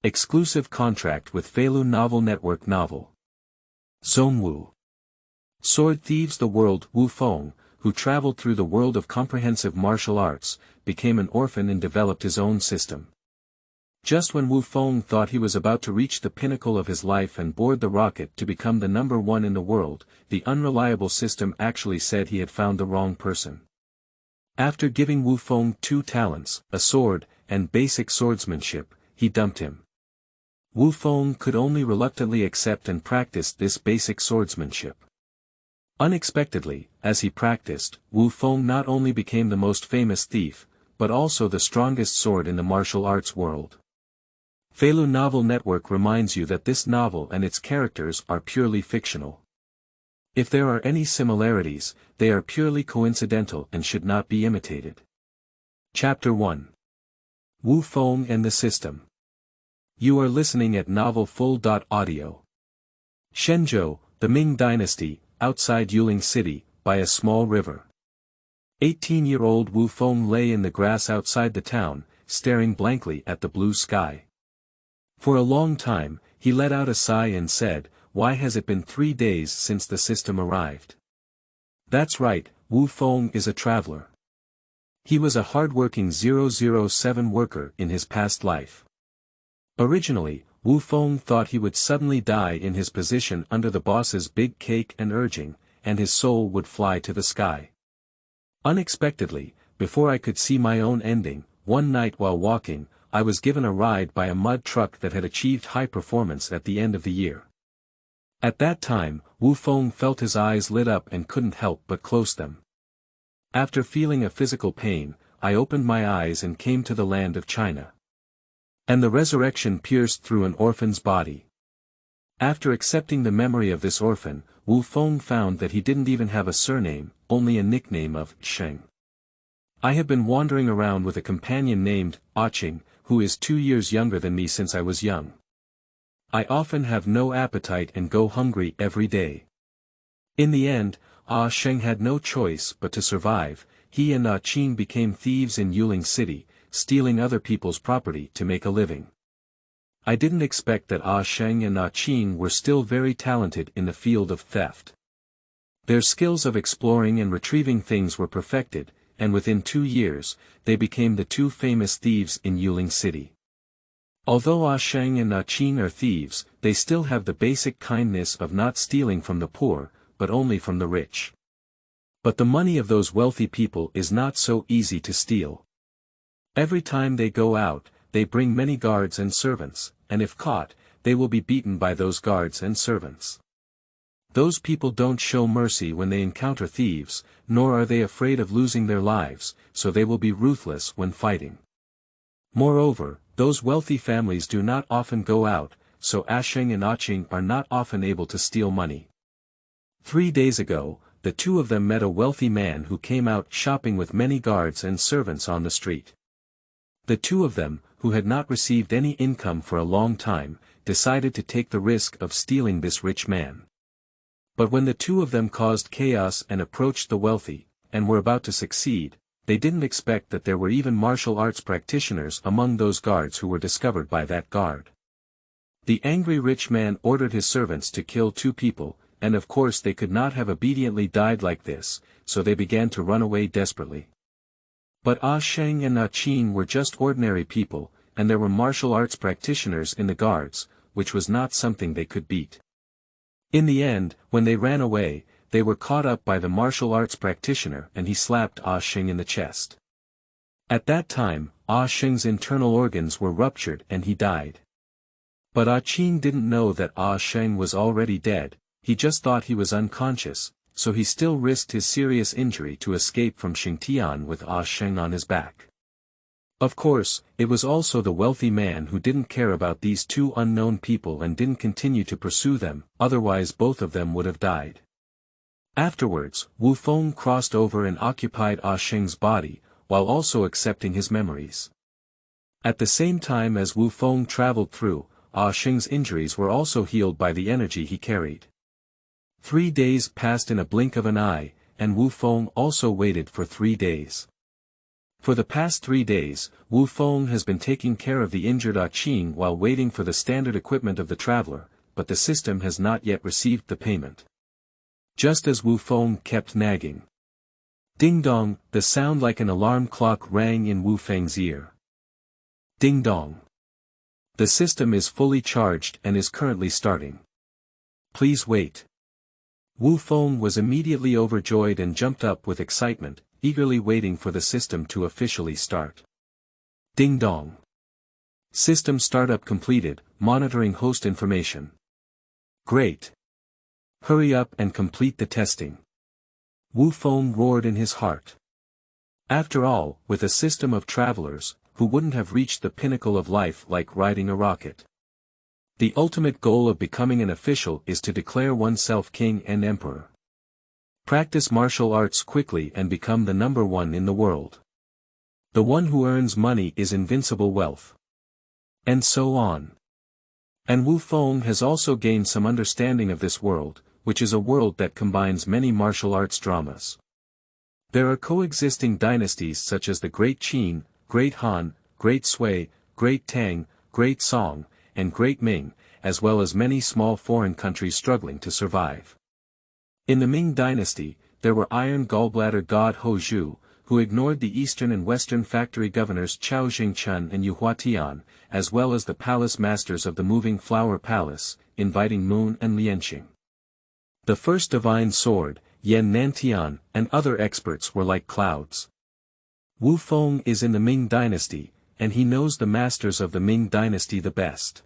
Exclusive contract with Feilu Novel Network Novel. Zongwu. Sword Thieves. The world. Wu Feng, who traveled through the world of comprehensive martial arts, became an orphan and developed his own system. Just when Wu Feng thought he was about to reach the pinnacle of his life and board the rocket to become the #1 in the world, the unreliable system actually said he had found the wrong person. After giving Wu Feng 2 talents, a sword, and basic swordsmanship, he dumped him. Wu Feng could only reluctantly accept and practice this basic swordsmanship. Unexpectedly, as he practiced, Wu Feng not only became the most famous thief, but also the strongest sword in the martial arts world. Feilu Novel Network reminds you that this novel and its characters are purely fictional. If there are any similarities, they are purely coincidental and should not be imitated. Chapter 1. Wu Feng and the System. You are listening at novelfull.audio. Shenzhou, the Ming Dynasty, outside Yuling City, by a small river. 18-year-old Wu Feng lay in the grass outside the town, staring blankly at the blue sky. For a long time, he let out a sigh and said, "Why has it been 3 days since the system arrived?" That's right, Wu Feng is a traveler. He was a hard-working 007 worker in his past life. Originally, Wu Feng thought he would suddenly die in his position under the boss's big cake and urging, and his soul would fly to the sky. Unexpectedly, before I could see my own ending, one night while walking, I was given a ride by a mud truck that had achieved high performance at the end of the year. At that time, Wu Feng felt his eyes lit up and couldn't help but close them. After feeling a physical pain, I opened my eyes and came to the land of China. And the resurrection pierced through an orphan's body. After accepting the memory of this orphan, Wu Feng found that he didn't even have a surname, only a nickname of Sheng. I have been wandering around with a companion named Cheng, who is 2 years younger than me since I was young. I often have no appetite and go hungry every day. In the end, Sheng had no choice but to survive. He and Cheng became thieves in Yuling City, stealing other people's property to make a living. I didn't expect that Sheng and Cheng were still very talented in the field of theft. Their skills of exploring and retrieving things were perfected, and within 2 years, they became the 2 famous thieves in Yuling City. Although Sheng and Cheng are thieves, they still have the basic kindness of not stealing from the poor, but only from the rich. But the money of those wealthy people is not so easy to steal. Every time they go out, they bring many guards and servants, and if caught, they will be beaten by those guards and servants. Those people don't show mercy when they encounter thieves, nor are they afraid of losing their lives, so they will be ruthless when fighting. Moreover, those wealthy families do not often go out, so Sheng and Cheng are not often able to steal money. 3 days ago, the 2 of them met a wealthy man who came out shopping with many guards and servants on the street. The 2 of them, who had not received any income for a long time, decided to take the risk of stealing this rich man. But when the 2 of them caused chaos and approached the wealthy, and were about to succeed, they didn't expect that there were even martial arts practitioners among those guards who were discovered by that guard. The angry rich man ordered his servants to kill 2 people, and of course they could not have obediently died like this, so they began to run away desperately. But Sheng and Cheng were just ordinary people, and there were martial arts practitioners in the guards, which was not something they could beat. In the end, when they ran away, they were caught up by the martial arts practitioner and he slapped Sheng in the chest. At that time, Sheng's internal organs were ruptured and he died. But Cheng didn't know that Sheng was already dead, he just thought he was unconscious, so he still risked his serious injury to escape from Xingyun with Sheng on his back. Of course, it was also the wealthy man who didn't care about these 2 unknown people and didn't continue to pursue them, otherwise both of them would have died. Afterwards, Wu Feng crossed over and occupied Sheng's body, while also accepting his memories. At the same time as Wu Feng traveled through, Sheng's injuries were also healed by the energy he carried. 3 days passed in a blink of an eye, and Wu Feng also waited for 3 days. For the past 3 days, Wu Feng has been taking care of the injured Qing while waiting for the standard equipment of the traveler, but the system has not yet received the payment. Just as Wu Feng kept nagging. Ding dong, the sound like an alarm clock rang in Wu Feng's ear. Ding dong. The system is fully charged and is currently starting. Please wait. Wu Feng was immediately overjoyed and jumped up with excitement, eagerly waiting for the system to officially start. Ding dong. System startup completed, monitoring host information. Great. Hurry up and complete the testing. Wu Feng roared in his heart. After all, with a system of travelers, who wouldn't have reached the pinnacle of life like riding a rocket? The ultimate goal of becoming an official is to declare oneself king and emperor. Practice martial arts quickly and become the number one in the world. The one who earns money is invincible wealth. And so on. And Wu Feng has also gained some understanding of this world, which is a world that combines many martial arts dramas. There are coexisting dynasties such as the Great Qin, Great Han, Great Sui, Great Tang, Great Song, and Great Ming, as well as many small foreign countries struggling to survive. In the Ming dynasty, there were Iron Gallbladder God Ho Zhu, who ignored the eastern and western factory governors Chao Jingchun and Yu Huatian, as well as the palace masters of the Moving Flower Palace, Inviting Moon and Lianxing. The first divine sword, Yan Nantian, and other experts were like clouds. Wu Feng is in the Ming dynasty, and he knows the masters of the Ming dynasty the best.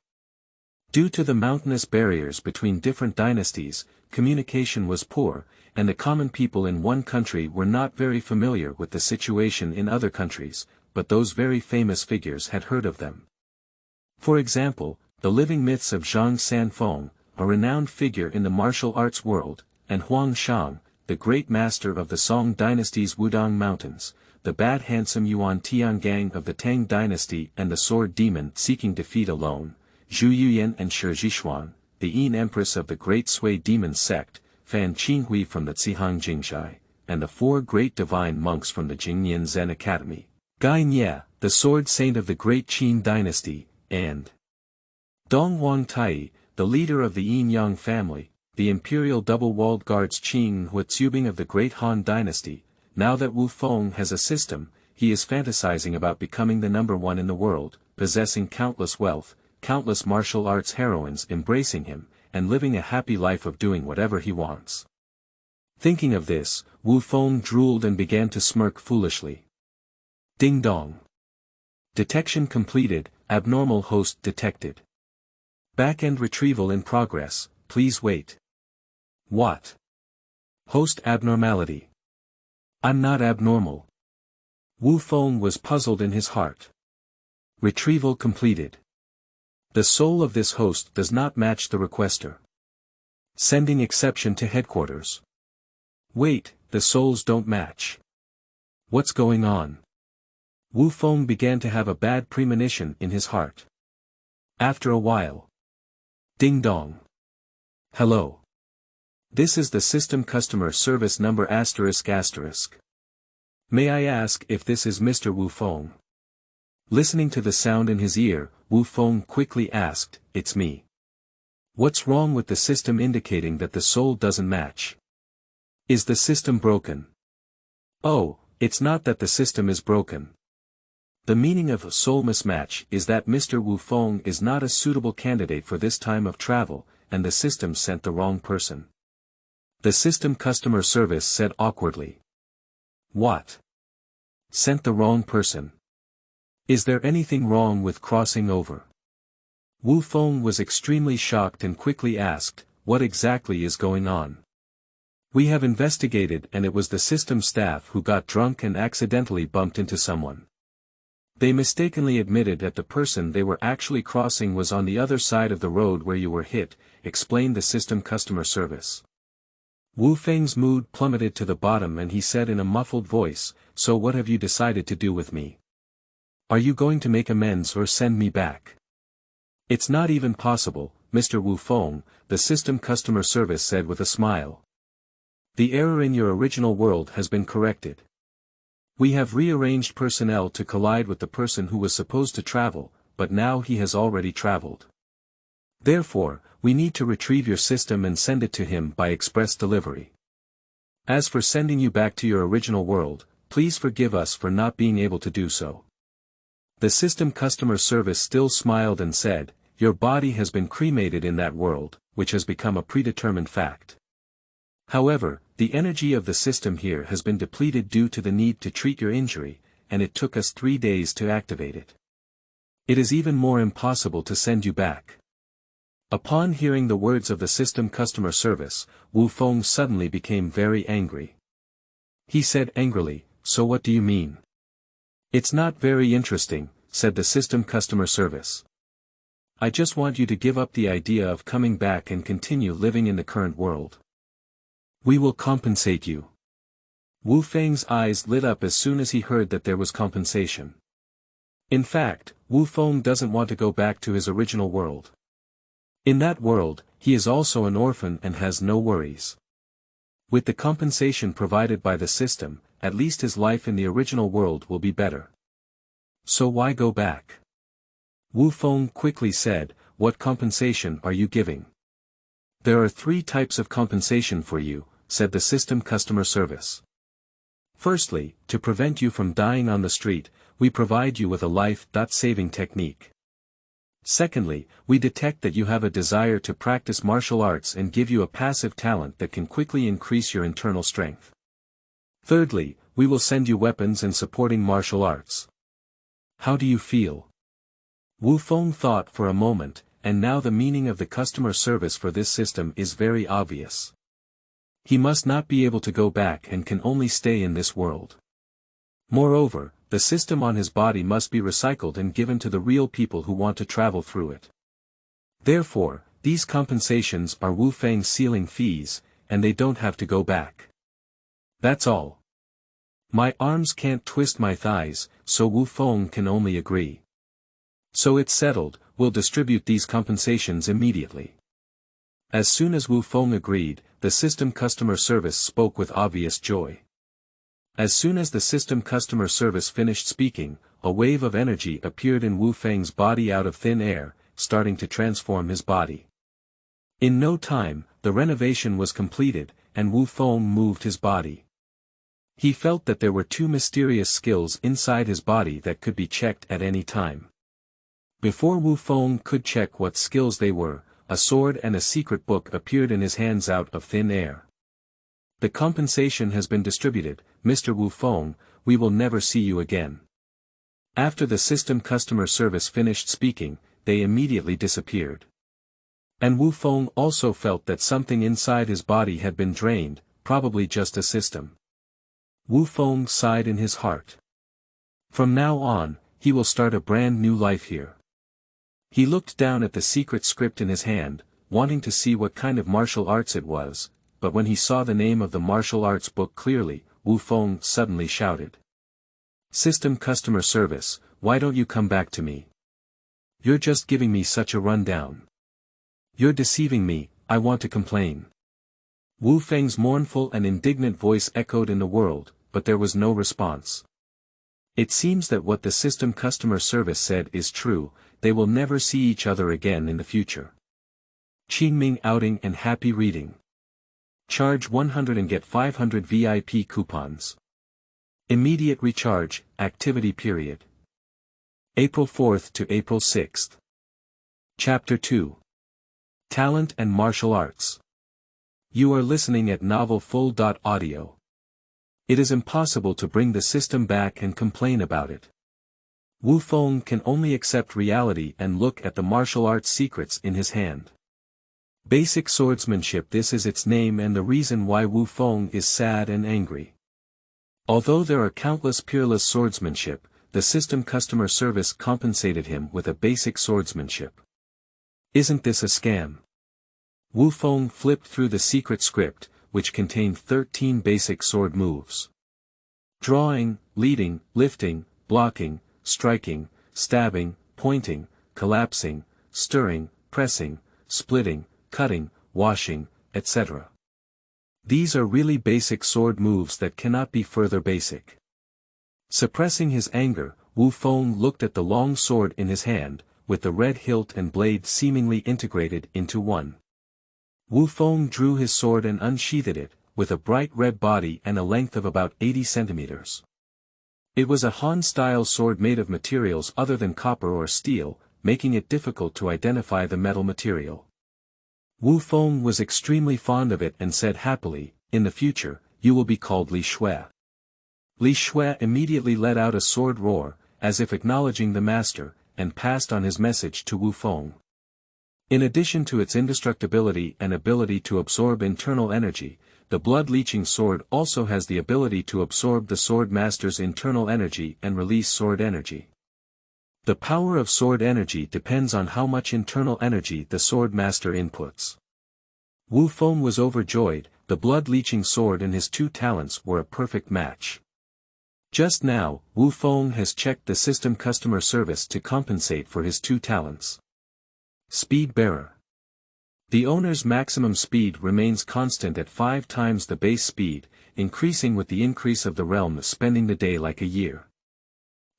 Due to the mountainous barriers between different dynasties, communication was poor, and the common people in one country were not very familiar with the situation in other countries, but those very famous figures had heard of them. For example, the living myths of Zhang Sanfeng, a renowned figure in the martial arts world, and Huang Shang, the great master of the Song dynasty's Wudong Mountains, the bad handsome Yuan Tiangang of the Tang dynasty and the sword demon seeking defeat alone, Zhu Yuyan and Shi Zhishuan, the Yin empress of the great Sui demon sect, Fan Qinghui from the Zihang Jingzhai, and the 4 great divine monks from the Jingyan Zen Academy, Gai Nye, the sword saint of the great Qin dynasty, and Dong Huang Tai, the leader of the Yin Yang family, the imperial double-walled guards Qing Huatsubing of the great Han dynasty. Now that Wu Feng has a system, he is fantasizing about becoming the number one in the world, possessing countless wealth, countless martial arts heroines embracing him, and living a happy life of doing whatever he wants. Thinking of this, Wu Feng drooled and began to smirk foolishly. Ding dong. Detection completed, abnormal host detected. Back-end retrieval in progress, please wait. What? Host abnormality. I'm not abnormal. Wu Feng was puzzled in his heart. Retrieval completed. The soul of this host does not match the requester. Sending exception to headquarters. Wait, the souls don't match. What's going on? Wu Feng began to have a bad premonition in his heart. After a while. Ding dong. Hello. This is the system customer service number ****. May I ask if this is Mr. Wu Feng? Listening to the sound in his ear, Wu Feng quickly asked, "It's me. What's wrong with the system indicating that the soul doesn't match? Is the system broken?" "Oh, it's not that the system is broken. The meaning of a soul mismatch is that Mr. Wu Feng is not a suitable candidate for this time of travel, and the system sent the wrong person." The system customer service said awkwardly. What? Sent the wrong person? Is there anything wrong with crossing over? Wu Feng was extremely shocked and quickly asked, "What exactly is going on?" "We have investigated and it was the system staff who got drunk and accidentally bumped into someone. They mistakenly admitted that the person they were actually crossing was on the other side of the road where you were hit," explained the system customer service. Wu Feng's mood plummeted to the bottom and he said in a muffled voice, "So what have you decided to do with me? Are you going to make amends or send me back?" "It's not even possible, Mr. Wu Feng," the system customer service said with a smile. "The error in your original world has been corrected. We have rearranged personnel to collide with the person who was supposed to travel, but now he has already traveled. Therefore, we need to retrieve your system and send it to him by express delivery. As for sending you back to your original world, please forgive us for not being able to do so. The system customer service still smiled and said, your body has been cremated in that world, which has become a predetermined fact. However, the energy of the system here has been depleted due to the need to treat your injury, and it took us 3 days to activate it. It is even more impossible to send you back. Upon hearing the words of the system customer service, Wu Feng suddenly became very angry. He said angrily, so what do you mean? It's not very interesting, said the system customer service. I just want you to give up the idea of coming back and continue living in the current world. We will compensate you. Wu Feng's eyes lit up as soon as he heard that there was compensation. In fact, Wu Feng doesn't want to go back to his original world. In that world, he is also an orphan and has no worries. With the compensation provided by the system, at least his life in the original world will be better. So why go back? Wu Feng quickly said, what compensation are you giving? There are 3 types of compensation for you, said the system customer service. Firstly, to prevent you from dying on the street, we provide you with a life-saving technique. Secondly, we detect that you have a desire to practice martial arts and give you a passive talent that can quickly increase your internal strength. Thirdly, we will send you weapons and supporting martial arts. How do you feel? Wu Feng thought for a moment, and now the meaning of the customer service for this system is very obvious. He must not be able to go back and can only stay in this world. Moreover, the system on his body must be recycled and given to the real people who want to travel through it. Therefore, these compensations are Wu Feng's sealing fees, and they don't have to go back. That's all. My arms can't twist my thighs, so Wu Feng can only agree. So it's settled, we'll distribute these compensations immediately. As soon as Wu Feng agreed, the system customer service spoke with obvious joy. As soon as the system customer service finished speaking, a wave of energy appeared in Wu Feng's body out of thin air, starting to transform his body. In no time, the renovation was completed, and Wu Feng moved his body. He felt that there were 2 mysterious skills inside his body that could be checked at any time. Before Wu Feng could check what skills they were, a sword and a secret book appeared in his hands out of thin air. The compensation has been distributed, Mr. Wu Feng, we will never see you again. After the system customer service finished speaking, they immediately disappeared. And Wu Feng also felt that something inside his body had been drained, probably just a system. Wu Feng sighed in his heart. From now on, he will start a brand new life here. He looked down at the secret script in his hand, wanting to see what kind of martial arts it was, but when he saw the name of the martial arts book clearly, Wu Feng suddenly shouted. System customer service, why don't you come back to me? You're just giving me such a rundown. You're deceiving me, I want to complain. Wu Feng's mournful and indignant voice echoed in the world, but there was no response. It seems that what the system customer service said is true, they will never see each other again in the future. Qingming outing and happy reading. Charge 100 and get 500 VIP coupons. Immediate recharge, activity period. April 4th to April 6th. Chapter 2. Talent and Martial Arts. You are listening at novelfull.audio. It is impossible to bring the system back and complain about it. Wu Feng can only accept reality and look at the martial arts secrets in his hand. Basic swordsmanship, this is its name and the reason why Wu Feng is sad and angry. Although there are countless peerless swordsmanship, the system customer service compensated him with a basic swordsmanship. Isn't this a scam? Wu Feng flipped through the secret script, which contained 13 basic sword moves. Drawing, leading, lifting, blocking, striking, stabbing, pointing, collapsing, stirring, pressing, splitting, cutting, washing, etc. These are really basic sword moves that cannot be further basic. Suppressing his anger, Wu Feng looked at the long sword in his hand, with the red hilt and blade seemingly integrated into one. Wu Feng drew his sword and unsheathed it, with a bright red body and a length of about 80 centimeters. It was a Han-style sword made of materials other than copper or steel, making it difficult to identify the metal material. Wu Feng was extremely fond of it and said happily, "In the future, you will be called Li Shui." Li Shui immediately let out a sword roar, as if acknowledging the master, and passed on his message to Wu Feng. In addition to its indestructibility and ability to absorb internal energy, the blood-leeching sword also has the ability to absorb the sword master's internal energy and release sword energy. The power of sword energy depends on how much internal energy the sword master inputs. Wu Feng was overjoyed. The blood-leeching sword and his two talents were a perfect match. Just now, Wu Feng has checked the system customer service to compensate for his two talents. Speed bearer. The owner's maximum speed remains constant at 5 times the base speed, increasing with the increase of the realm, spending the day like a year.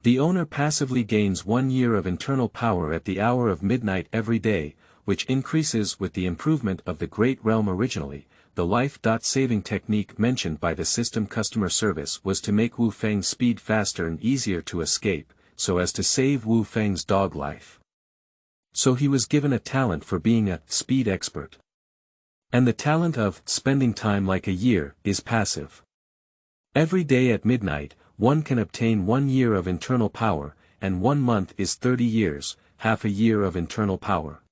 The owner passively gains 1 year of internal power at the hour of midnight every day, which increases with the improvement of the Great Realm. Originally, the life-saving technique mentioned by the system customer service was to make Wu Feng's speed faster and easier to escape, so as to save Wu Feng's dog life. So he was given a talent for being a speed expert. And the talent of spending time like a year is passive. Every day at midnight, one can obtain 1 year of internal power, and 1 month is 30 years, half a year of internal power.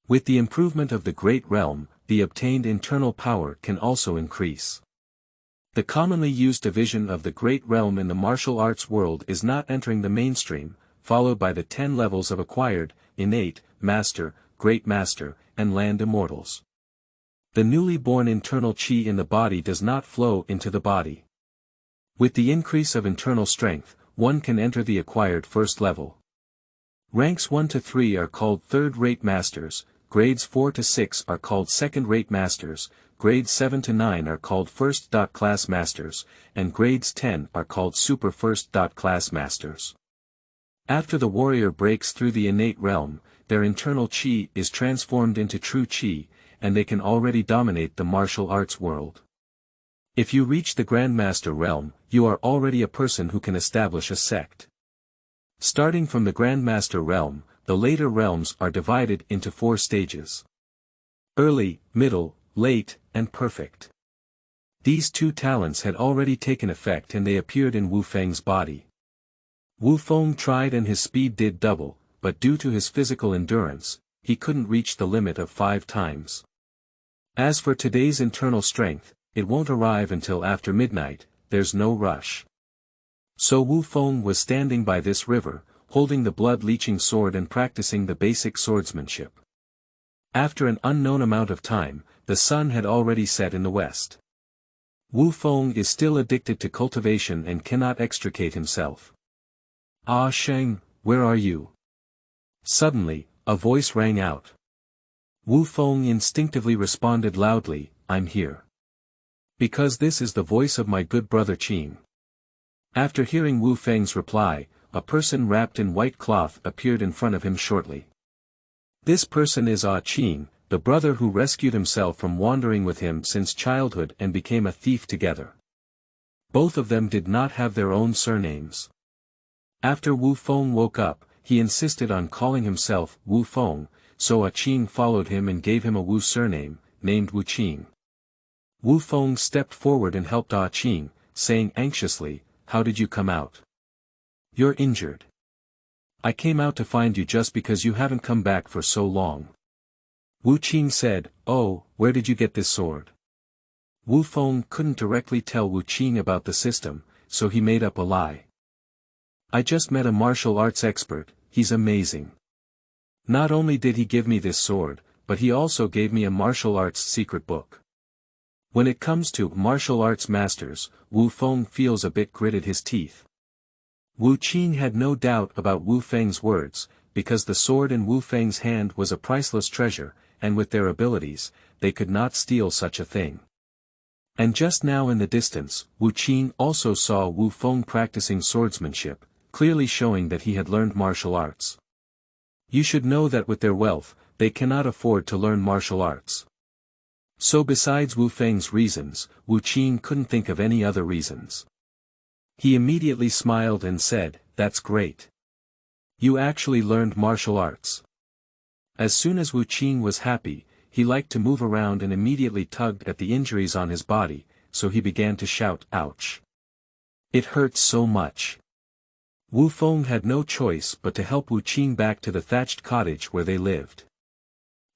With the improvement of the Great Realm, the obtained internal power can also increase. The commonly used division of the Great Realm in the martial arts world is not entering the mainstream, followed by the 10 levels of acquired, innate, master, great master, and land immortals. The newly born internal chi in the body does not flow into the body. With the increase of internal strength, one can enter the acquired first level. Ranks 1 to 3 are called third-rate masters, grades 4 to 6 are called second-rate masters, grades 7 to 9 are called first-class masters, and grades 10 are called super first-class masters. After the warrior breaks through the innate realm, their internal chi is transformed into true chi, and they can already dominate the martial arts world. If you reach the Grandmaster realm, you are already a person who can establish a sect. Starting from the Grandmaster realm, the later realms are divided into 4 stages. Early, middle, late, and perfect. These 2 talents had already taken effect and they appeared in Wu Feng's body. Wu Feng tried and his speed did double, but due to his physical endurance, he couldn't reach the limit of 5 times. As for today's internal strength, it won't arrive until after midnight, there's no rush. So Wu Feng was standing by this river, holding the blood-leeching sword and practicing the basic swordsmanship. After an unknown amount of time, the sun had already set in the west. Wu Feng is still addicted to cultivation and cannot extricate himself. "Ah Sheng, where are you?" Suddenly, a voice rang out. Wu Feng instinctively responded loudly, "I'm here. Because this is the voice of my good brother Qing." After hearing Wu Feng's reply, a person wrapped in white cloth appeared in front of him shortly. This person is Qing, the brother who rescued himself from wandering with him since childhood and became a thief together. Both of them did not have their own surnames. After Wu Feng woke up, he insisted on calling himself Wu Feng, so Qing followed him and gave him a Wu surname, named Wu Qing. Wu Feng stepped forward and helped Qing, saying anxiously, "How did you come out? You're injured. I came out to find you just because you haven't come back for so long." Wu Qing said, "Oh, where did you get this sword?" Wu Feng couldn't directly tell Wu Qing about the system, so he made up a lie. "I just met a martial arts expert, he's amazing. Not only did he give me this sword, but he also gave me a martial arts secret book." When it comes to martial arts masters, Wu Feng feels a bit gritted his teeth. Wu Qing had no doubt about Wu Feng's words, because the sword in Wu Feng's hand was a priceless treasure, and with their abilities, they could not steal such a thing. And just now in the distance, Wu Qing also saw Wu Feng practicing swordsmanship, clearly showing that he had learned martial arts. You should know that with their wealth, they cannot afford to learn martial arts. So besides Wu Feng's reasons, Wu Qing couldn't think of any other reasons. He immediately smiled and said, "That's great. You actually learned martial arts." As soon as Wu Qing was happy, he liked to move around and immediately tugged at the injuries on his body, so he began to shout, "Ouch! It hurts so much." Wu Feng had no choice but to help Wu Qing back to the thatched cottage where they lived.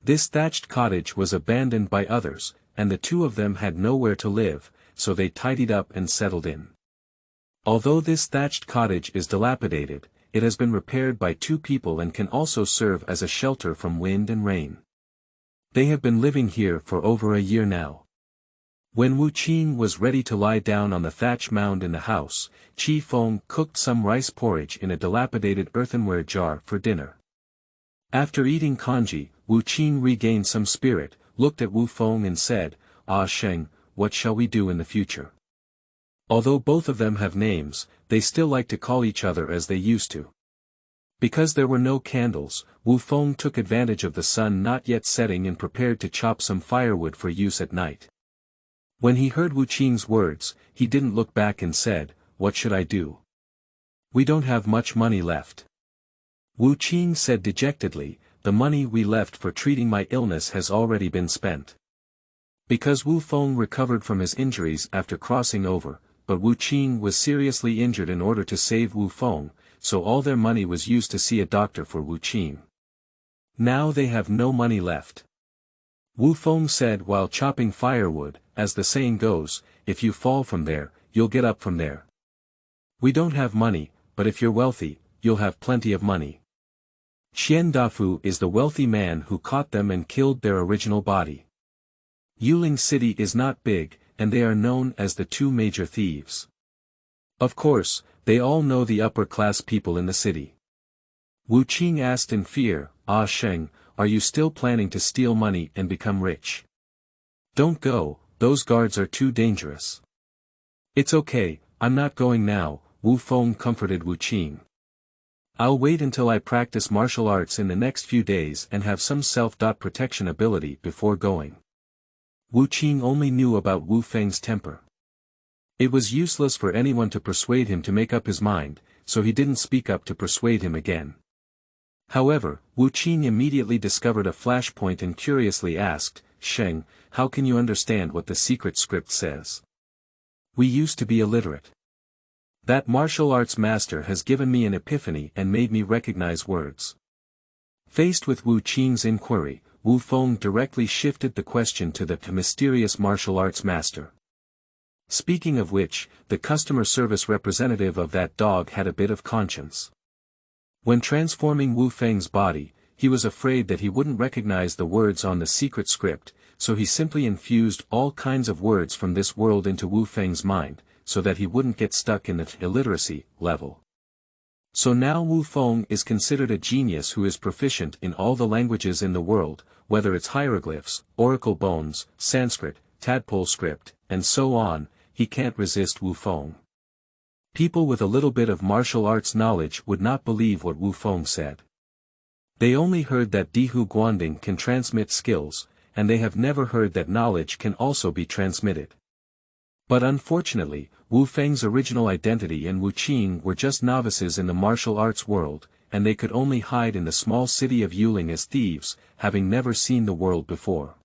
This thatched cottage was abandoned by others, and the two of them had nowhere to live, so they tidied up and settled in. Although this thatched cottage is dilapidated, it has been repaired by two people and can also serve as a shelter from wind and rain. They have been living here for over a year now. When Wu Qing was ready to lie down on the thatch mound in the house, Qi Feng cooked some rice porridge in a dilapidated earthenware jar for dinner. After eating congee, Wu Qing regained some spirit, looked at Wu Feng and said, "Ah Sheng, what shall we do in the future?" Although both of them have names, they still like to call each other as they used to. Because there were no candles, Wu Feng took advantage of the sun not yet setting and prepared to chop some firewood for use at night. When he heard Wu Qing's words, he didn't look back and said, "What should I do? We don't have much money left." Wu Qing said dejectedly, "The money we left for treating my illness has already been spent." Because Wu Feng recovered from his injuries after crossing over, but Wu Qing was seriously injured in order to save Wu Feng, so all their money was used to see a doctor for Wu Qing. Now they have no money left. Wu Feng said while chopping firewood, "As the saying goes, if you fall from there, you'll get up from there. We don't have money, but if you're wealthy, you'll have plenty of money." Xian Dafu is the wealthy man who caught them and killed their original body. Yuling City is not big, and they are known as the two major thieves. Of course, they all know the upper-class people in the city. Wu Qing asked in fear, "Ah Sheng, are you still planning to steal money and become rich? Don't go, those guards are too dangerous." "It's okay, I'm not going now," Wu Feng comforted Wu Qing. "I'll wait until I practice martial arts in the next few days and have some self-protection ability before going." Wu Qing only knew about Wu Feng's temper. It was useless for anyone to persuade him to make up his mind, so he didn't speak up to persuade him again. However, Wu Qing immediately discovered a flashpoint and curiously asked, "Sheng, how can you understand what the secret script says? We used to be illiterate. That martial arts master has given me an epiphany and made me recognize words." Faced with Wu Qing's inquiry, Wu Feng directly shifted the question to the mysterious martial arts master. Speaking of which, the customer service representative of that dog had a bit of conscience. When transforming Wu Feng's body, he was afraid that he wouldn't recognize the words on the secret script, so he simply infused all kinds of words from this world into Wu Feng's mind, so that he wouldn't get stuck in the illiteracy level. So now Wu Feng is considered a genius who is proficient in all the languages in the world, whether it's hieroglyphs, oracle bones, Sanskrit, tadpole script, and so on. He can't resist Wu Feng. People with a little bit of martial arts knowledge would not believe what Wu Feng said. They only heard that Dihu Guanding can transmit skills, and they have never heard that knowledge can also be transmitted. But unfortunately, Wu Feng's original identity and Wu Qing were just novices in the martial arts world, and they could only hide in the small city of Yuling as thieves, having never seen the world before.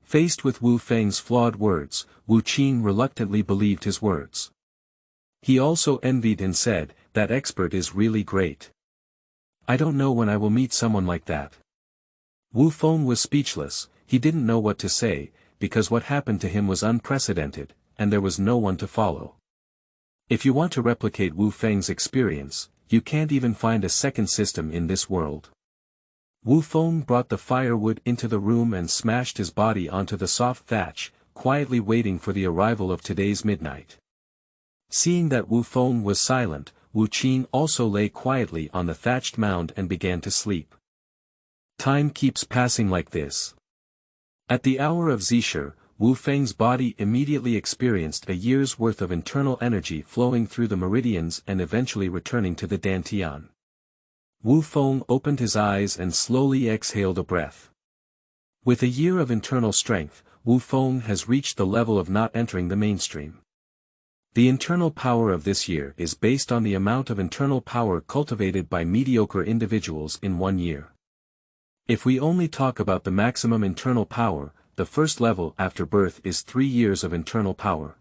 Faced with Wu Feng's flawed words, Wu Qing reluctantly believed his words. He also envied and said, "That expert is really great. I don't know when I will meet someone like that." Wu Feng was speechless. He didn't know what to say, because what happened to him was unprecedented, and there was no one to follow. If you want to replicate Wu Feng's experience, you can't even find a second system in this world. Wu Feng brought the firewood into the room and smashed his body onto the soft thatch, quietly waiting for the arrival of today's midnight. Seeing that Wu Feng was silent, Wu Qing also lay quietly on the thatched mound and began to sleep. Time keeps passing like this. At the hour of Zisher, Wu Feng's body immediately experienced a year's worth of internal energy flowing through the meridians and eventually returning to the dantian. Wu Feng opened his eyes and slowly exhaled a breath. With a year of internal strength, Wu Feng has reached the level of not entering the mainstream. The internal power of this year is based on the amount of internal power cultivated by mediocre individuals in 1 year. If we only talk about the maximum internal power, the first level after birth is 3 years of internal power.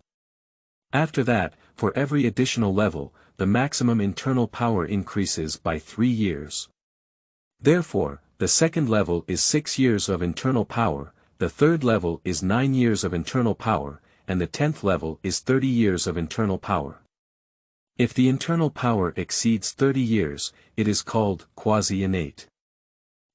After that, for every additional level, the maximum internal power increases by 3 years. Therefore, the second level is 6 years of internal power, the third level is 9 years of internal power, and the 10th level is 30 years of internal power. If the internal power exceeds 30 years, it is called quasi-innate.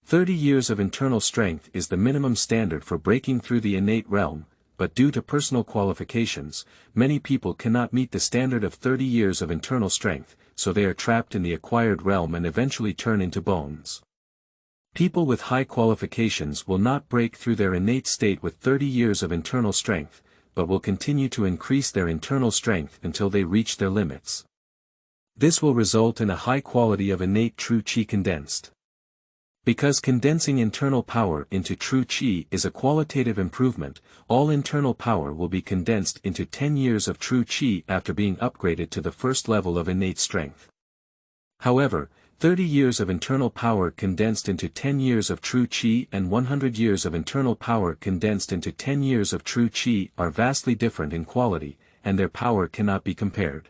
30 years of internal strength is the minimum standard for breaking through the innate realm, but due to personal qualifications, many people cannot meet the standard of 30 years of internal strength, so they are trapped in the acquired realm and eventually turn into bones. People with high qualifications will not break through their innate state with 30 years of internal strength, but will continue to increase their internal strength until they reach their limits. This will result in a high quality of innate true qi condensed. Because condensing internal power into true qi is a qualitative improvement, all internal power will be condensed into 10 years of true qi after being upgraded to the first level of innate strength. However, 30 years of internal power condensed into 10 years of true qi and 100 years of internal power condensed into 10 years of true qi are vastly different in quality, and their power cannot be compared.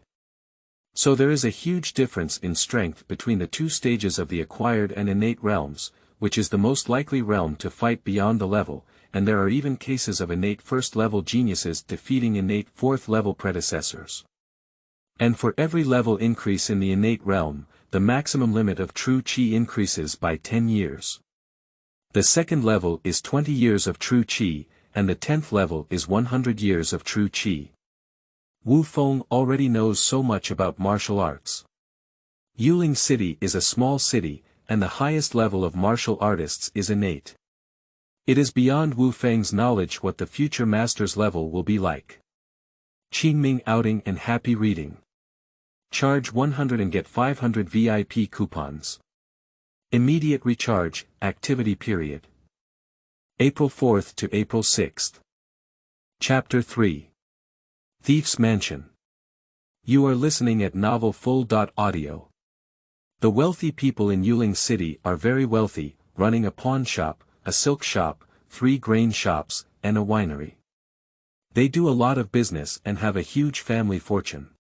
So there is a huge difference in strength between the two stages of the acquired and innate realms, which is the most likely realm to fight beyond the level, and there are even cases of innate first-level geniuses defeating innate fourth-level predecessors. And for every level increase in the innate realm, the maximum limit of true qi increases by 10 years. The second level is 20 years of true qi, and the 10th level is 100 years of true qi. Wu Feng already knows so much about martial arts. Yuling City is a small city, and the highest level of martial artists is innate. It is beyond Wu Feng's knowledge what the future master's level will be like. Qingming outing and happy reading. Charge 100 and get 500 VIP coupons. Immediate recharge, activity period. April 4th to April 6th. Chapter 3. Thieves' Mansion. You are listening at Novel Full.audio. The wealthy people in Yuling City are very wealthy, running a pawn shop, a silk shop, 3 grain shops, and a winery. They do a lot of business and have a huge family fortune.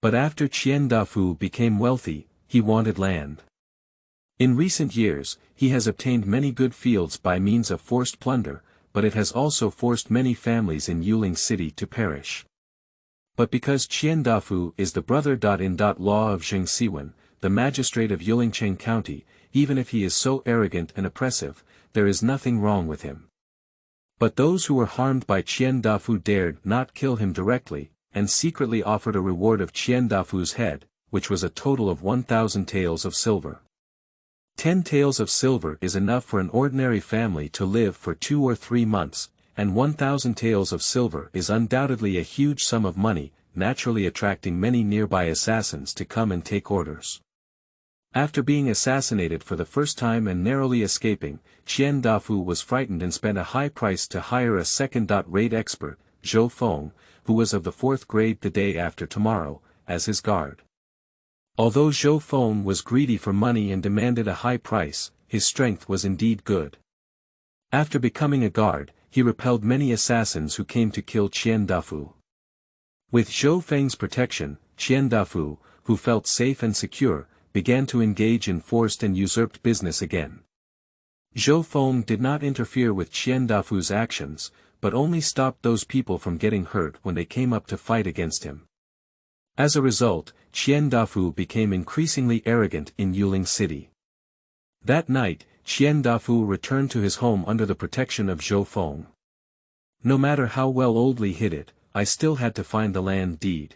But after Qian Dafu became wealthy, he wanted land. In recent years, he has obtained many good fields by means of forced plunder, but it has also forced many families in Yuling City to perish. But because Qian Dafu is the brother-in-law of Zheng Siwen, the magistrate of Yulingcheng County, even if he is so arrogant and oppressive, there is nothing wrong with him. But those who were harmed by Qian Dafu dared not kill him directly, and secretly offered a reward of Qian Dafu's head, which was a total of 1,000 taels of silver. 10 taels of silver is enough for an ordinary family to live for 2 or 3 months, and 1,000 taels of silver is undoubtedly a huge sum of money, naturally attracting many nearby assassins to come and take orders. After being assassinated for the first time and narrowly escaping, Qian Dafu was frightened and spent a high price to hire a second-rate expert, Zhou Feng, who was of the 4th grade the day after tomorrow, as his guard. Although Zhou Feng was greedy for money and demanded a high price, his strength was indeed good. After becoming a guard, he repelled many assassins who came to kill Qian Dafu. With Zhou Feng's protection, Qian Dafu, who felt safe and secure, began to engage in forced and usurped business again. Zhou Feng did not interfere with Qian Dafu's actions, but only stopped those people from getting hurt when they came up to fight against him. As a result, Qian Dafu became increasingly arrogant in Yuling City. That night, Qian Dafu returned to his home under the protection of Zhou Feng. No matter how well Oldly hid it, I still had to find the land deed.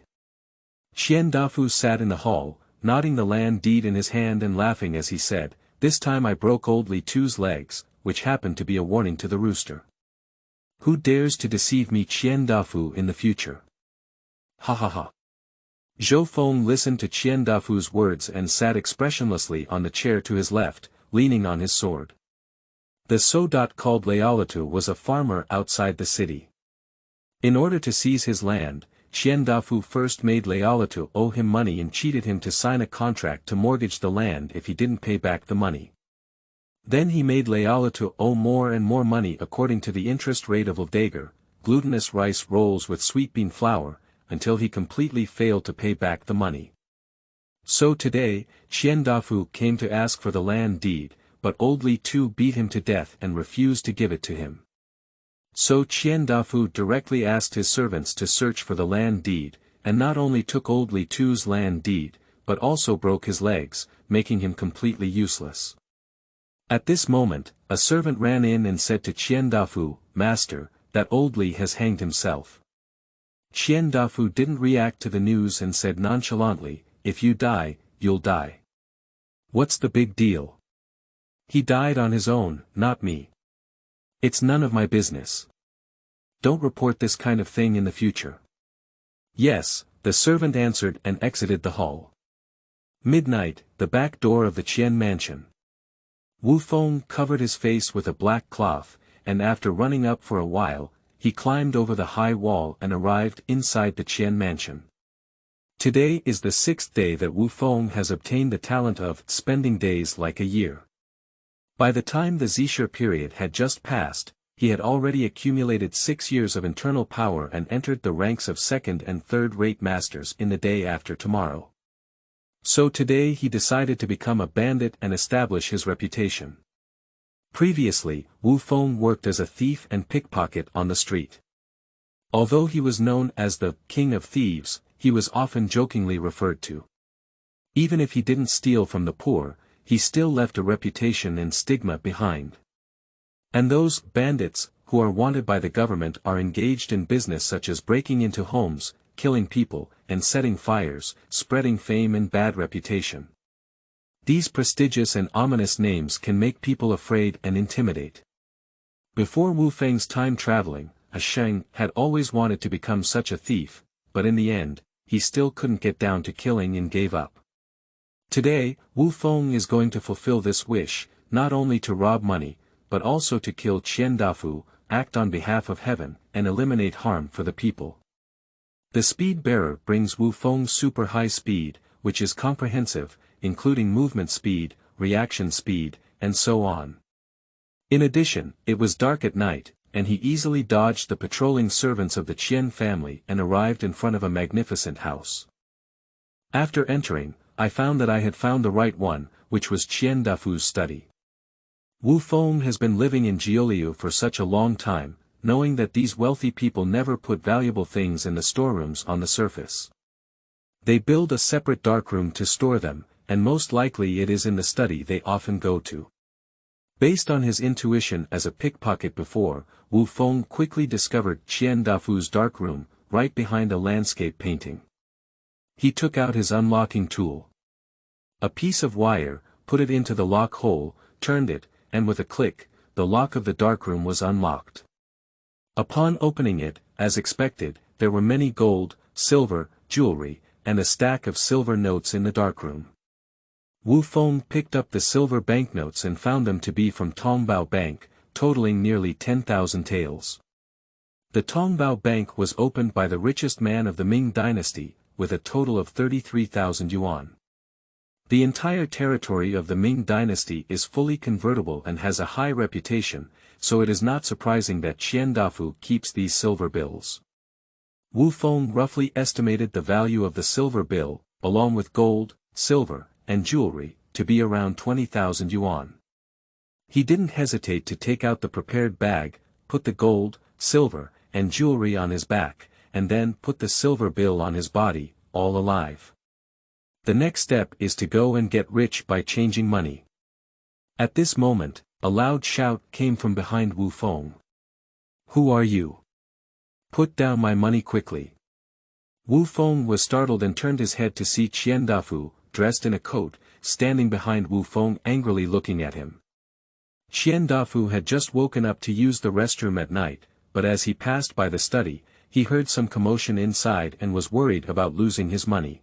Qian Dafu sat in the hall, nodding the land deed in his hand and laughing as he said, "This time I broke Oldly Two's legs," which happened to be a warning to the rooster. Who dares to deceive me Qian Dafu in the future? Ha ha ha. Zhou Feng listened to Qian Dafu's words and sat expressionlessly on the chair to his left, leaning on his sword. The Sodat called Lealatu was a farmer outside the city. In order to seize his land, Qian Dafu first made Lealatu owe him money and cheated him to sign a contract to mortgage the land if he didn't pay back the money. Then he made Lealatu owe more and more money according to the interest rate of Aldagar, glutinous rice rolls with sweet bean flour, until he completely failed to pay back the money. So today, Qian Dafu came to ask for the land deed, but old Li Tu beat him to death and refused to give it to him. So Qian Dafu directly asked his servants to search for the land deed, and not only took old Li Tu's land deed, but also broke his legs, making him completely useless. At this moment, a servant ran in and said to Qian Dafu, "Master, that old Li has hanged himself." Qian Dafu didn't react to the news and said nonchalantly, "If you die, you'll die. What's the big deal? He died on his own, not me. It's none of my business. Don't report this kind of thing in the future." "Yes," the servant answered and exited the hall. Midnight, the back door of the Qian mansion. Wu Feng covered his face with a black cloth, and after running up for a while, he climbed over the high wall and arrived inside the Qian mansion. Today is the 6th day that Wu Feng has obtained the talent of spending days like a year. By the time the Zixia period had just passed, he had already accumulated 6 years of internal power and entered the ranks of second and third-rate masters in the day after tomorrow. So today he decided to become a bandit and establish his reputation. Previously, Wu Feng worked as a thief and pickpocket on the street. Although he was known as the King of Thieves, he was often jokingly referred to. Even if he didn't steal from the poor, he still left a reputation and stigma behind. And those bandits, who are wanted by the government, are engaged in business such as breaking into homes, killing people, and setting fires, spreading fame and bad reputation. These prestigious and ominous names can make people afraid and intimidate. Before Wu Feng's time traveling, a Sheng had always wanted to become such a thief, but in the end, he still couldn't get down to killing and gave up. Today, Wu Feng is going to fulfill this wish, not only to rob money, but also to kill Qian Dafu, act on behalf of heaven, and eliminate harm for the people. The speed bearer brings Wu Feng's super high speed, which is comprehensive, including movement speed, reaction speed, and so on. In addition, it was dark at night, and he easily dodged the patrolling servants of the Qian family and arrived in front of a magnificent house. After entering, I found that I had found the right one, which was Qian Dafu's study. Wu Feng has been living in Jiuliu for such a long time, knowing that these wealthy people never put valuable things in the storerooms on the surface. They build a separate darkroom to store them, and most likely it is in the study they often go to. Based on his intuition as a pickpocket before, Wu Feng quickly discovered Qian Dafu's darkroom, right behind a landscape painting. He took out his unlocking tool. A piece of wire, put it into the lock hole, turned it, and with a click, the lock of the darkroom was unlocked. Upon opening it, as expected, there were many gold, silver, jewelry, and a stack of silver notes in the darkroom. Wu Feng picked up the silver banknotes and found them to be from Tongbao Bank, totaling nearly 10,000 taels. The Tongbao Bank was opened by the richest man of the Ming dynasty, with a total of 33,000 yuan. The entire territory of the Ming dynasty is fully convertible and has a high reputation, so it is not surprising that Qian Dafu keeps these silver bills. Wu Feng roughly estimated the value of the silver bill, along with gold, silver, and jewelry, to be around 20,000 yuan. He didn't hesitate to take out the prepared bag, put the gold, silver, and jewelry on his back, and then put the silver bill on his body, all alive. The next step is to go and get rich by changing money. At this moment, a loud shout came from behind Wu Feng. "Who are you? Put down my money quickly." Wu Feng was startled and turned his head to see Qian Dafu, dressed in a coat, standing behind Wu Feng angrily looking at him. Qian Dafu had just woken up to use the restroom at night, but as he passed by the study, he heard some commotion inside and was worried about losing his money.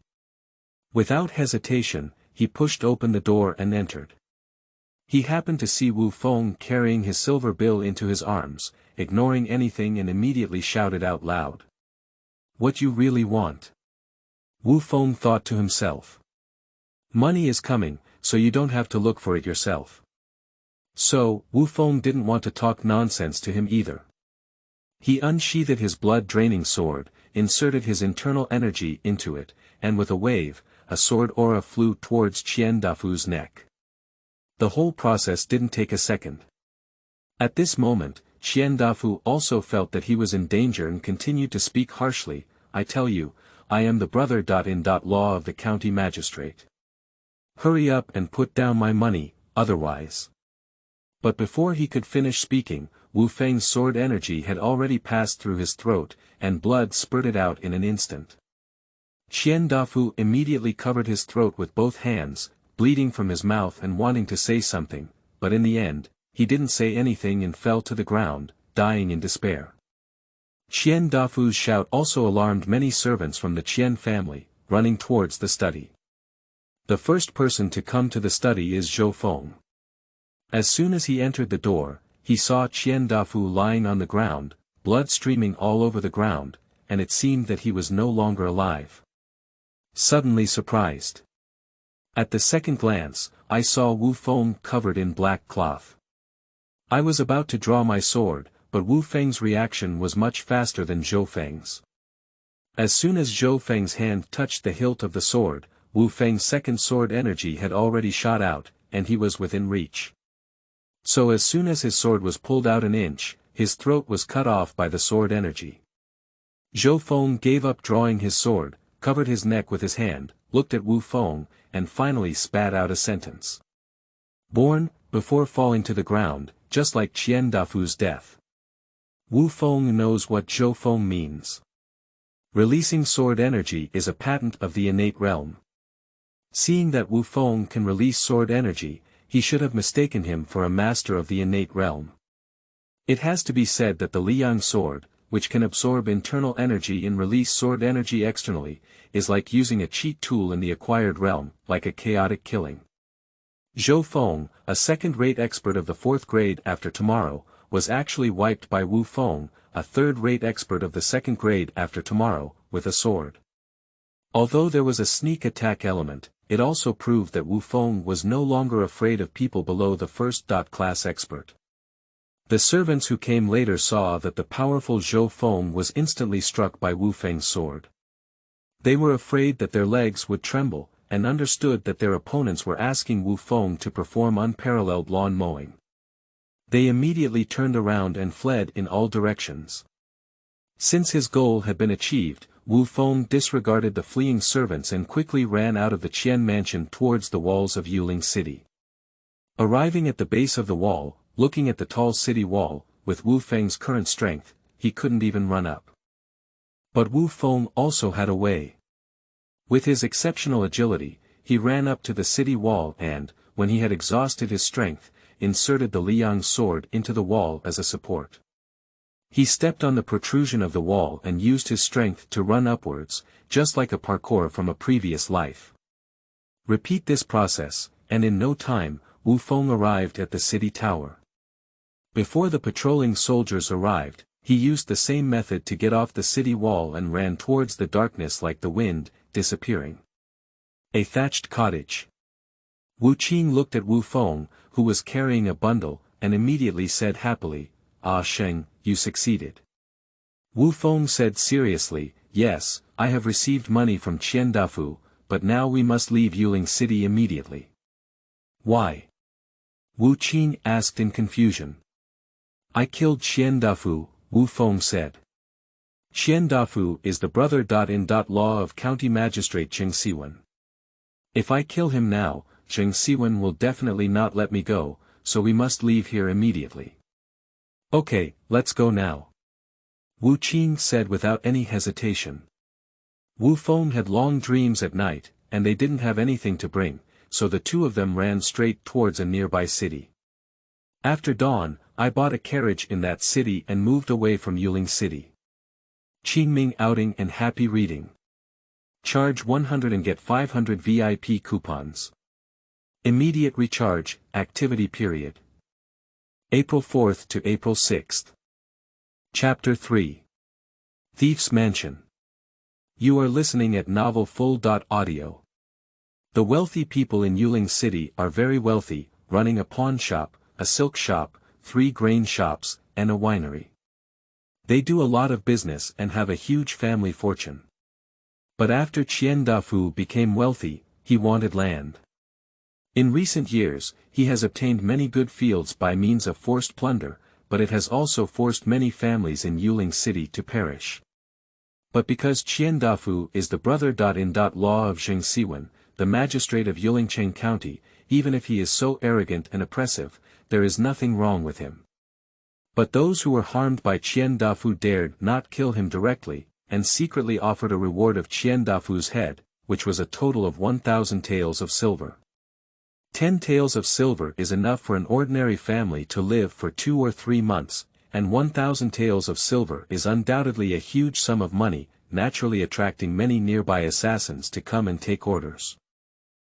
Without hesitation, he pushed open the door and entered. He happened to see Wu Feng carrying his silver bill into his arms, ignoring anything, and immediately shouted out loud. "What you really want?" Wu Feng thought to himself. "Money is coming, so you don't have to look for it yourself." So, Wu Feng didn't want to talk nonsense to him either. He unsheathed his blood-draining sword, inserted his internal energy into it, and with a wave, a sword aura flew towards Qian Dafu's neck. The whole process didn't take a second. At this moment, Qian Dafu also felt that he was in danger and continued to speak harshly. "I tell you, I am the brother-in-law of the county magistrate. Hurry up and put down my money, otherwise." But before he could finish speaking, Wu Feng's sword energy had already passed through his throat, and blood spurted out in an instant. Qian Dafu immediately covered his throat with both hands, bleeding from his mouth and wanting to say something, but in the end, he didn't say anything and fell to the ground, dying in despair. Qian Dafu's shout also alarmed many servants from the Qian family, running towards the study. The first person to come to the study is Zhou Feng. As soon as he entered the door, he saw Qian Dafu lying on the ground, blood streaming all over the ground, and it seemed that he was no longer alive. Suddenly surprised. At the second glance, I saw Wu Feng covered in black cloth. I was about to draw my sword, but Wu Feng's reaction was much faster than Zhou Feng's. As soon as Zhou Feng's hand touched the hilt of the sword, Wu Feng's second sword energy had already shot out, and he was within reach. So as soon as his sword was pulled out an inch, his throat was cut off by the sword energy. Zhou Feng gave up drawing his sword, covered his neck with his hand, looked at Wu Feng, and finally spat out a sentence. "Born, before falling to the ground, just like Qian Dafu's death." Wu Feng knows what Zhou Feng means. Releasing sword energy is a patent of the innate realm. Seeing that Wu Feng can release sword energy, he should have mistaken him for a master of the innate realm. It has to be said that the Liang sword, which can absorb internal energy and release sword energy externally, is like using a cheat tool in the acquired realm, like a chaotic killing. Zhou Feng, a second-rate expert of the 4th grade after tomorrow, was actually wiped by Wu Feng, a third-rate expert of the 2nd grade after tomorrow, with a sword. Although there was a sneak attack element, it also proved that Wu Feng was no longer afraid of people below the 1st class expert. The servants who came later saw that the powerful Zhou Feng was instantly struck by Wu Feng's sword. They were afraid that their legs would tremble, and understood that their opponents were asking Wu Feng to perform unparalleled lawn mowing. They immediately turned around and fled in all directions. Since his goal had been achieved, Wu Feng disregarded the fleeing servants and quickly ran out of the Qian mansion towards the walls of Yuling City. Arriving at the base of the wall, looking at the tall city wall, with Wu Feng's current strength, he couldn't even run up. But Wu Feng also had a way. With his exceptional agility, he ran up to the city wall and, when he had exhausted his strength, inserted the Liang sword into the wall as a support. He stepped on the protrusion of the wall and used his strength to run upwards, just like a parkour from a previous life. Repeat this process, and in no time, Wu Feng arrived at the city tower. Before the patrolling soldiers arrived, he used the same method to get off the city wall and ran towards the darkness like the wind, disappearing. A thatched cottage. Wu Qing looked at Wu Feng, who was carrying a bundle, and immediately said happily, "Ah Sheng, you succeeded." Wu Feng said seriously, "Yes, I have received money from Qian Dafu, but now we must leave Yuling City immediately." "Why?" Wu Qing asked in confusion. "I killed Qian Dafu," Wu Feng said. Qian Dafu is the brother-in-law of County Magistrate Xingyun. If I kill him now, Xingyun will definitely not let me go, so we must leave here immediately. "Okay, let's go now," Wu Qing said without any hesitation. Wu Feng had long dreams at night, and they didn't have anything to bring, so the two of them ran straight towards a nearby city. After dawn, I bought a carriage in that city and moved away from Yuling City. Qingming outing and happy reading. Charge 100 and get 500 VIP coupons. Immediate recharge, activity period. April 4th to April 6th. Chapter 3. Thieves' Mansion. You are listening at Novel Full.audio. The wealthy people in Yuling City are very wealthy, running a pawn shop, a silk shop, 3 grain shops, and a winery. They do a lot of business and have a huge family fortune. But after Qian became wealthy, he wanted land. In recent years, he has obtained many good fields by means of forced plunder, but it has also forced many families in Yuling City to perish. But because Qian is the brother-in-law of Xingyun, the magistrate of Yulingcheng County, even if he is so arrogant and oppressive, there is nothing wrong with him. But those who were harmed by Qian dared not kill him directly, and secretly offered a reward of Qian head, which was a total of 1,000 taels of silver. 10 taels of silver is enough for an ordinary family to live for 2 or 3 months, and 1,000 taels of silver is undoubtedly a huge sum of money, naturally attracting many nearby assassins to come and take orders.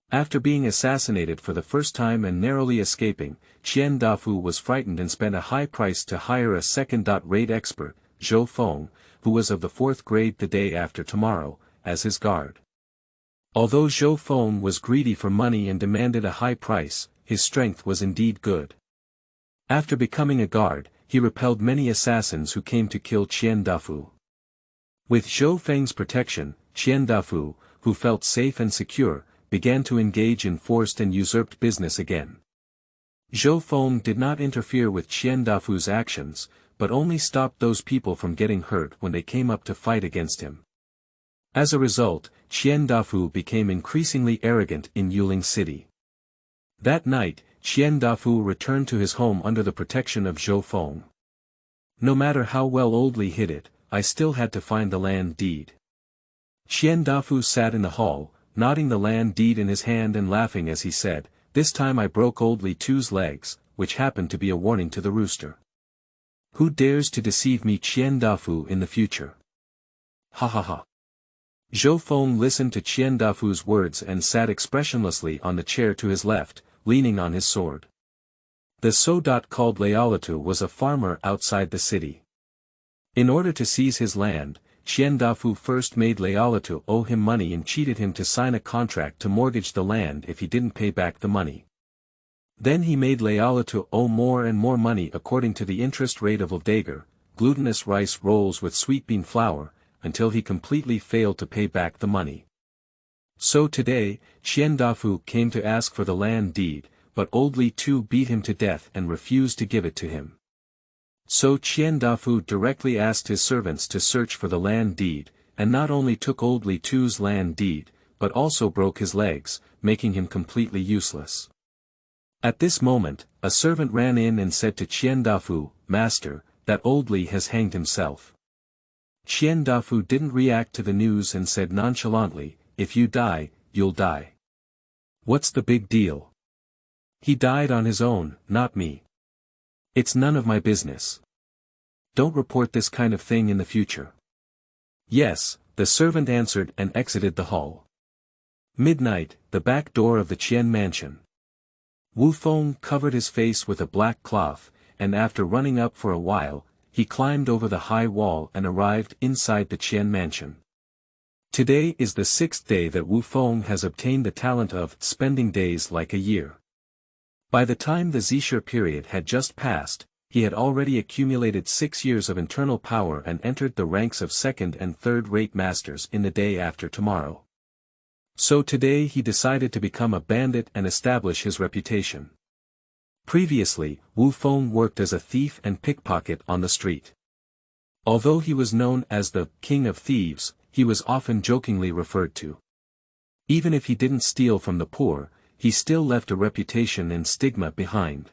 After being assassinated for the first time and narrowly escaping, Qian was frightened and spent a high price to hire a second-rate expert, Wu Feng, who was of the 4th grade the day after tomorrow, as his guard. Although Wu Feng was greedy for money and demanded a high price, his strength was indeed good. After becoming a guard, he repelled many assassins who came to kill Qian With Wu Feng's protection, Qian who felt safe and secure, began to engage in forced and usurped business again. Wu Feng did not interfere with Qian actions, but only stopped those people from getting hurt when they came up to fight against him. As a result, Qian became increasingly arrogant in Yuling City. That night, Qian returned to his home under the protection of Wu Feng. No matter how well Oldly hid it, I still had to find the land deed. Qian sat in the hall, nodding the land deed in his hand and laughing as he said, "This time I broke Oldly 2's legs, which happened to be a warning to the rooster. Who dares to deceive me Qian in the future? Ha ha ha." Wu Feng listened to Qian words and sat expressionlessly on the chair to his left, leaning on his sword. The Sodat called Layalatu was a farmer outside the city. In order to seize his land, Qian first made Layalatu owe him money and cheated him to sign a contract to mortgage the land if he didn't pay back the money. Then he made Layalatu owe more and more money according to the interest rate of Aldagar, glutinous rice rolls with sweet bean flour, until he completely failed to pay back the money. So today, Qian came to ask for the land deed, but Oldly 2 beat him to death and refused to give it to him. So Qian directly asked his servants to search for the land deed, and not only took Oldly 2's land deed, but also broke his legs, making him completely useless. At this moment, a servant ran in and said to Qian "Master, that Oldly has hanged himself." Qian didn't react to the news and said nonchalantly, "If you die, you'll die. What's the big deal? He died on his own, not me. It's none of my business. Don't report this kind of thing in the future." "Yes," the servant answered and exited the hall. Midnight, the back door of the Qian mansion. Wu Feng covered his face with a black cloth, and after running up for a while, he climbed over the high wall and arrived inside the Qian mansion. Today is the 6th day that Wu Feng has obtained the talent of spending days like a year. By the time the Zixia period had just passed, he had already accumulated 6 years of internal power and entered the ranks of 2nd and 3rd-rate masters in the day after tomorrow. So today he decided to become a bandit and establish his reputation. Previously, Wu Feng worked as a thief and pickpocket on the street. Although he was known as the King of Thieves, he was often jokingly referred to. Even if he didn't steal from the poor, he still left a reputation and stigma behind.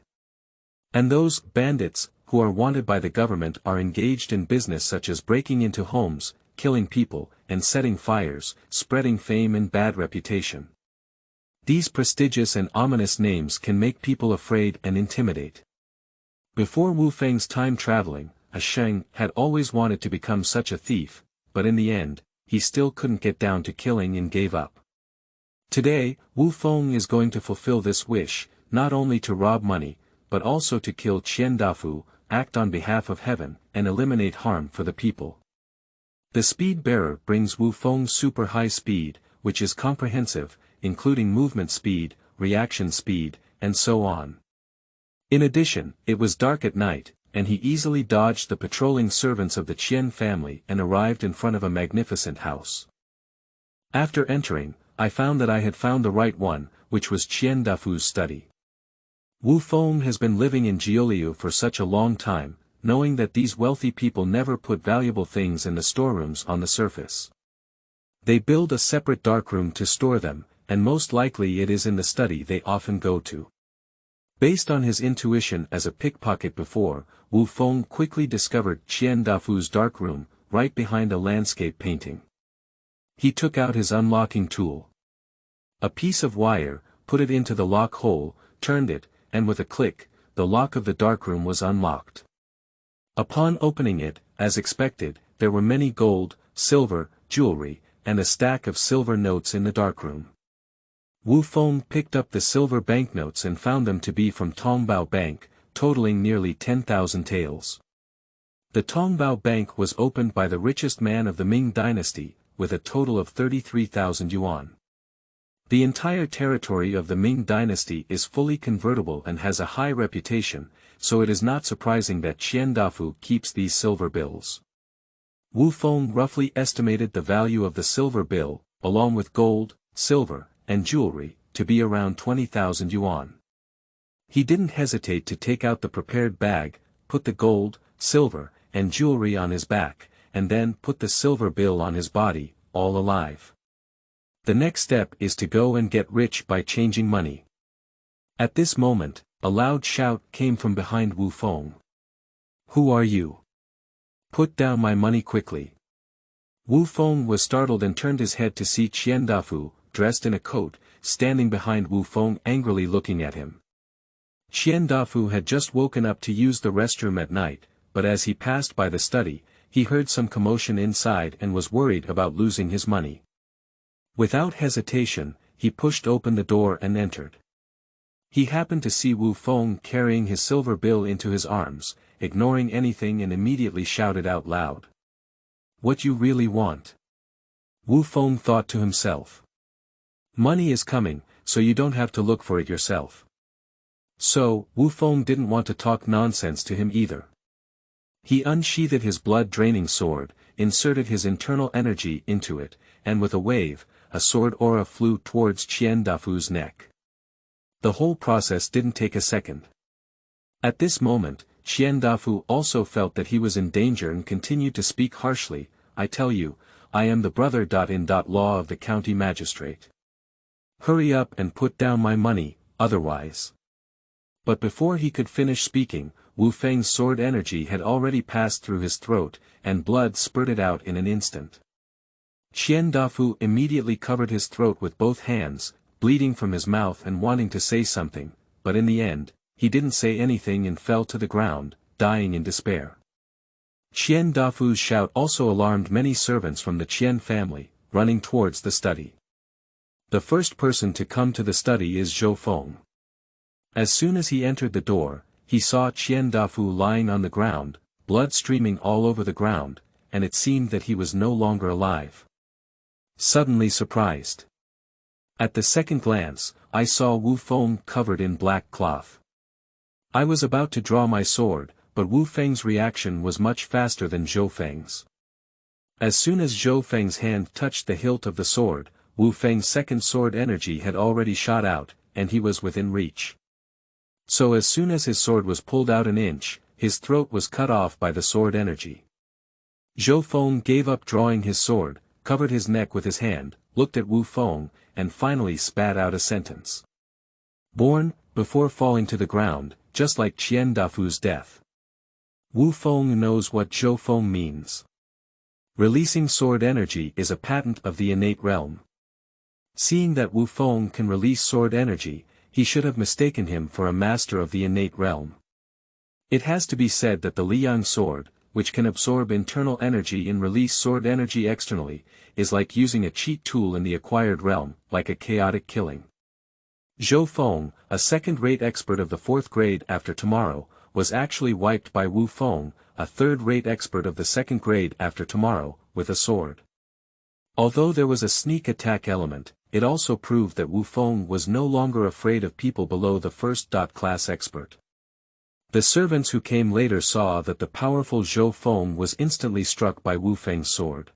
And those bandits, who are wanted by the government, are engaged in business such as breaking into homes, killing people, and setting fires, spreading fame and bad reputation. These prestigious and ominous names can make people afraid and intimidate. Before Wu Feng's time traveling, a Sheng had always wanted to become such a thief, but in the end, he still couldn't get down to killing and gave up. Today, Wu Feng is going to fulfill this wish, not only to rob money, but also to kill Qian Dafu, act on behalf of heaven, and eliminate harm for the people. The speed bearer brings Wu Feng's super high speed, which is comprehensive, including movement speed, reaction speed, and so on. In addition, it was dark at night, and he easily dodged the patrolling servants of the Qian family and arrived in front of a magnificent house. After entering, I found that I had found the right one, which was Qian Dafu's study. Wu Feng has been living in Jiuliu for such a long time, knowing that these wealthy people never put valuable things in the storerooms on the surface. They build a separate darkroom to store them, and most likely it is in the study they often go to. Based on his intuition as a pickpocket before, Wu Feng quickly discovered Qian Dafu's darkroom, right behind a landscape painting. He took out his unlocking tool. A piece of wire, put it into the lock hole, turned it, and with a click, the lock of the darkroom was unlocked. Upon opening it, as expected, there were many gold, silver, jewelry, and a stack of silver notes in the darkroom. Wu Feng picked up the silver banknotes and found them to be from Tongbao Bank, totaling nearly 10,000 taels. The Tongbao Bank was opened by the richest man of the Ming dynasty, with a total of 33,000 yuan. The entire territory of the Ming dynasty is fully convertible and has a high reputation, so it is not surprising that Qian Dafu keeps these silver bills. Wu Feng roughly estimated the value of the silver bill, along with gold, silver, and jewelry, to be around 20,000 yuan. He didn't hesitate to take out the prepared bag, put the gold, silver, and jewelry on his back, and then put the silver bill on his body, all alive. The next step is to go and get rich by changing money. At this moment, a loud shout came from behind Wu Feng. "Who are you? Put down my money quickly." Wu Feng was startled and turned his head to see Qian Dafu, dressed in a coat, standing behind Wu Feng angrily looking at him. Qian Dafu had just woken up to use the restroom at night, but as he passed by the study, he heard some commotion inside and was worried about losing his money. Without hesitation, he pushed open the door and entered. He happened to see Wu Feng carrying his silver bill into his arms, ignoring anything, and immediately shouted out loud. "What you really want?" Wu Feng thought to himself. "Money is coming, so you don't have to look for it yourself." So, Wu Feng didn't want to talk nonsense to him either. He unsheathed his blood-draining sword, inserted his internal energy into it, and with a wave, a sword aura flew towards Qian Dafu's neck. The whole process didn't take a second. At this moment, Qian Dafu also felt that he was in danger and continued to speak harshly. "I tell you, I am the brother-in-law of the county magistrate. Hurry up and put down my money, otherwise." But before he could finish speaking, Wu Feng's sword energy had already passed through his throat, and blood spurted out in an instant. Qian Dafu immediately covered his throat with both hands, bleeding from his mouth and wanting to say something, but in the end, he didn't say anything and fell to the ground, dying in despair. Qian Dafu's shout also alarmed many servants from the Qian family, running towards the study. The first person to come to the study is Zhou Feng. As soon as he entered the door, he saw Qian Dafu lying on the ground, blood streaming all over the ground, and it seemed that he was no longer alive. Suddenly surprised. At the second glance, I saw Wu Feng covered in black cloth. I was about to draw my sword, but Wu Feng's reaction was much faster than Zhou Feng's. As soon as Zhou Feng's hand touched the hilt of the sword, Wu Feng's second sword energy had already shot out, and he was within reach. So as soon as his sword was pulled out an inch, his throat was cut off by the sword energy. Zhou Feng gave up drawing his sword, covered his neck with his hand, looked at Wu Feng, and finally spat out a sentence. "Born, before falling to the ground, just like Qian Dafu's death." Wu Feng knows what Zhou Feng means. Releasing sword energy is a patent of the innate realm. Seeing that Wu Feng can release sword energy, he should have mistaken him for a master of the innate realm. It has to be said that the Liyang sword, which can absorb internal energy and release sword energy externally, is like using a cheat tool in the acquired realm, like a chaotic killing. Zhou Feng, a second-rate expert of the 4th grade after tomorrow, was actually wiped by Wu Feng, a third-rate expert of the 2nd grade after tomorrow, with a sword. Although there was a sneak attack element, it also proved that Wu Feng was no longer afraid of people below the 1st class expert. The servants who came later saw that the powerful Zhou Feng was instantly struck by Wu Feng's sword.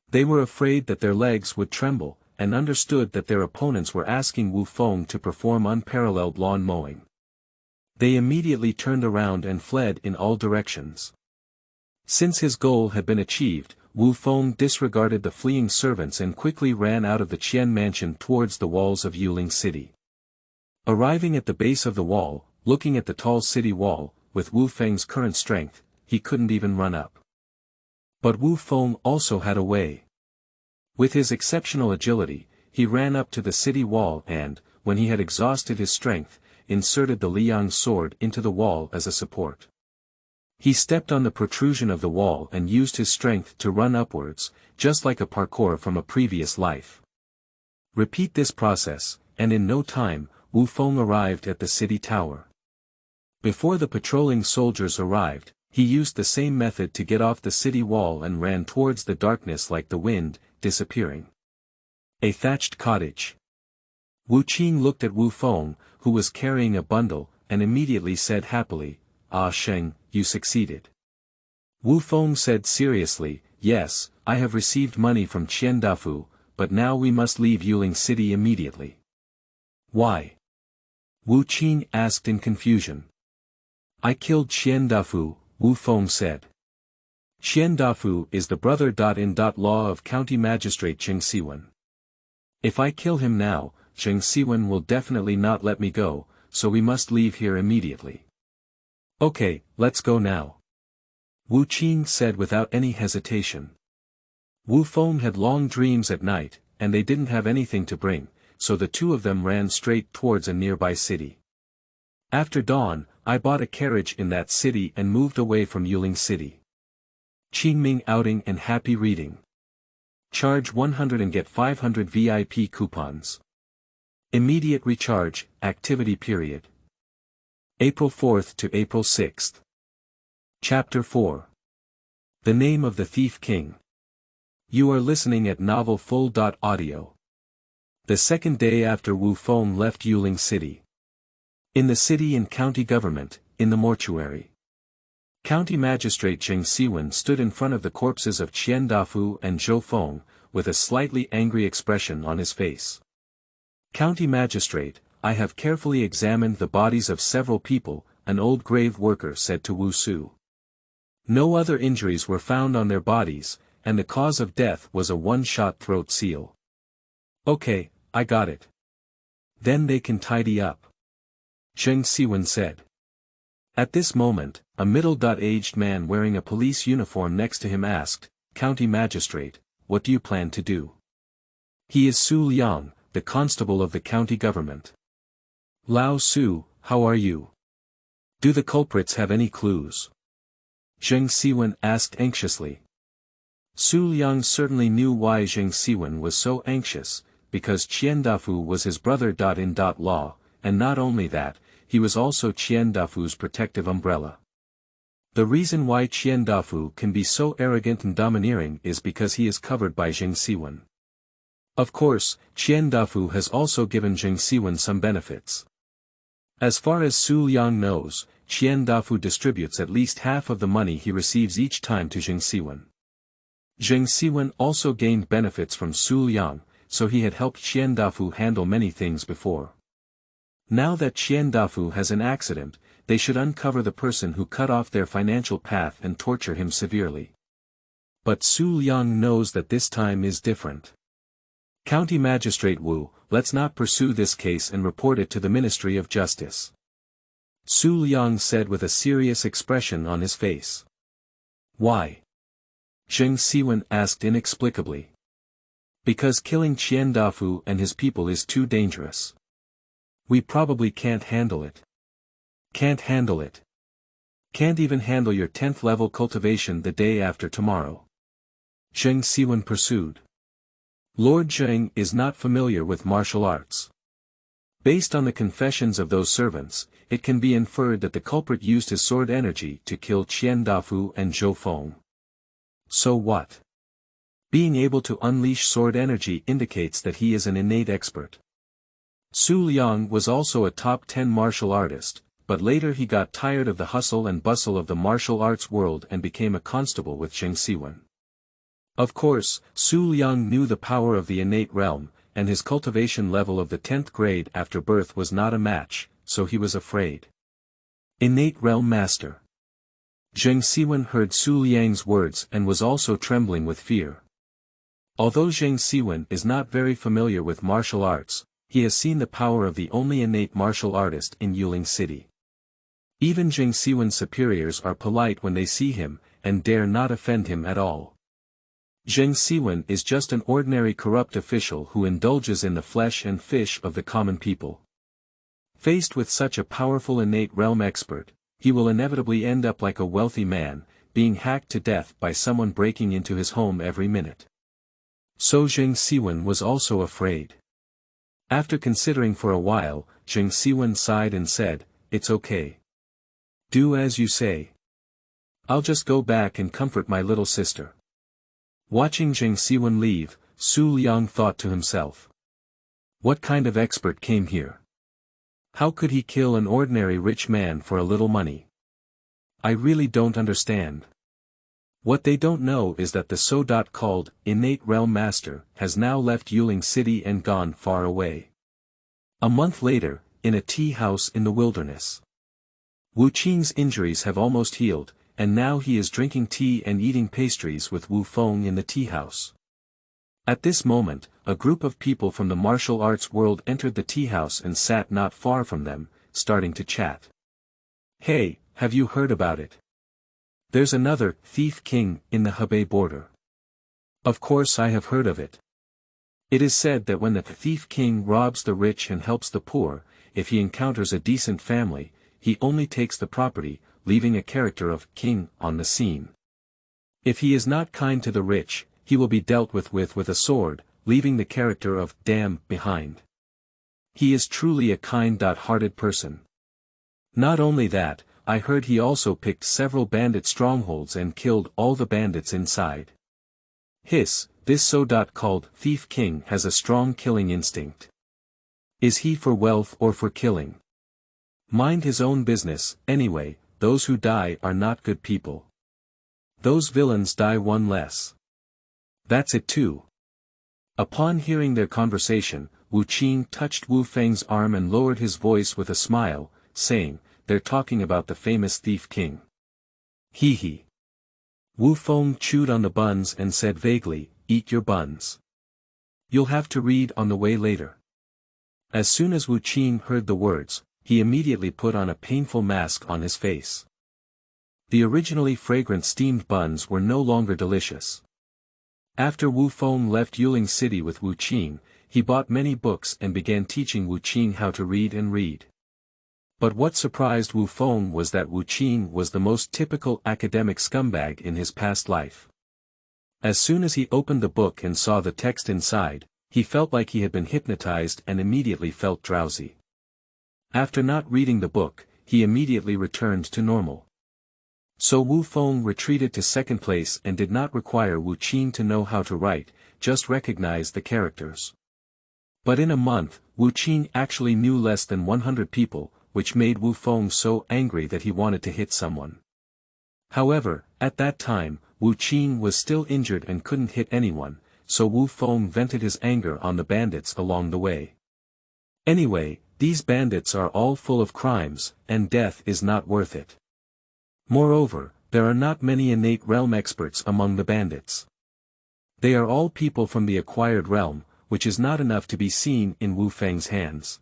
They were afraid that their legs would tremble, and understood that their opponents were asking Wu Feng to perform unparalleled lawn mowing. They immediately turned around and fled in all directions. Since his goal had been achieved, Wu Feng disregarded the fleeing servants and quickly ran out of the Qian mansion towards the walls of Yuling City. Arriving at the base of the wall, looking at the tall city wall, with Wu Feng's current strength, he couldn't even run up. But Wu Feng also had a way. With his exceptional agility, he ran up to the city wall and, when he had exhausted his strength, inserted the Liyang sword into the wall as a support. He stepped on the protrusion of the wall and used his strength to run upwards, just like a parkour from a previous life. Repeat this process, and in no time, Wu Feng arrived at the city tower. Before the patrolling soldiers arrived, he used the same method to get off the city wall and ran towards the darkness like the wind, disappearing. A thatched cottage. Wu Qing looked at Wu Feng, who was carrying a bundle, and immediately said happily, "Ah Sheng, you succeeded." Wu Feng said seriously, "Yes, I have received money from Qian Dafu, but now we must leave Yuling City immediately." "Why?" Wu Qing asked in confusion. "I killed Qian Dafu," Wu Feng said. Qian Dafu is the brother-in-law of County Magistrate Xingyun. If I kill him now, Xingyun will definitely not let me go, so we must leave here immediately. "Okay, let's go now," Wu Qing said without any hesitation. Wu Feng had long dreams at night, and they didn't have anything to bring, so the two of them ran straight towards a nearby city. After dawn, I bought a carriage in that city and moved away from Yuling City. Qingming outing and happy reading. Charge 100 and get 500 VIP coupons. Immediate recharge, activity period. April 4th to April 6th. Chapter 4. The Name of the Thief King. You are listening at Novel Full.audio. The second day after Wu Feng left Yuling City. In the city and county government, in the mortuary. County Magistrate Xingyun stood in front of the corpses of Qian Dafu and Zhou Feng, with a slightly angry expression on his face. "County Magistrate, I have carefully examined the bodies of several people," an old grave worker said to Wu Su. "No other injuries were found on their bodies, and the cause of death was a one-shot throat seal." "Okay, I got it. Then they can tidy up," Xingyun said. At this moment, a middle-aged man wearing a police uniform next to him asked, "County Magistrate, what do you plan to do?" "He is Su Liang, the constable of the county government." "Lao Su, how are you? Do the culprits have any clues?" Xingyun asked anxiously. Su Liang certainly knew why Xingyun was so anxious, because Qian Dafu was his brother-in-law, and not only that, he was also Qian Dafu's protective umbrella. The reason why Qian Dafu can be so arrogant and domineering is because he is covered by Xingyun. Of course, Qian Dafu has also given Xingyun some benefits. As far as Su Liang knows, Qian Dafu distributes at least half of the money he receives each time to Xingyun. Xingyun also gained benefits from Su Liang, so he had helped Qian Dafu handle many things before. Now that Qian Dafu has an accident, they should uncover the person who cut off their financial path and torture him severely. But Su Liang knows that this time is different. "County Magistrate Wu, let's not pursue this case and report it to the Ministry of Justice," Su Liang said with a serious expression on his face. "Why?" Xingyun asked inexplicably. "Because killing Qian Dafu and his people is too dangerous. We probably can't handle it." "Can't handle it?" Can't even handle your 10th level cultivation the day after tomorrow. Zheng Siwen pursued. Lord Zheng is not familiar with martial arts. Based on the confessions of those servants, it can be inferred that the culprit used his sword energy to kill Qian Dafu and Zhou Feng. So what? Being able to unleash sword energy indicates that he is an innate expert. Su Liang was also a top 10 martial artist, but later he got tired of the hustle and bustle of the martial arts world and became a constable with Zheng Siwen. Of course, Su Liang knew the power of the innate realm, and his cultivation level of the 10th grade after birth was not a match, so he was afraid. Innate realm master. Zheng Siwen heard Su Liang's words and was also trembling with fear. Although Zheng Siwen is not very familiar with martial arts, he has seen the power of the only innate martial artist in Yuling City. Even Zheng Siwen's superiors are polite when they see him, and dare not offend him at all. Zheng Siwen is just an ordinary corrupt official who indulges in the flesh and fish of the common people. Faced with such a powerful innate realm expert, he will inevitably end up like a wealthy man, being hacked to death by someone breaking into his home every minute. So Zheng Siwen was also afraid. After considering for a while, Zheng Siwen sighed and said, "It's okay. Do as you say. I'll just go back and comfort my little sister." Watching Zheng Siwen leave, Su Liang thought to himself. What kind of expert came here? How could he kill an ordinary rich man for a little money? I really don't understand. What they don't know is that the so-called innate realm master has now left Yuling City and gone far away. A month later, in a tea house in the wilderness. Wu Qing's injuries have almost healed, and now he is drinking tea and eating pastries with Wu Feng in the tea house. At this moment, a group of people from the martial arts world entered the tea house and sat not far from them, starting to chat. Hey, have you heard about it? There's another thief king in the Hebei border. Of course I have heard of it. It is said that when the thief king robs the rich and helps the poor, if he encounters a decent family, he only takes the property, leaving a character of king on the scene. If he is not kind to the rich, he will be dealt with a sword, leaving the character of damn behind. He is truly a kind-hearted person. Not only that, I heard he also picked several bandit strongholds and killed all the bandits inside. This so-called thief king has a strong killing instinct. Is he for wealth or for killing? Mind his own business, anyway. Those who die are not good people. Those villains die one less. That's it too. Upon hearing their conversation, Wu Qing touched Wu Feng's arm and lowered his voice with a smile, saying, "They're talking about the famous thief king." Hee hee. Wu Feng chewed on the buns and said vaguely, "Eat your buns. You'll have to read on the way later." As soon as Wu Qing heard the words, he immediately put on a painful mask on his face. The originally fragrant steamed buns were no longer delicious. After Wu Feng left Yuling City with Wu Qing, he bought many books and began teaching Wu Qing how to read and read. But what surprised Wu Feng was that Wu Qing was the most typical academic scumbag in his past life. As soon as he opened the book and saw the text inside, he felt like he had been hypnotized and immediately felt drowsy. After not reading the book, he immediately returned to normal. So Wu Feng retreated to second place and did not require Wu Qing to know how to write, just recognize the characters. But in a month, Wu Qing actually knew less than 100 people, which made Wu Feng so angry that he wanted to hit someone. However, at that time, Wu Qing was still injured and couldn't hit anyone, so Wu Feng vented his anger on the bandits along the way. Anyway, these bandits are all full of crimes, and death is not worth it. Moreover, there are not many innate realm experts among the bandits. They are all people from the acquired realm, which is not enough to be seen in Wu Feng's hands.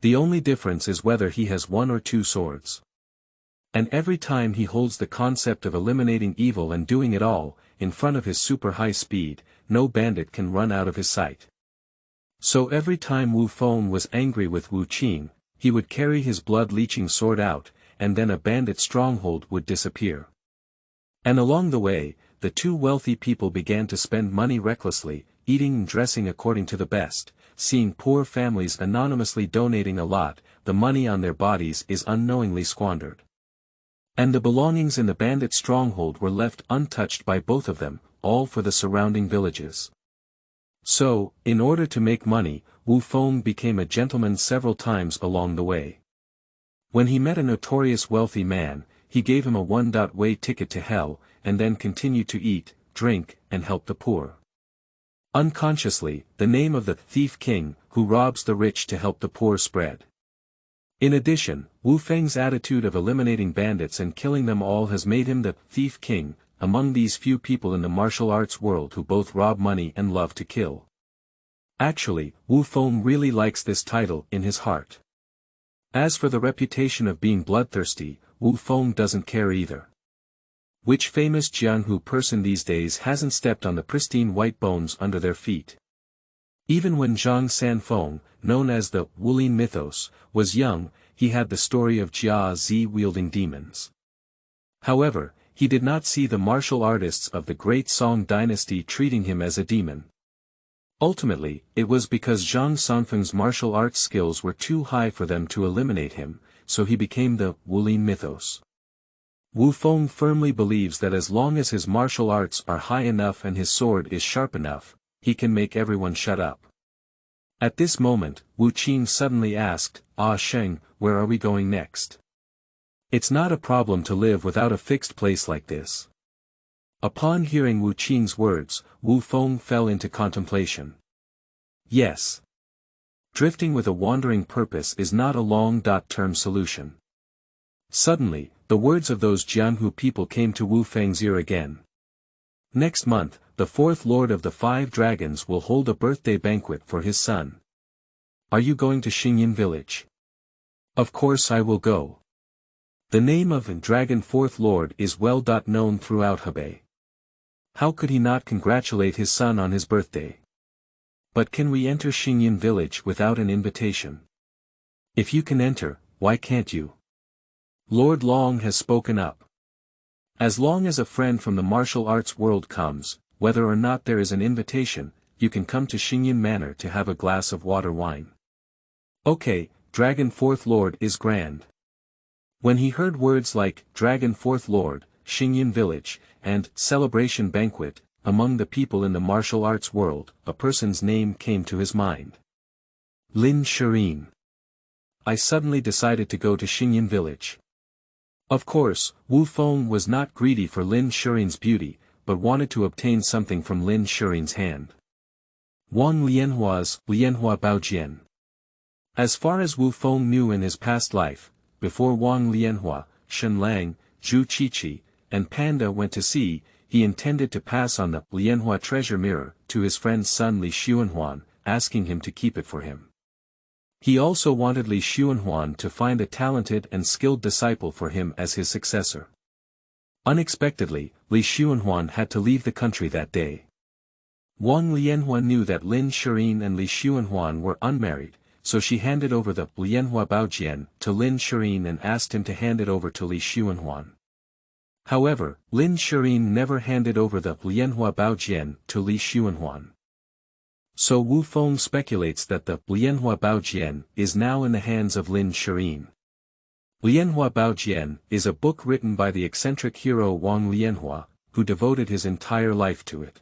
The only difference is whether he has one or two swords. And every time he holds the concept of eliminating evil and doing it all, in front of his super high speed, no bandit can run out of his sight. So every time Wu Feng was angry with Wu Qing, he would carry his blood-leeching sword out, and then a bandit stronghold would disappear. And along the way, the two wealthy people began to spend money recklessly, eating and dressing according to the best, seeing poor families anonymously donating a lot, the money on their bodies is unknowingly squandered. And the belongings in the bandit stronghold were left untouched by both of them, all for the surrounding villages. So, in order to make money, Wu Feng became a gentleman several times along the way. When he met a notorious wealthy man, he gave him a one-way ticket to hell, and then continued to eat, drink, and help the poor. Unconsciously, the name of the thief king, who robs the rich to help the poor spread. In addition, Wu Feng's attitude of eliminating bandits and killing them all has made him the thief king, among these few people in the martial arts world who both rob money and love to kill. Actually, Wu Feng really likes this title in his heart. As for the reputation of being bloodthirsty, Wu Feng doesn't care either. Which famous Jianghu person these days hasn't stepped on the pristine white bones under their feet? Even when Zhang Sanfeng, known as the Wulin mythos, was young, he had the story of Jia Zi wielding demons. However, he did not see the martial artists of the great Song dynasty treating him as a demon. Ultimately, it was because Zhang Sanfeng's martial arts skills were too high for them to eliminate him, so he became the Wulin mythos. Wu Feng firmly believes that as long as his martial arts are high enough and his sword is sharp enough, he can make everyone shut up. At this moment, Wu Qing suddenly asked, "Ah Sheng, where are we going next?" It's not a problem to live without a fixed place like this. Upon hearing Wu Qing's words, Wu Feng fell into contemplation. Yes. Drifting with a wandering purpose is not a long-term solution. Suddenly, the words of those Jianghu people came to Wu Feng's ear again. Next month, the fourth lord of the 5 dragons will hold a birthday banquet for his son. Are you going to Xingyun village? Of course I will go. The name of the dragon fourth lord is well known throughout Hebei. How could he not congratulate his son on his birthday? But can we enter Xingyun village without an invitation? If you can enter, why can't you? Lord Long has spoken up. As long as a friend from the martial arts world comes, whether or not there is an invitation, you can come to Xingyun Manor to have a glass of water wine. Okay, Dragon Fourth Lord is grand. When he heard words like Dragon Fourth Lord, Xingyun Village, and Celebration Banquet, among the people in the martial arts world, a person's name came to his mind. Lin Shiyin. I suddenly decided to go to Xingyun Village. Of course, Wu Feng was not greedy for Lin Shiyin's beauty, but wanted to obtain something from Lin Shiyin's hand. Wang Lianhua's Lianhua Baojian. As far as Wu Feng knew in his past life, before Wang Lianhua, Shen Lang, Zhu Qiqi, and Panda went to sea, he intended to pass on the Lianhua treasure mirror to his friend's son Li Xuanhuan, asking him to keep it for him. He also wanted Li Xuanhuan to find a talented and skilled disciple for him as his successor. Unexpectedly, Li Xuanhuan had to leave the country that day. Wang Lianhua knew that Lin Shiyin and Li Xuanhuan were unmarried, so she handed over the Lianhua Baojian to Lin Shiyin and asked him to hand it over to Li Xuanhuan. However, Lin Shiyin never handed over the Lianhua Baojian to Li Xuanhuan. So Wu Feng speculates that the Lianhua Baojian is now in the hands of Lin Shiyin. Lianhua Baojian is a book written by the eccentric hero Wang Lianhua, who devoted his entire life to it.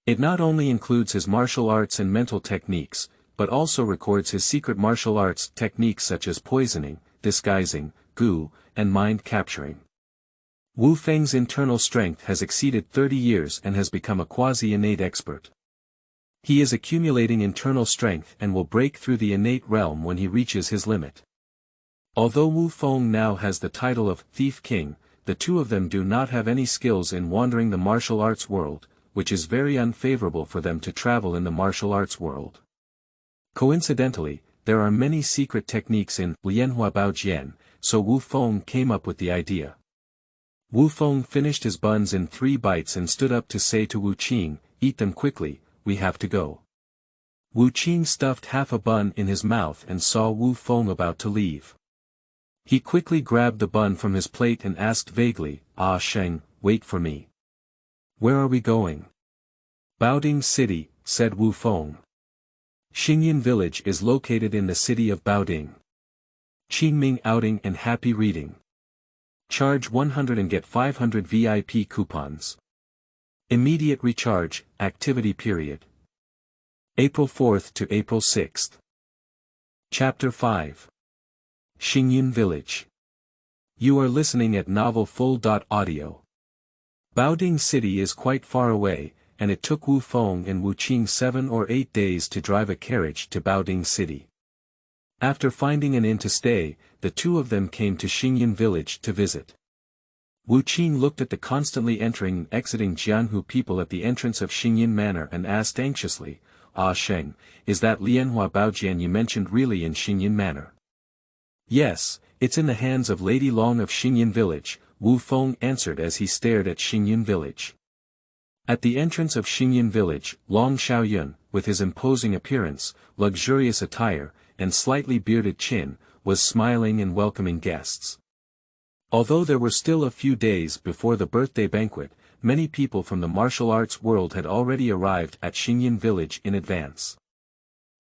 It not only includes his martial arts and mental techniques, but also records his secret martial arts techniques such as poisoning, disguising, gu, and mind capturing. Wu Feng's internal strength has exceeded 30 years and has become a quasi-innate expert. He is accumulating internal strength and will break through the innate realm when he reaches his limit. Although Wu Feng now has the title of Thief King, the two of them do not have any skills in wandering the martial arts world, which is very unfavorable for them to travel in the martial arts world. Coincidentally, there are many secret techniques in Lianhua Baojian, so Wu Feng came up with the idea. Wu Feng finished his buns in 3 bites and stood up to say to Wu Qing, "Eat them quickly, we have to go." Wu Qing stuffed half a bun in his mouth and saw Wu Feng about to leave. He quickly grabbed the bun from his plate and asked vaguely, "Ah Sheng, wait for me." "Where are we going?" "Baoding City," said Wu Feng. Xingyun village is located in the city of Baoding. Qingming outing and happy reading. Charge 100 and get 500 VIP coupons. Immediate recharge, activity period. April 4th to April 6th. Chapter 5. Xingyun Village. You are listening at Novel Full.audio. Baoding City is quite far away, and it took Wu Feng and Wu Qing 7 or 8 days to drive a carriage to Baoding City. After finding an inn to stay, the two of them came to Xingyun Village to visit. Wu Qing looked at the constantly entering and exiting Jianhu people at the entrance of Xingyun Manor and asked anxiously, "Ah Sheng, is that Lianhua Baojian you mentioned really in Xingyun Manor?" "Yes, it's in the hands of Lady Long of Xingyun Village," Wu Feng answered as he stared at Xingyun Village. At the entrance of Xingyun Village, Long Xiaoyun, with his imposing appearance, luxurious attire, and slightly bearded chin, was smiling and welcoming guests. Although there were still a few days before the birthday banquet, many people from the martial arts world had already arrived at Xingyun Village in advance.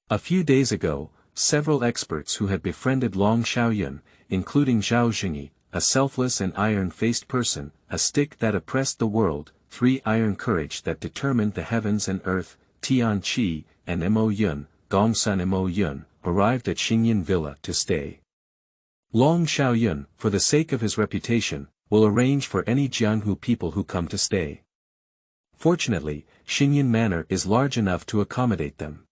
A few days ago, several experts who had befriended Long Xiaoyun, including Zhao Xingyi, a selfless and iron-faced person, a stick that oppressed the world, 3 iron courage that determined the heavens and earth, Tian Qi, and Mo Yun, Gongsun Mo Yun, arrived at Xingyun Villa to stay. Long Xiaoyun, for the sake of his reputation, will arrange for any Jianhu people who come to stay. Fortunately, Xingyun Manor is large enough to accommodate them.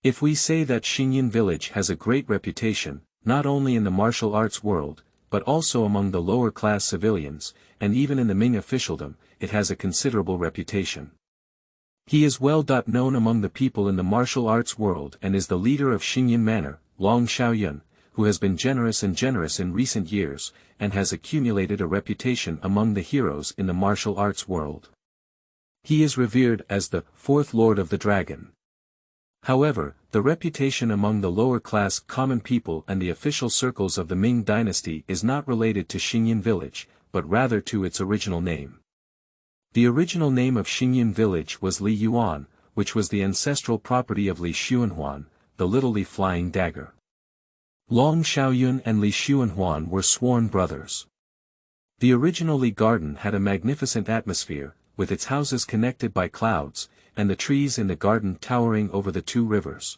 If we say that Xingyun Village has a great reputation, not only in the martial arts world, but also among the lower-class civilians, and even in the Ming officialdom, it has a considerable reputation. He is well known among the people in the martial arts world and is the leader of Xingyun Manor, Long Xiaoyun, who has been generous in recent years, and has accumulated a reputation among the heroes in the martial arts world. He is revered as the 4th Lord of the Dragon. However, the reputation among the lower-class common people and the official circles of the Ming dynasty is not related to Xingyun Village, but rather to its original name. The original name of Xingyun Village was Li Yuan, which was the ancestral property of Li Xuanhuan, the little Li Flying Dagger. Long Xiaoyun and Li Xuanhuan were sworn brothers. The original Li Garden had a magnificent atmosphere, with its houses connected by clouds, and the trees in the garden towering over the 2 rivers.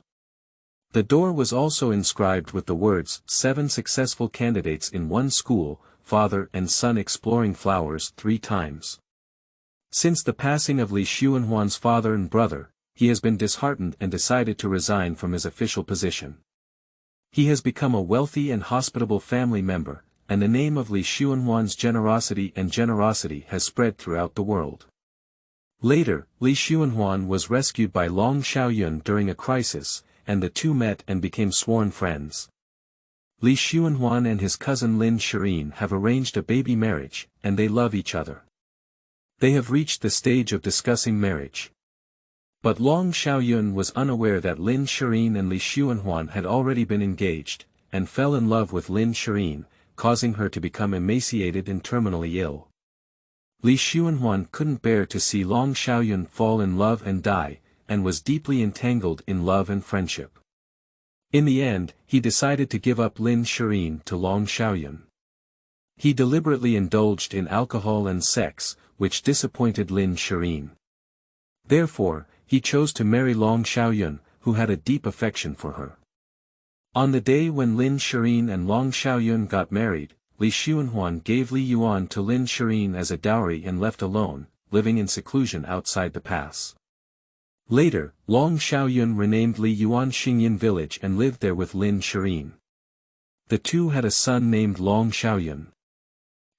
The door was also inscribed with the words, 7 successful candidates in one school, father and son exploring flowers 3 times. Since the passing of Li Xuanhuan's father and brother, he has been disheartened and decided to resign from his official position. He has become a wealthy and hospitable family member, and the name of Li Xuanhuan's generosity has spread throughout the world. Later, Li Xuanhuan was rescued by Long Xiaoyun during a crisis, and the two met and became sworn friends. Li Xuanhuan and his cousin Lin Shiyin have arranged a baby marriage, and they love each other. They have reached the stage of discussing marriage. But Long Xiaoyun was unaware that Lin Shiyin and Li Xuanhuan had already been engaged, and fell in love with Lin Shiyin, causing her to become emaciated and terminally ill. Li Xuanhuan couldn't bear to see Long Xiaoyun fall in love and die, and was deeply entangled in love and friendship. In the end, he decided to give up Lin Shiyin to Long Xiaoyun. He deliberately indulged in alcohol and sex, which disappointed Lin Shiyin. Therefore, he chose to marry Long Xiaoyun, who had a deep affection for her. On the day when Lin Shiyin and Long Xiaoyun got married, Li Xuanhuan gave Li Yuan to Lin Shiyin as a dowry and left alone, living in seclusion outside the pass. Later, Long Xiaoyun renamed Li Yuan Xingyun Village and lived there with Lin Shiyin. The two had a son named Long Xiaoyun.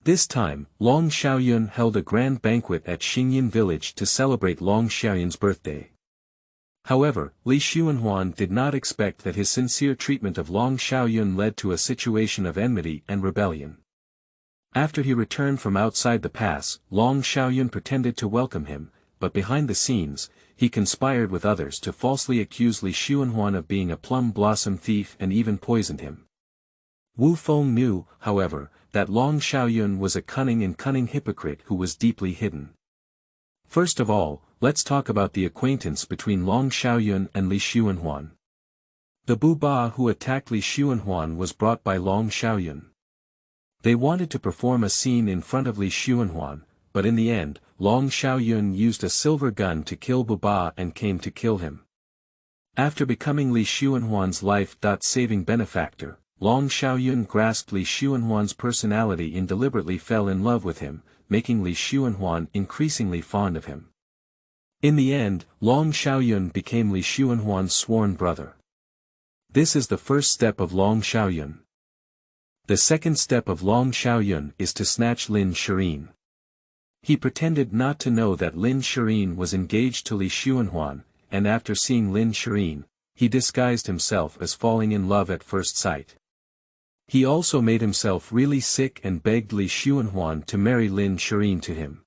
This time, Long Xiaoyun held a grand banquet at Xingyun Village to celebrate Long Xiaoyun's birthday. However, Li Xuanhuan did not expect that his sincere treatment of Long Xiaoyun led to a situation of enmity and rebellion. After he returned from outside the pass, Long Xiaoyun pretended to welcome him, but behind the scenes, he conspired with others to falsely accuse Li Xuanhuan of being a plum blossom thief and even poisoned him. Wu Feng knew, however, that Long Xiaoyun was a cunning hypocrite who was deeply hidden. First of all, let's talk about the acquaintance between Long Xiaoyun and Li Xuanhuan. The buba who attacked Li Xuanhuan was brought by Long Xiaoyun. They wanted to perform a scene in front of Li Xuanhuan, but in the end, Long Xiaoyun used a silver gun to kill buba and came to kill him. After becoming Li Xuanhuan's life-saving benefactor, Long Xiaoyun grasped Li Xuanhuan's personality and deliberately fell in love with him, making Li Xuanhuan increasingly fond of him. In the end, Long Xiaoyun became Li Xuanhuan's sworn brother. This is the first step of Long Xiaoyun. The second step of Long Xiaoyun is to snatch Lin Shiyin. He pretended not to know that Lin Shiyin was engaged to Li Xuanhuan, and after seeing Lin Shiyin, he disguised himself as falling in love at first sight. He also made himself really sick and begged Li Xuanhuan to marry Lin Shiyin to him.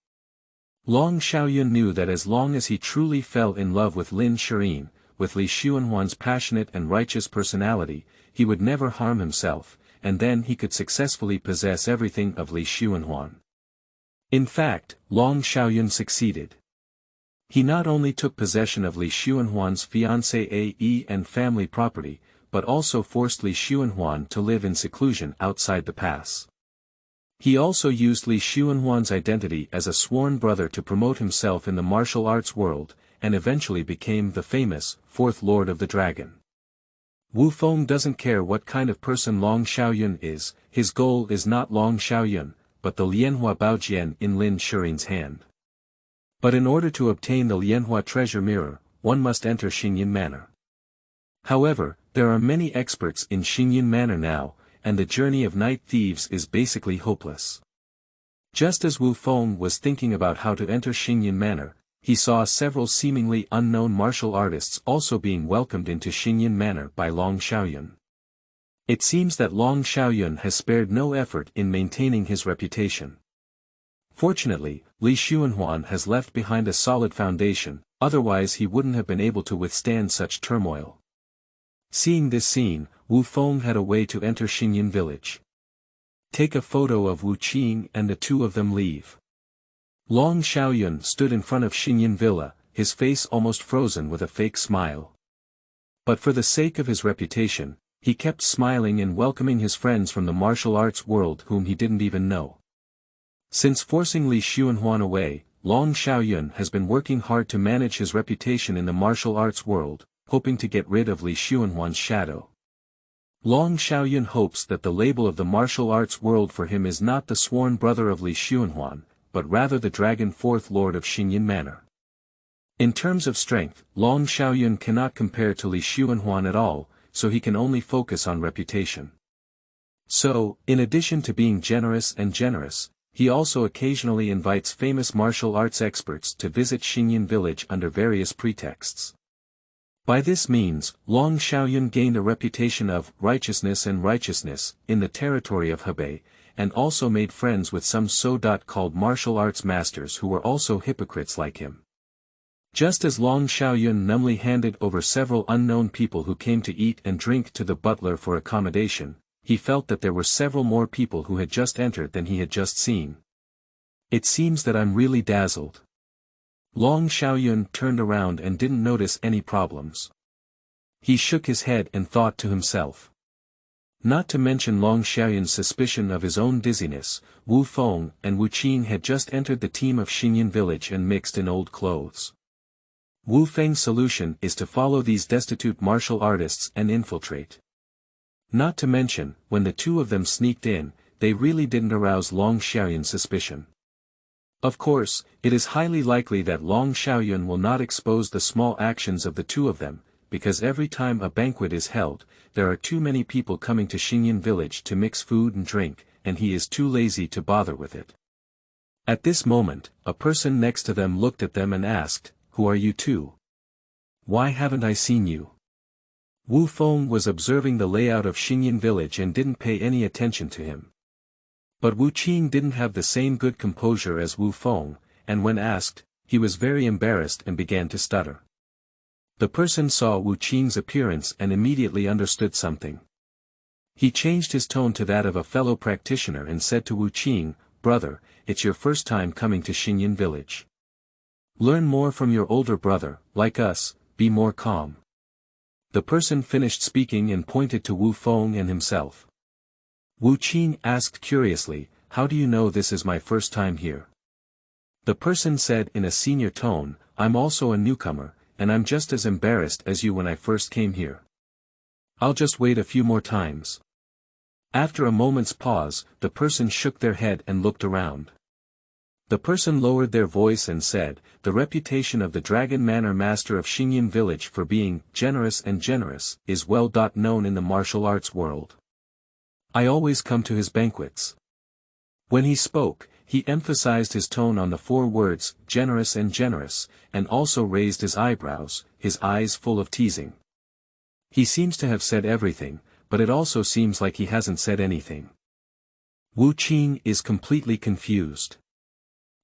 Long Xiaoyun knew that as long as he truly fell in love with Lin Shiyin, with Li Xuanhuan's passionate and righteous personality, he would never harm himself, and then he could successfully possess everything of Li Xuanhuan. In fact, Long Xiaoyun succeeded. He not only took possession of Li Xuanhuan's fiancée and family property, but also forced Li Xuanhuan to live in seclusion outside the pass. He also used Li Xuanhuan's identity as a sworn brother to promote himself in the martial arts world, and eventually became the famous fourth Lord of the Dragon. Wu Feng doesn't care what kind of person Long Xiaoyun is, his goal is not Long Xiaoyun, but the Lianhua Baojian in Lin Shiyin's hand. But in order to obtain the Lianhua treasure mirror, one must enter Xingyun Manor. However, there are many experts in Xingyun Manor now, and the journey of night thieves is basically hopeless. Just as Wu Feng was thinking about how to enter Xingyun Manor, he saw several seemingly unknown martial artists also being welcomed into Xingyun Manor by Long Xiaoyun. It seems that Long Xiaoyun has spared no effort in maintaining his reputation. Fortunately, Li Xuanhuan has left behind a solid foundation, otherwise he wouldn't have been able to withstand such turmoil. Seeing this scene, Wu Feng had a way to enter Xingyun village. Take a photo of Wu Qing and the two of them leave. Long Xiaoyun stood in front of Xingyun Villa, his face almost frozen with a fake smile. But for the sake of his reputation, he kept smiling and welcoming his friends from the martial arts world whom he didn't even know. Since forcing Li Xuanhuan away, Long Xiaoyun has been working hard to manage his reputation in the martial arts world, hoping to get rid of Li Xuanhuan's shadow. Long Xiaoyun hopes that the label of the martial arts world for him is not the sworn brother of Li Xuanhuan, but rather the Dragon Fourth Lord of Xingyun Manor. In terms of strength, Long Xiaoyun cannot compare to Li Xuanhuan at all, so he can only focus on reputation. So, in addition to being generous, he also occasionally invites famous martial arts experts to visit Xingyun village under various pretexts. By this means, Long Xiaoyun gained a reputation of righteousness in the territory of Hebei, and also made friends with some so-called martial arts masters who were also hypocrites like him. Just as Long Xiaoyun numbly handed over several unknown people who came to eat and drink to the butler for accommodation, he felt that there were several more people who had just entered than he had just seen. It seems that I'm really dazzled. Long Xiaoyun turned around and didn't notice any problems. He shook his head and thought to himself. Not to mention Long Xiaoyun's suspicion of his own dizziness, Wu Feng and Wu Qing had just entered the team of Xingyun village and mixed in old clothes. Wu Feng's solution is to follow these destitute martial artists and infiltrate. Not to mention, when the two of them sneaked in, they really didn't arouse Long Xiaoyun's suspicion. Of course, it is highly likely that Long Xiaoyun will not expose the small actions of the two of them, because every time a banquet is held, there are too many people coming to Xingyun village to mix food and drink, and he is too lazy to bother with it. At this moment, a person next to them looked at them and asked, "Who are you two? Why haven't I seen you?" Wu Feng was observing the layout of Xingyun village and didn't pay any attention to him. But Wu Qing didn't have the same good composure as Wu Feng, and when asked, he was very embarrassed and began to stutter. The person saw Wu Qing's appearance and immediately understood something. He changed his tone to that of a fellow practitioner and said to Wu Qing, "Brother, it's your first time coming to Xingyun village. Learn more from your older brother, like us, be more calm." The person finished speaking and pointed to Wu Feng and himself. Wu Qing asked curiously, "How do you know this is my first time here?" The person said in a senior tone, "I'm also a newcomer, and I'm just as embarrassed as you when I first came here. I'll just wait a few more times." After a moment's pause, the person shook their head and looked around. The person lowered their voice and said, "The reputation of the Dragon Manor Master of Xingyun village for being generous is well known in the martial arts world. I always come to his banquets." When he spoke, he emphasized his tone on the 4 words, generous, and also raised his eyebrows, his eyes full of teasing. He seems to have said everything, but it also seems like he hasn't said anything. Wu Qing is completely confused.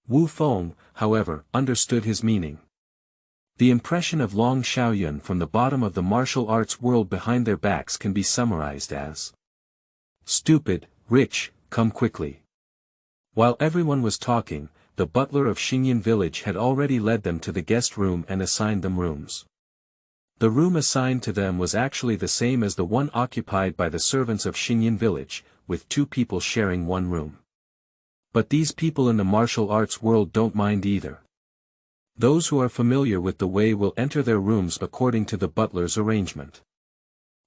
Wu Feng, however, understood his meaning. The impression of Long Xiaoyun from the bottom of the martial arts world behind their backs can be summarized as stupid, rich, come quickly. While everyone was talking, the butler of Xingyun village had already led them to the guest room and assigned them rooms. The room assigned to them was actually the same as the one occupied by the servants of Xingyun village, with 2 people sharing one room. But these people in the martial arts world don't mind either. Those who are familiar with the way will enter their rooms according to the butler's arrangement.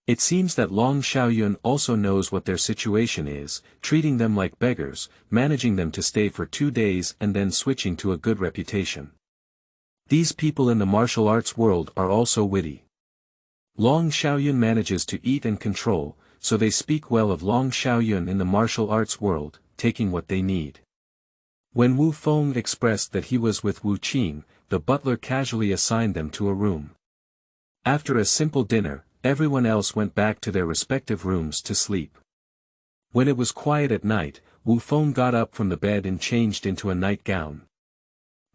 It seems that Long Xiaoyun also knows what their situation is, treating them like beggars, managing them to stay for 2 days and then switching to a good reputation. These people in the martial arts world are also witty. Long Xiaoyun manages to eat and control, so they speak well of Long Xiaoyun in the martial arts world, taking what they need. When Wu Feng expressed that he was with Wu Qing, the butler casually assigned them to a room. After a simple dinner, everyone else went back to their respective rooms to sleep. When it was quiet at night, Wu Feng got up from the bed and changed into a nightgown.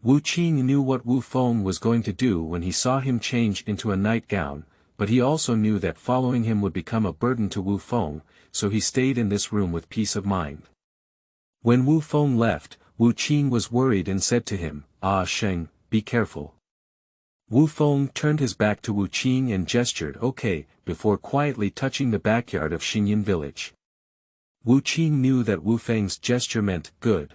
Wu Qing knew what Wu Feng was going to do when he saw him change into a nightgown, but he also knew that following him would become a burden to Wu Feng, so he stayed in this room with peace of mind. When Wu Feng left, Wu Qing was worried and said to him, "Ah Sheng, be careful." Wu Feng turned his back to Wu Qing and gestured "okay," before quietly touching the backyard of Xingyun village. Wu Qing knew that Wu Feng's gesture meant, good.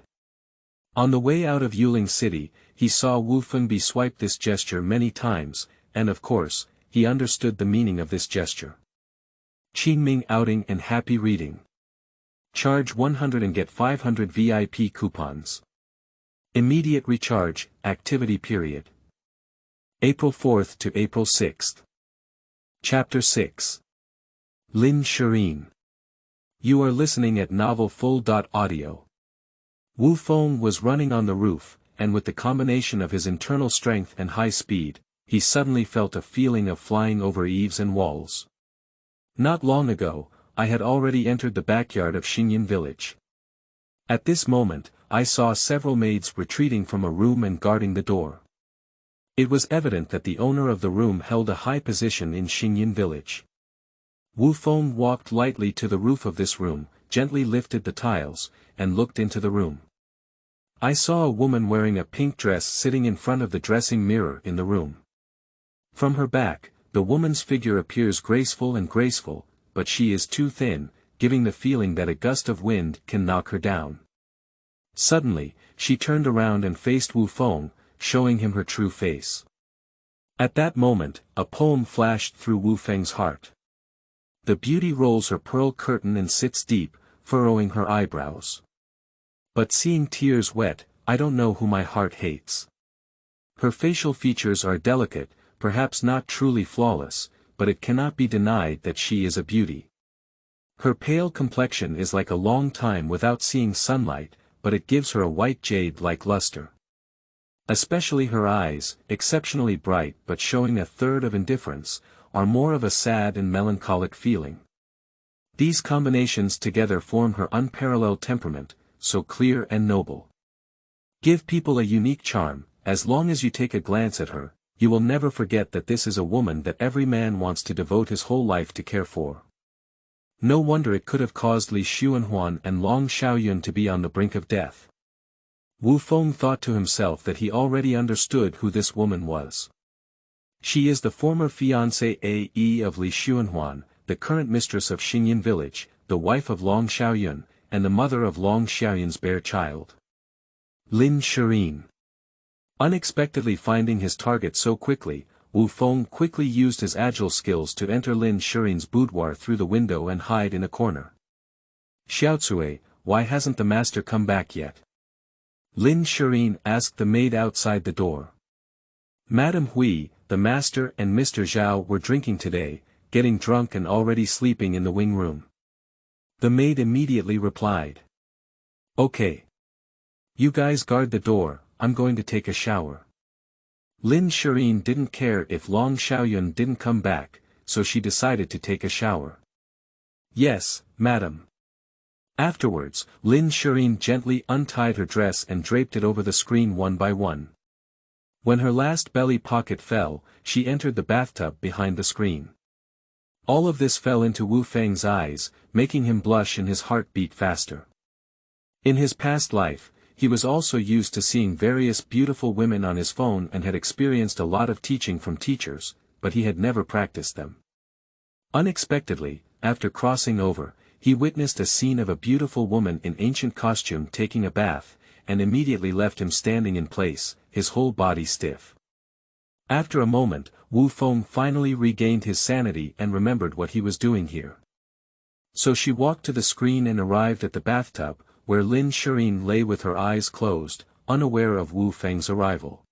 On the way out of Yuling City, he saw Wu Feng swipe this gesture many times, and of course, he understood the meaning of this gesture. Qingming outing and happy reading. Charge 100 and get 500 VIP coupons. Immediate recharge, activity period. April 4th to April 6th. Chapter 6. Lin Shiyin. You are listening at novelfull.audio. Wu Feng was running on the roof, and with the combination of his internal strength and high speed, he suddenly felt a feeling of flying over eaves and walls. Not long ago, I had already entered the backyard of Xingyun village. At this moment, I saw several maids retreating from a room and guarding the door. It was evident that the owner of the room held a high position in Xingyun village. Wu Feng walked lightly to the roof of this room, gently lifted the tiles, and looked into the room. I saw a woman wearing a pink dress sitting in front of the dressing mirror in the room. From her back, the woman's figure appears graceful, but she is too thin, giving the feeling that a gust of wind can knock her down. Suddenly, she turned around and faced Wu Feng, showing him her true face. At that moment, a poem flashed through Wu Feng's heart. The beauty rolls her pearl curtain and sits deep, furrowing her eyebrows. But seeing tears wet, I don't know who my heart hates. Her facial features are delicate, perhaps not truly flawless, but it cannot be denied that she is a beauty. Her pale complexion is like a long time without seeing sunlight, but it gives her a white jade-like luster. Especially her eyes, exceptionally bright but showing a third of indifference, are more of a sad and melancholic feeling. These combinations together form her unparalleled temperament, so clear and noble. Give people a unique charm, as long as you take a glance at her, you will never forget that this is a woman that every man wants to devote his whole life to care for. No wonder it could have caused Li Shiyin and Long Xiaoyun to be on the brink of death. Wu Feng thought to himself that he already understood who this woman was. She is the former fiancée of Li Shiyin, the current mistress of Xingyun village, the wife of Long Xiaoyun, and the mother of Long Xiaoyun's bare child. Lin Shiyin. Unexpectedly finding his target so quickly, Wu Feng quickly used his agile skills to enter Lin Shiyin's boudoir through the window and hide in a corner. Xiaocui, why hasn't the master come back yet? Lin Shiyin asked the maid outside the door. Madame Hui, the master and Mr. Zhao were drinking today, getting drunk and already sleeping in the wing room. The maid immediately replied. Okay. You guys guard the door, I'm going to take a shower. Lin Shiyin didn't care if Long Xiaoyun didn't come back, so she decided to take a shower. Yes, madam. Afterwards, Lin Shiyin gently untied her dress and draped it over the screen one by one. When her last belly pocket fell, she entered the bathtub behind the screen. All of this fell into Wu Feng's eyes, making him blush and his heart beat faster. In his past life, he was also used to seeing various beautiful women on his phone and had experienced a lot of teaching from teachers, but he had never practiced them. Unexpectedly, after crossing over, he witnessed a scene of a beautiful woman in ancient costume taking a bath, and immediately left him standing in place, his whole body stiff. After a moment, Wu Feng finally regained his sanity and remembered what he was doing here. So she walked to the screen and arrived at the bathtub, where Lin Shiyin lay with her eyes closed, unaware of Wu Feng's arrival.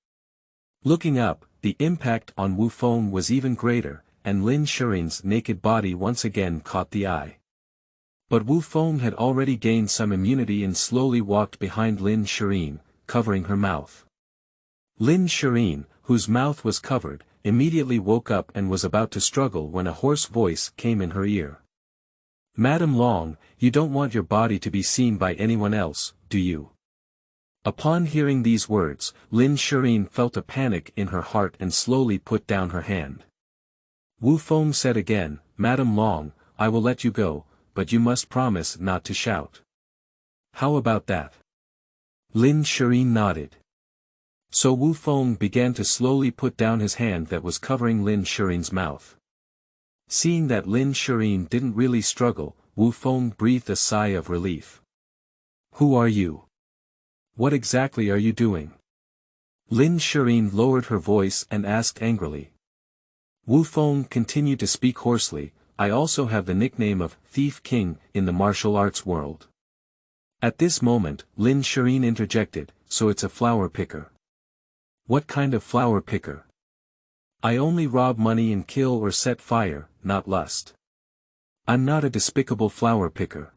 Looking up, the impact on Wu Feng was even greater, and Lin Shiyin's naked body once again caught the eye. But Wu Feng had already gained some immunity and slowly walked behind Lin Shiyin, covering her mouth. Lin Shiyin, whose mouth was covered, immediately woke up and was about to struggle when a hoarse voice came in her ear. Madam Long, you don't want your body to be seen by anyone else, do you? Upon hearing these words, Lin Shiyin felt a panic in her heart and slowly put down her hand. Wu Feng said again, Madam Long, I will let you go, but you must promise not to shout. How about that? Lin Shiyin nodded. So Wu Feng began to slowly put down his hand that was covering Lin Shiyin's mouth. Seeing that Lin Shiyin didn't really struggle, Wu Feng breathed a sigh of relief. Who are you? What exactly are you doing? Lin Shiyin lowered her voice and asked angrily. Wu Feng continued to speak hoarsely, I also have the nickname of Thief King in the martial arts world. At this moment, Lin Shiyin interjected, so it's a flower picker. What kind of flower picker? I only rob money and kill or set fire, not lust. I'm not a despicable flower picker.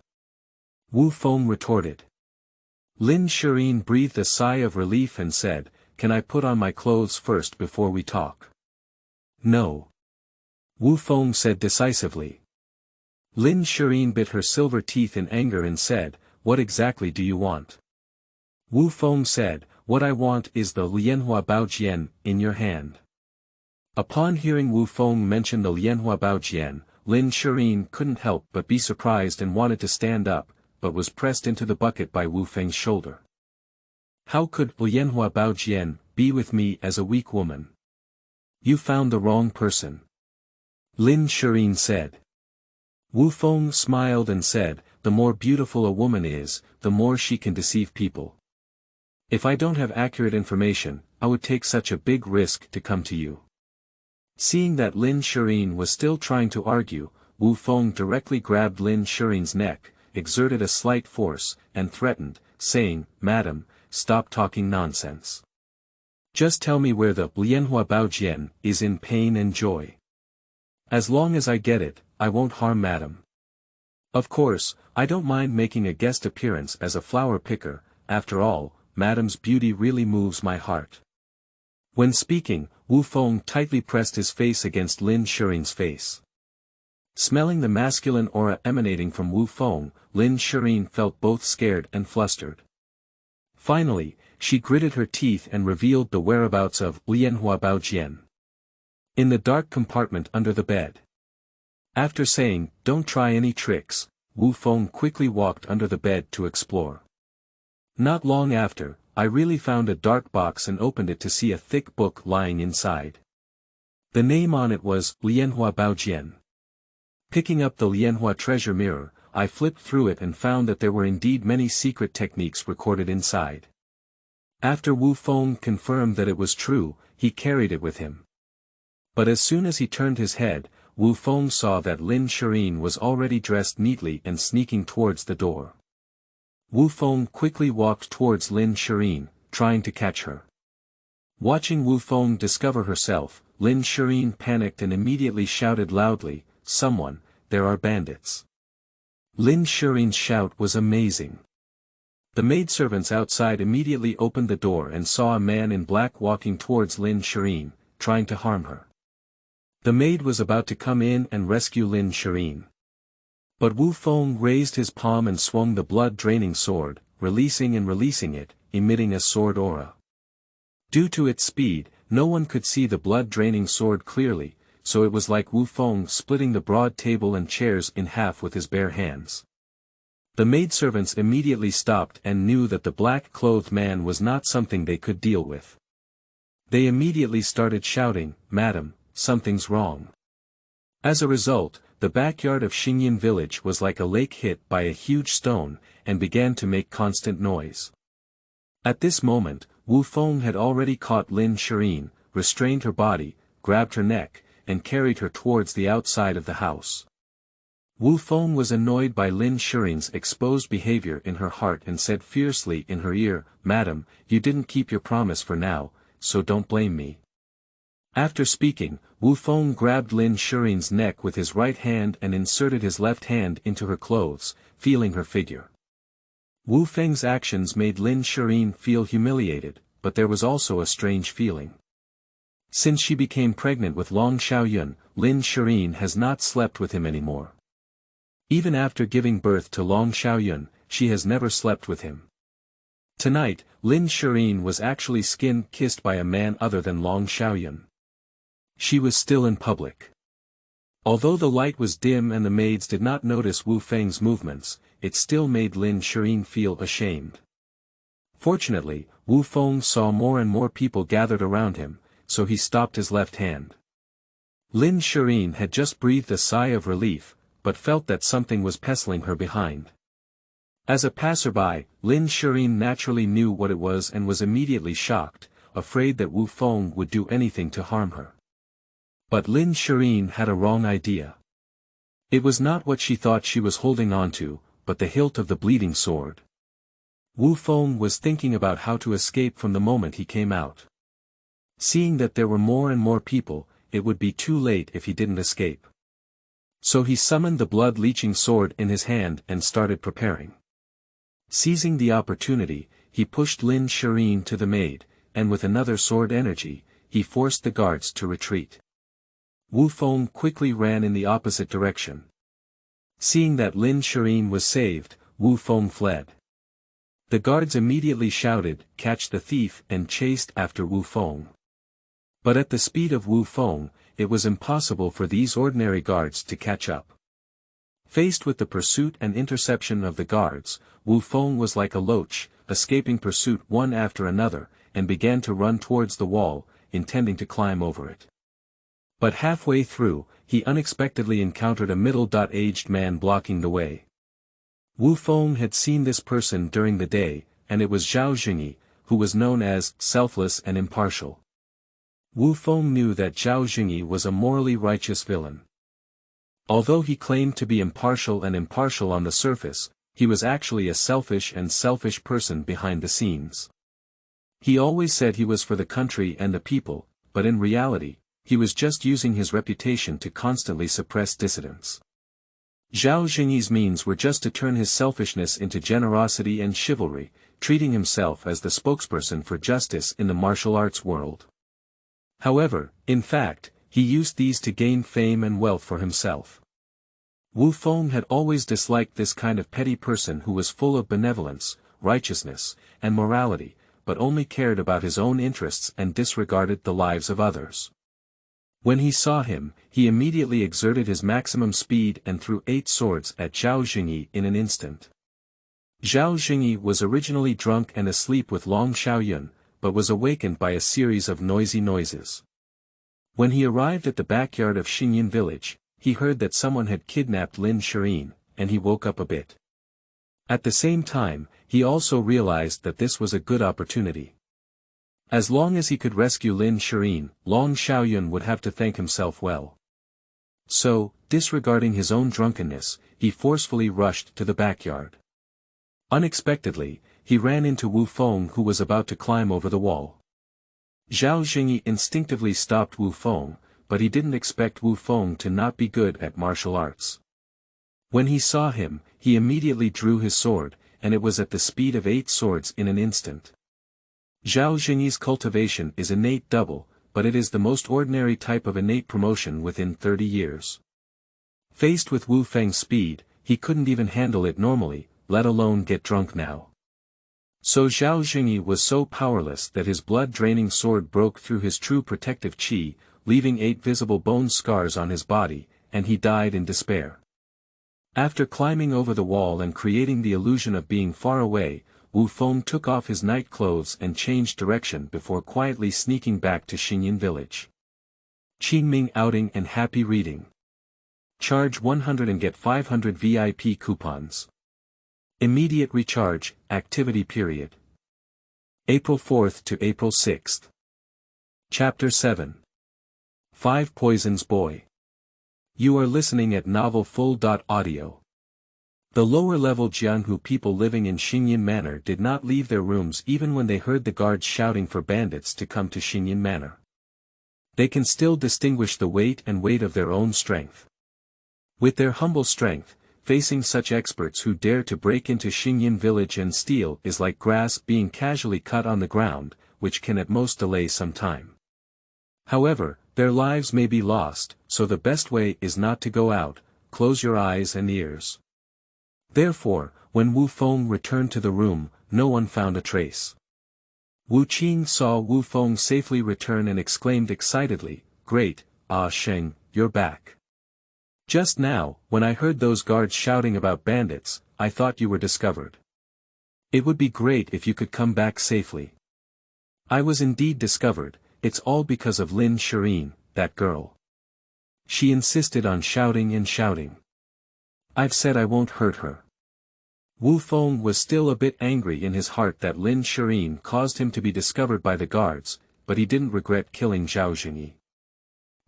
Wu Feng retorted. Lin Shiyin breathed a sigh of relief and said, Can I put on my clothes first before we talk? No. Wu Feng said decisively. Lin Shiyin bit her silver teeth in anger and said, What exactly do you want? Wu Feng said, What I want is the Lianhua Baojian in your hand. Upon hearing Wu Feng mention the Lianhua Baojian, Lin Shiyin couldn't help but be surprised and wanted to stand up, but was pressed into the bucket by Wu Feng's shoulder. How could Lianhua Baojian be with me as a weak woman? You found the wrong person. Lin Shiyin said. Wu Feng smiled and said, The more beautiful a woman is, the more she can deceive people. If I don't have accurate information, I would take such a big risk to come to you. Seeing that Lin Shiyin was still trying to argue, Wu Feng directly grabbed Lin Shiyin's neck, exerted a slight force, and threatened, saying, Madam, stop talking nonsense. Just tell me where the Lianhua Baojian is in pain and joy. As long as I get it, I won't harm Madam. Of course, I don't mind making a guest appearance as a flower picker, after all, Madam's beauty really moves my heart. When speaking, Wu Feng tightly pressed his face against Lin Shiyin's face. Smelling the masculine aura emanating from Wu Feng, Lin Shiyin felt both scared and flustered. Finally, she gritted her teeth and revealed the whereabouts of Lianhua Baojian. In the dark compartment under the bed. After saying, "Don't try any tricks," Wu Feng quickly walked under the bed to explore. Not long after, I really found a dark box and opened it to see a thick book lying inside. The name on it was, Lianhua Baojian. Picking up the Lianhua treasure mirror, I flipped through it and found that there were indeed many secret techniques recorded inside. After Wu Feng confirmed that it was true, he carried it with him. But as soon as he turned his head, Wu Feng saw that Lin Shiyin was already dressed neatly and sneaking towards the door. Wu Feng quickly walked towards Lin Shiyin, trying to catch her. Watching Wu Feng discover herself, Lin Shiyin panicked and immediately shouted loudly, "Someone, there are bandits." Lin Shiyin's shout was amazing. The maidservants outside immediately opened the door and saw a man in black walking towards Lin Shiyin, trying to harm her. The maid was about to come in and rescue Lin Shiyin. But Wu Feng raised his palm and swung the blood-draining sword, releasing and releasing it, emitting a sword aura. Due to its speed, no one could see the blood-draining sword clearly, so it was like Wu Feng splitting the broad table and chairs in half with his bare hands. The maidservants immediately stopped and knew that the black-clothed man was not something they could deal with. They immediately started shouting, "Madam, something's wrong." As a result, the backyard of Xingyun village was like a lake hit by a huge stone, and began to make constant noise. At this moment, Wu Feng had already caught Lin Shiyin, restrained her body, grabbed her neck, and carried her towards the outside of the house. Wu Feng was annoyed by Lin Shiyin's exposed behavior in her heart and said fiercely in her ear, "Madam, you didn't keep your promise for now, so don't blame me." After speaking, Wu Feng grabbed Lin Shiyin's neck with his right hand and inserted his left hand into her clothes, feeling her figure. Wu Feng's actions made Lin Shiyin feel humiliated, but there was also a strange feeling. Since she became pregnant with Long Xiaoyun, Lin Shiyin has not slept with him anymore. Even after giving birth to Long Xiaoyun, she has never slept with him. Tonight, Lin Shiyin was actually skin-kissed by a man other than Long Xiaoyun. She was still in public. Although the light was dim and the maids did not notice Wu Feng's movements, it still made Lin Shiyin feel ashamed. Fortunately, Wu Feng saw more and more people gathered around him, so he stopped his left hand. Lin Shiyin had just breathed a sigh of relief, but felt that something was pestling her behind. As a passerby, Lin Shiyin naturally knew what it was and was immediately shocked, afraid that Wu Feng would do anything to harm her. But Lin Shiyin had a wrong idea. It was not what she thought she was holding on to, but the hilt of the bleeding sword. Wu Feng was thinking about how to escape from the moment he came out. Seeing that there were more and more people, it would be too late if he didn't escape. So he summoned the blood-leaching sword in his hand and started preparing. Seizing the opportunity, he pushed Lin Shiyin to the maid, and with another sword energy, he forced the guards to retreat. Wu Feng quickly ran in the opposite direction. Seeing that Lin Shiyin was saved, Wu Feng fled. The guards immediately shouted, "Catch the thief," and chased after Wu Feng. But at the speed of Wu Feng, it was impossible for these ordinary guards to catch up. Faced with the pursuit and interception of the guards, Wu Feng was like a loach, escaping pursuit one after another, and began to run towards the wall, intending to climb over it. But halfway through, he unexpectedly encountered a middle-aged man blocking the way. Wu Feng had seen this person during the day, and it was Zhao Xingyi, who was known as selfless and impartial. Wu Feng knew that Zhao Xingyi was a morally righteous villain. Although he claimed to be impartial on the surface, he was actually a selfish person behind the scenes. He always said he was for the country and the people, but in reality, he was just using his reputation to constantly suppress dissidents. Zhao Xingyi's means were just to turn his selfishness into generosity and chivalry, treating himself as the spokesperson for justice in the martial arts world. However, in fact, he used these to gain fame and wealth for himself. Wu Feng had always disliked this kind of petty person who was full of benevolence, righteousness, and morality, but only cared about his own interests and disregarded the lives of others. When he saw him, he immediately exerted his maximum speed and threw 8 swords at Zhao Xingyi in an instant. Zhao Xingyi was originally drunk and asleep with Long Xiaoyun, but was awakened by a series of noisy noises. When he arrived at the backyard of Xingyun village, he heard that someone had kidnapped Lin Shiyin, and he woke up a bit. At the same time, he also realized that this was a good opportunity. As long as he could rescue Lin Shiyin, Long Xiaoyun would have to thank himself well. So, disregarding his own drunkenness, he forcefully rushed to the backyard. Unexpectedly, he ran into Wu Feng, who was about to climb over the wall. Zhao Xingyi instinctively stopped Wu Feng, but he didn't expect Wu Feng to not be good at martial arts. When he saw him, he immediately drew his sword, and it was at the speed of 8 swords in an instant. Zhao Xingyi's cultivation is innate double, but it is the most ordinary type of innate promotion within 30 years. Faced with Wu Feng's speed, he couldn't even handle it normally, let alone get drunk now. So Zhao Xingyi was so powerless that his blood-draining sword broke through his true protective qi, leaving 8 visible bone scars on his body, and he died in despair. After climbing over the wall and creating the illusion of being far away, Wu Feng took off his night clothes and changed direction before quietly sneaking back to Xingyun village. Qingming outing and happy reading. Charge 100 and get 500 VIP coupons. Immediate recharge, activity period. April 4th to April 6th. Chapter 7. 5 Poisons Boy. You are listening at Novel Full.audio. The lower-level Jianhu people living in Xingyun Manor did not leave their rooms even when they heard the guards shouting for bandits to come to Xingyun Manor. They can still distinguish the weight of their own strength. With their humble strength, facing such experts who dare to break into Xingyun village and steal is like grass being casually cut on the ground, which can at most delay some time. However, their lives may be lost, so the best way is not to go out, close your eyes and ears. Therefore, when Wu Feng returned to the room, no one found a trace. Wu Qing saw Wu Feng safely return and exclaimed excitedly, "Great, Ah Sheng, you're back. Just now, when I heard those guards shouting about bandits, I thought you were discovered. It would be great if you could come back safely." "I was indeed discovered, it's all because of Lin Shiyin, that girl. She insisted on shouting and shouting. I've said I won't hurt her." Wu Feng was still a bit angry in his heart that Lin Shiyin caused him to be discovered by the guards, but he didn't regret killing Zhao Xingyi.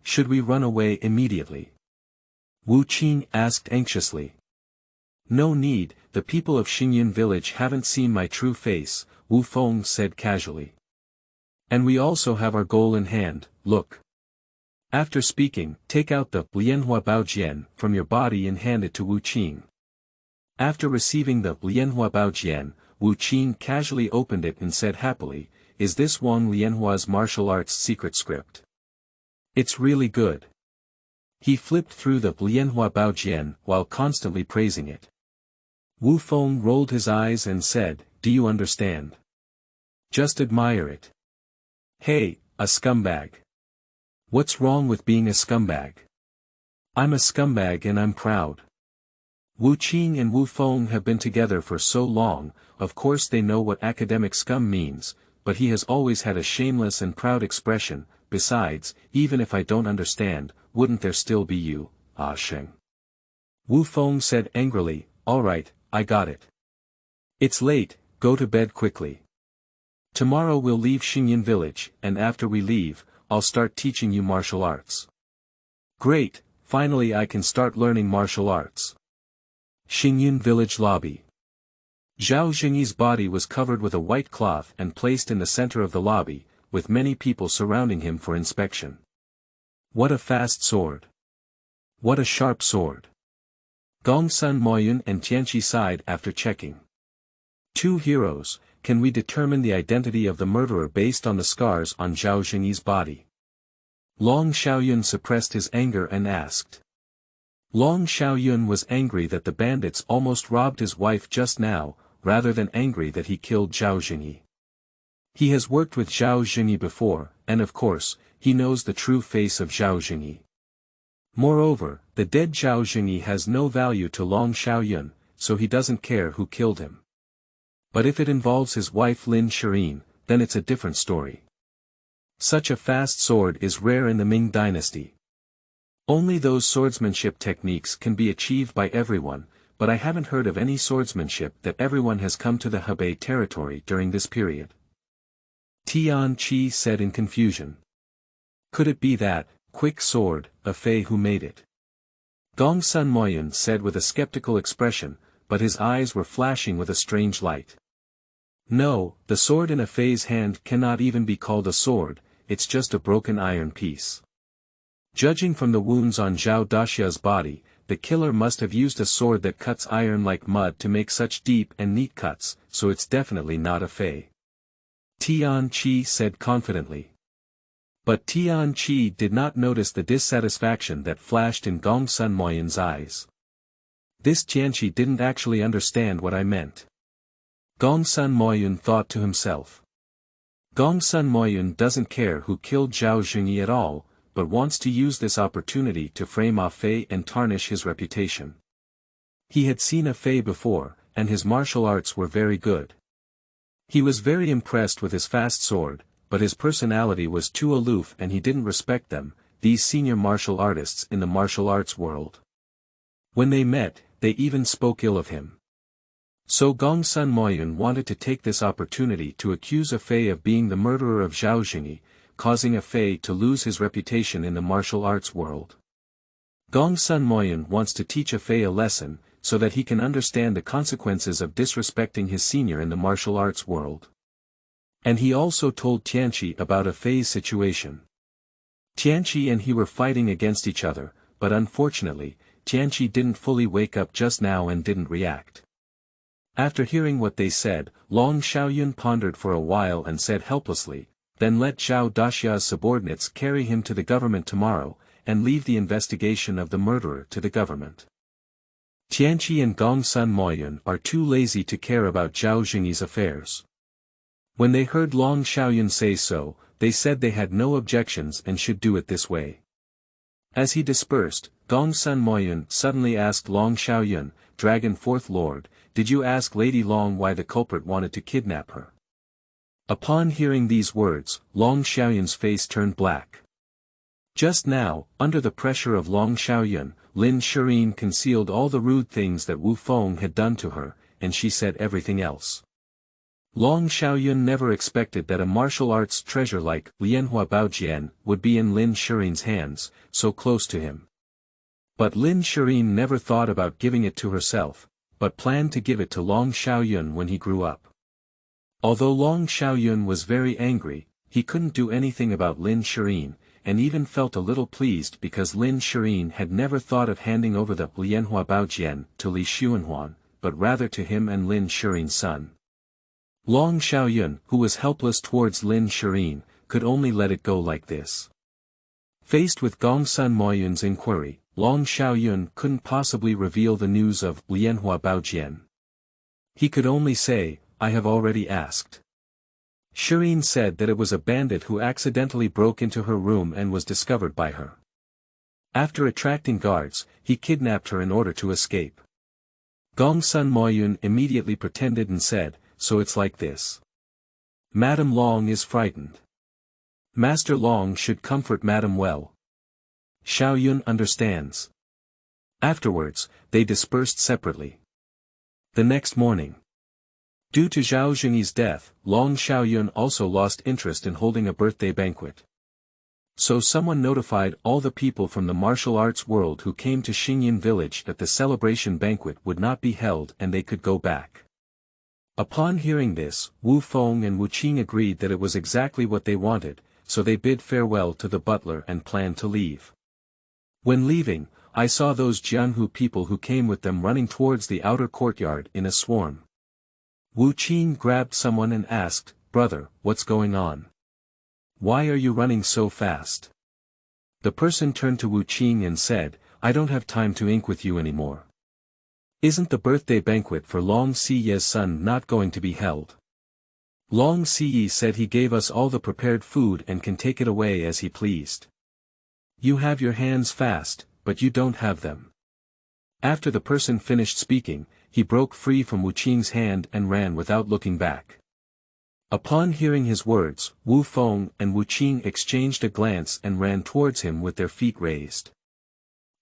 "Should we run away immediately?" Wu Qing asked anxiously. "No need, the people of Xingyun village haven't seen my true face," Wu Feng said casually. "And we also have our goal in hand, look." After speaking, take out the Lianhua Baojian from your body and hand it to Wu Qing. After receiving the Lianhua Baojian, Wu Qing casually opened it and said happily, "Is this Wang Lianhua's martial arts secret script? It's really good." He flipped through the Lianhua Baojian while constantly praising it. Wu Feng rolled his eyes and said, "Do you understand? Just admire it." "Hey, a scumbag. What's wrong with being a scumbag?" "I'm a scumbag and I'm proud." Wu Qing and Wu Feng have been together for so long, of course they know what academic scum means, but he has always had a shameless and proud expression. Besides, even if I don't understand, wouldn't there still be you, Ah Sheng? Wu Feng said angrily, "All right, I got it. It's late, go to bed quickly. Tomorrow we'll leave Xingyun village, and after we leave, I'll start teaching you martial arts." "Great, finally I can start learning martial arts." Xingyun village lobby. Zhao Xingyi's body was covered with a white cloth and placed in the center of the lobby, with many people surrounding him for inspection. "What a fast sword! What a sharp sword!" Gongsun Moyun and Tianqi sighed after checking. "Two heroes, can we determine the identity of the murderer based on the scars on Zhao Xingyi's body?" Long Xiaoyun suppressed his anger and asked. Long Xiaoyun was angry that the bandits almost robbed his wife just now, rather than angry that he killed Zhao Xingyi. He has worked with Zhao Xingyi before, and of course, he knows the true face of Zhao Jingyi. Moreover, the dead Zhao Jingyi has no value to Long Xiaoyun, so he doesn't care who killed him. But if it involves his wife Lin Shiyin, then it's a different story. Such a fast sword is rare in the Ming dynasty. Only those swordsmanship techniques can be achieved by everyone, but I haven't heard of any swordsmanship that everyone has come to the Hebei territory during this period. Tian Qi said in confusion. Could it be that, quick sword, a fei who made it? Gong Sun Moyun said with a skeptical expression, but his eyes were flashing with a strange light. No, the sword in a fei's hand cannot even be called a sword, it's just a broken iron piece. Judging from the wounds on Zhao Daxia's body, the killer must have used a sword that cuts iron like mud to make such deep and neat cuts, so it's definitely not a fei. Tian Qi said confidently. But Tian Qi did not notice the dissatisfaction that flashed in Gong Sun Moyun's eyes. This Jianqi didn't actually understand what I meant. Gong Sun Moyun thought to himself. Gong Sun Moyun doesn't care who killed Zhao Jingyi at all, but wants to use this opportunity to frame a fei and tarnish his reputation. He had seen a fei before, and his martial arts were very good. He was very impressed with his fast sword, but his personality was too aloof and he didn't respect them, these senior martial artists in the martial arts world. When they met, they even spoke ill of him. So Gong Sun Moyun wanted to take this opportunity to accuse a fei of being the murderer of Zhao Jingyi, causing a fei to lose his reputation in the martial arts world. Gong Sun Moyun wants to teach a fei a lesson, so that he can understand the consequences of disrespecting his senior in the martial arts world. And he also told Tianqi about a fei's situation. Tianqi and he were fighting against each other, but unfortunately, Tianqi didn't fully wake up just now and didn't react. After hearing what they said, Long Xiaoyun pondered for a while and said helplessly, then let Zhao Daxia's subordinates carry him to the government tomorrow, and leave the investigation of the murderer to the government. Tianqi and Gong Sun Moyun are too lazy to care about Zhao Jingyi's affairs. When they heard Long Xiaoyun say so, they said they had no objections and should do it this way. As he dispersed, Gong Sun Moyun suddenly asked Long Xiaoyun, Dragon Fourth Lord, did you ask Lady Long why the culprit wanted to kidnap her? Upon hearing these words, Long Xiaoyun's face turned black. Just now, under the pressure of Long Xiaoyun, Lin Shiyin concealed all the rude things that Wu Feng had done to her, and she said everything else. Long Xiaoyun never expected that a martial arts treasure like Lianhua Baojian would be in Lin Shiyin's hands, so close to him. But Lin Shiyin never thought about giving it to herself, but planned to give it to Long Xiaoyun when he grew up. Although Long Xiaoyun was very angry, he couldn't do anything about Lin Shiyin, and even felt a little pleased because Lin Shiyin had never thought of handing over the Lianhua Baojian to Li Xuanhuan, but rather to him and Lin Shiyin's son. Long Xiaoyun, who was helpless towards Lin Shiyin, could only let it go like this. Faced with Gong Sun Moyun's inquiry, Long Xiaoyun couldn't possibly reveal the news of Lianhua Baojian. He could only say, I have already asked. Shiyin said that it was a bandit who accidentally broke into her room and was discovered by her. After attracting guards, he kidnapped her in order to escape. Gong Sun Moyun immediately pretended and said, so it's like this. Madame Long is frightened. Master Long should comfort Madame well. Xiaoyun understands. Afterwards, they dispersed separately. The next morning. Due to Zhao Jingyi's death, Long Xiaoyun also lost interest in holding a birthday banquet. So someone notified all the people from the martial arts world who came to Xingyun village that the celebration banquet would not be held and they could go back. Upon hearing this, Wu Feng and Wu Qing agreed that it was exactly what they wanted, so they bid farewell to the butler and planned to leave. When leaving, I saw those Jianhu people who came with them running towards the outer courtyard in a swarm. Wu Qing grabbed someone and asked, Brother, what's going on? Why are you running so fast? The person turned to Wu Qing and said, I don't have time to ink with you anymore. Isn't the birthday banquet for Long Siye's son not going to be held? Long Siyi said he gave us all the prepared food and can take it away as he pleased. You have your hands fast, but you don't have them. After the person finished speaking, he broke free from Wu Qing's hand and ran without looking back. Upon hearing his words, Wu Feng and Wu Qing exchanged a glance and ran towards him with their feet raised.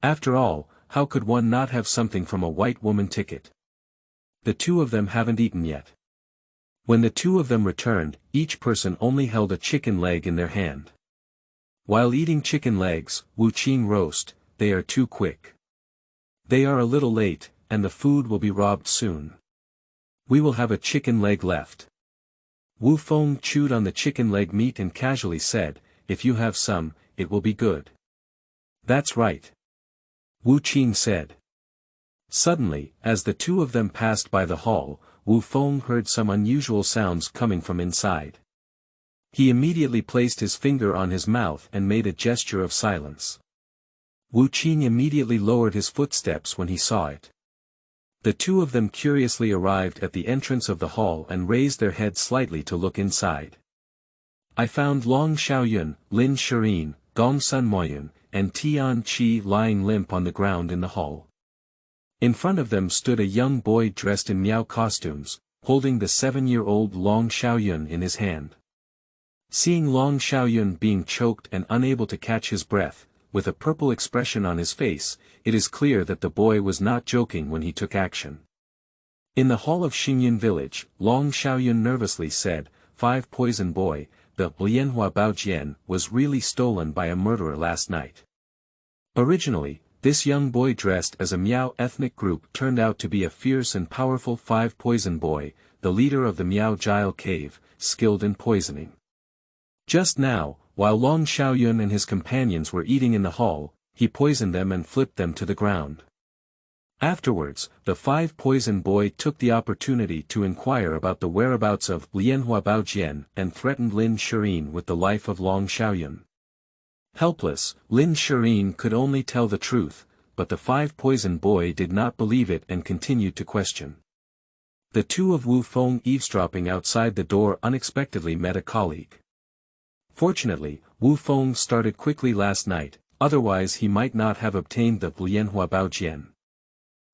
After all, how could one not have something from a white woman ticket? The two of them haven't eaten yet. When the two of them returned, each person only held a chicken leg in their hand. While eating chicken legs, Wu Qing roast, they are too quick. They are a little late, and the food will be robbed soon. We will have a chicken leg left. Wu Feng chewed on the chicken leg meat and casually said, if you have some, it will be good. That's right. Wu Qing said. Suddenly, as the two of them passed by the hall, Wu Feng heard some unusual sounds coming from inside. He immediately placed his finger on his mouth and made a gesture of silence. Wu Qing immediately lowered his footsteps when he saw it. The two of them curiously arrived at the entrance of the hall and raised their heads slightly to look inside. I found Long Xiaoyun, Lin Shiyin, Gong Sun Moyun, and Tian Qi lying limp on the ground in the hall. In front of them stood a young boy dressed in Miao costumes, holding the 7-year-old Long Xiaoyun in his hand. Seeing Long Xiaoyun being choked and unable to catch his breath, with a purple expression on his face, it is clear that the boy was not joking when he took action. In the hall of Xingyun village, Long Xiaoyun nervously said, 5 Poison Boy, the Lianhua Baojian was really stolen by a murderer last night. Originally, this young boy dressed as a Miao ethnic group turned out to be a fierce and powerful 5 Poison Boy, the leader of the Miao Jile cave, skilled in poisoning. Just now, while Long Xiaoyun and his companions were eating in the hall, he poisoned them and flipped them to the ground. Afterwards, the 5 Poison Boy took the opportunity to inquire about the whereabouts of Lianhua Baojian and threatened Lin Shiyin with the life of Long Xiaoyun. Helpless, Lin Shiyin could only tell the truth, but the 5 Poison Boy did not believe it and continued to question. The two of Wu Feng eavesdropping outside the door unexpectedly met a colleague. Fortunately, Wu Feng started quickly last night, otherwise he might not have obtained the Lianhua Baojian.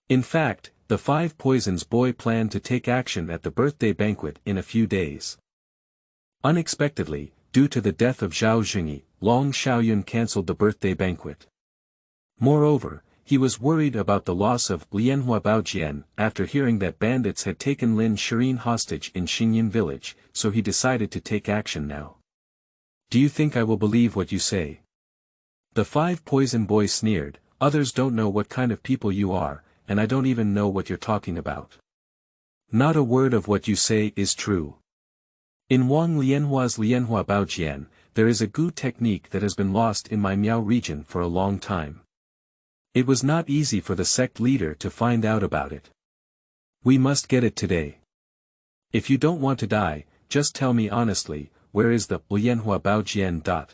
In fact, the 5 Poisons Boy planned to take action at the birthday banquet in a few days. Unexpectedly, due to the death of Zhao Xingyi, Long Xiaoyun cancelled the birthday banquet. Moreover, he was worried about the loss of Lianhua Baojian after hearing that bandits had taken Lin Shiyin hostage in Xingyun village, so he decided to take action now. Do you think I will believe what you say? The 5 Poison Boy sneered, others don't know what kind of people you are, and I don't even know what you're talking about. Not a word of what you say is true. In Wang Lianhua's Lianhua Baojian, there is a Gu technique that has been lost in my Miao region for a long time. It was not easy for the sect leader to find out about it. We must get it today. If you don't want to die, just tell me honestly, where is the Lianhua Baojian?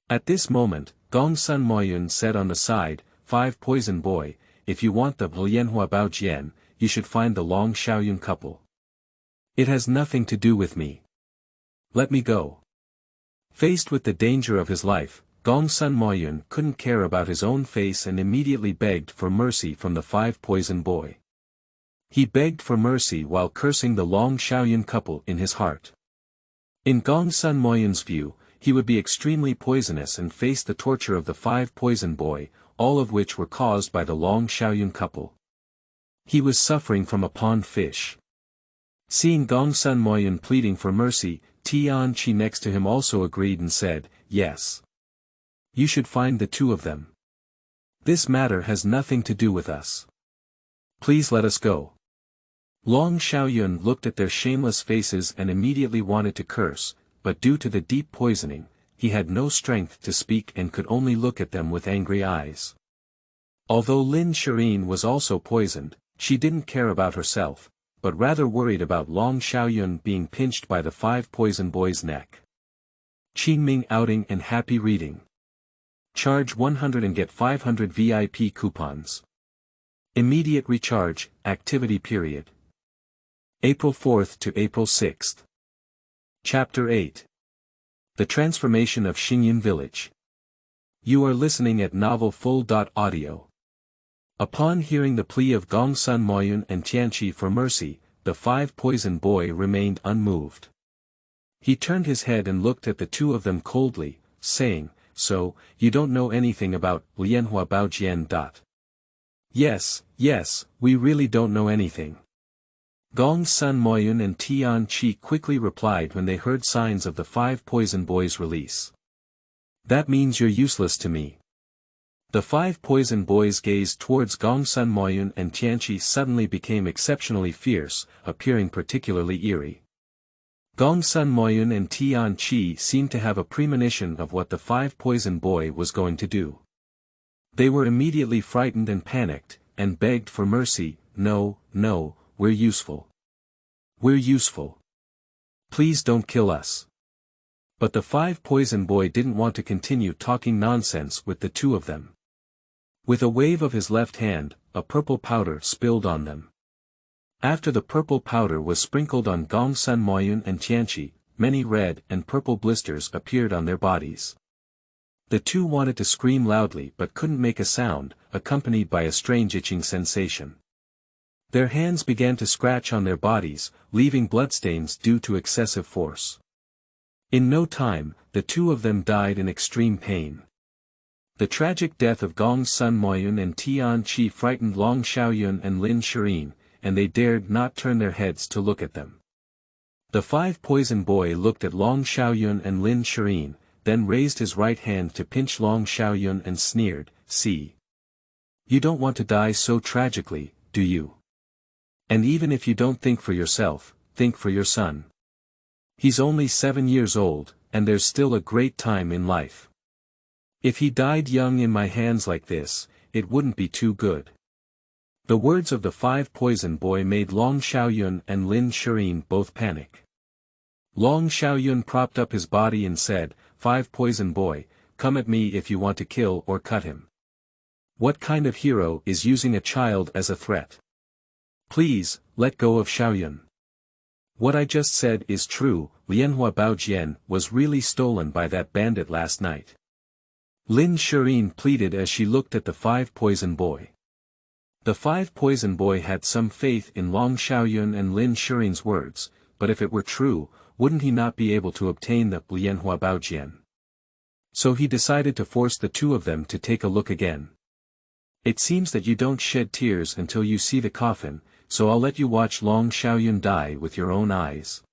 At this moment, Gong Sun Moyun said on the side, 5 Poison Boy, if you want the Lianhua Baojian, you should find the Long Xiaoyun couple. It has nothing to do with me. Let me go. Faced with the danger of his life, Gong Sun Moyun couldn't care about his own face and immediately begged for mercy from the 5 Poison Boy. He begged for mercy while cursing the Long Xiaoyun couple in his heart. In Gong Sun Moyun's view, he would be extremely poisonous and face the torture of the 5 Poison Boy, all of which were caused by the Long Xiaoyun couple. He was suffering from a pond fish. Seeing Gong Sun Moyun pleading for mercy, Tian Qi next to him also agreed and said, yes. You should find the two of them. This matter has nothing to do with us. Please let us go. Long Xiaoyun looked at their shameless faces and immediately wanted to curse, but due to the deep poisoning, he had no strength to speak and could only look at them with angry eyes. Although Lin Shiyin was also poisoned, she didn't care about herself, but rather worried about Long Xiaoyun being pinched by the 5 Poison Boy's neck. Qingming outing and happy reading. Charge 100 and get 500 VIP coupons. Immediate recharge, activity period. April 4th to April 6th. Chapter 8. The Transformation of Xingyun Village. You are listening at Novel Full.audio. Upon hearing the plea of Gongsun Moyun and Tianqi for mercy, the five-poison boy remained unmoved. He turned his head and looked at the two of them coldly, saying, "So, you don't know anything about Lianhua Baojian. Yes, we really don't know anything." Gongsun Moyun and Tianqi quickly replied when they heard signs of the five-poison boy's release. "That means you're useless to me." The five-poison boy's gaze towards Gongsun Moyun and Tianqi suddenly became exceptionally fierce, appearing particularly eerie. Gongsun Moyun and Tianqi seemed to have a premonition of what the five-poison boy was going to do. They were immediately frightened and panicked, and begged for mercy. No, we're useful. We're useful. Please don't kill us." But the five-poison boy didn't want to continue talking nonsense with the two of them. With a wave of his left hand, a purple powder spilled on them. After the purple powder was sprinkled on Gongsun Moyun and Tianqi, many red and purple blisters appeared on their bodies. The two wanted to scream loudly but couldn't make a sound, accompanied by a strange itching sensation. Their hands began to scratch on their bodies, leaving bloodstains due to excessive force. In no time, the two of them died in extreme pain. The tragic death of Gongsun Moyun and Tianqi frightened Long Xiaoyun and Lin Shiyin, and they dared not turn their heads to look at them. The five-poison boy looked at Long Xiaoyun and Lin Shiyin, then raised his right hand to pinch Long Xiaoyun and sneered, "See. You don't want to die so tragically, do you? And even if you don't think for yourself, think for your son. He's only 7 years old, and there's still a great time in life. If he died young in my hands like this, it wouldn't be too good." The words of the five-poison boy made Long Xiaoyun and Lin Shiyin both panic. Long Xiaoyun propped up his body and said, "Five-poison boy, come at me if you want to kill or cut him. What kind of hero is using a child as a threat? Please, let go of Xiaoyun. What I just said is true, Lianhua Baojian was really stolen by that bandit last night." Lin Shiyin pleaded as she looked at the five-poison boy. The five-poison boy had some faith in Long Xiaoyun and Lin Shiyin's words, but if it were true, wouldn't he not be able to obtain the Lianhua Baojian? So he decided to force the two of them to take a look again. "It seems that you don't shed tears until you see the coffin, so I'll let you watch Long Xiaoyun die with your own eyes."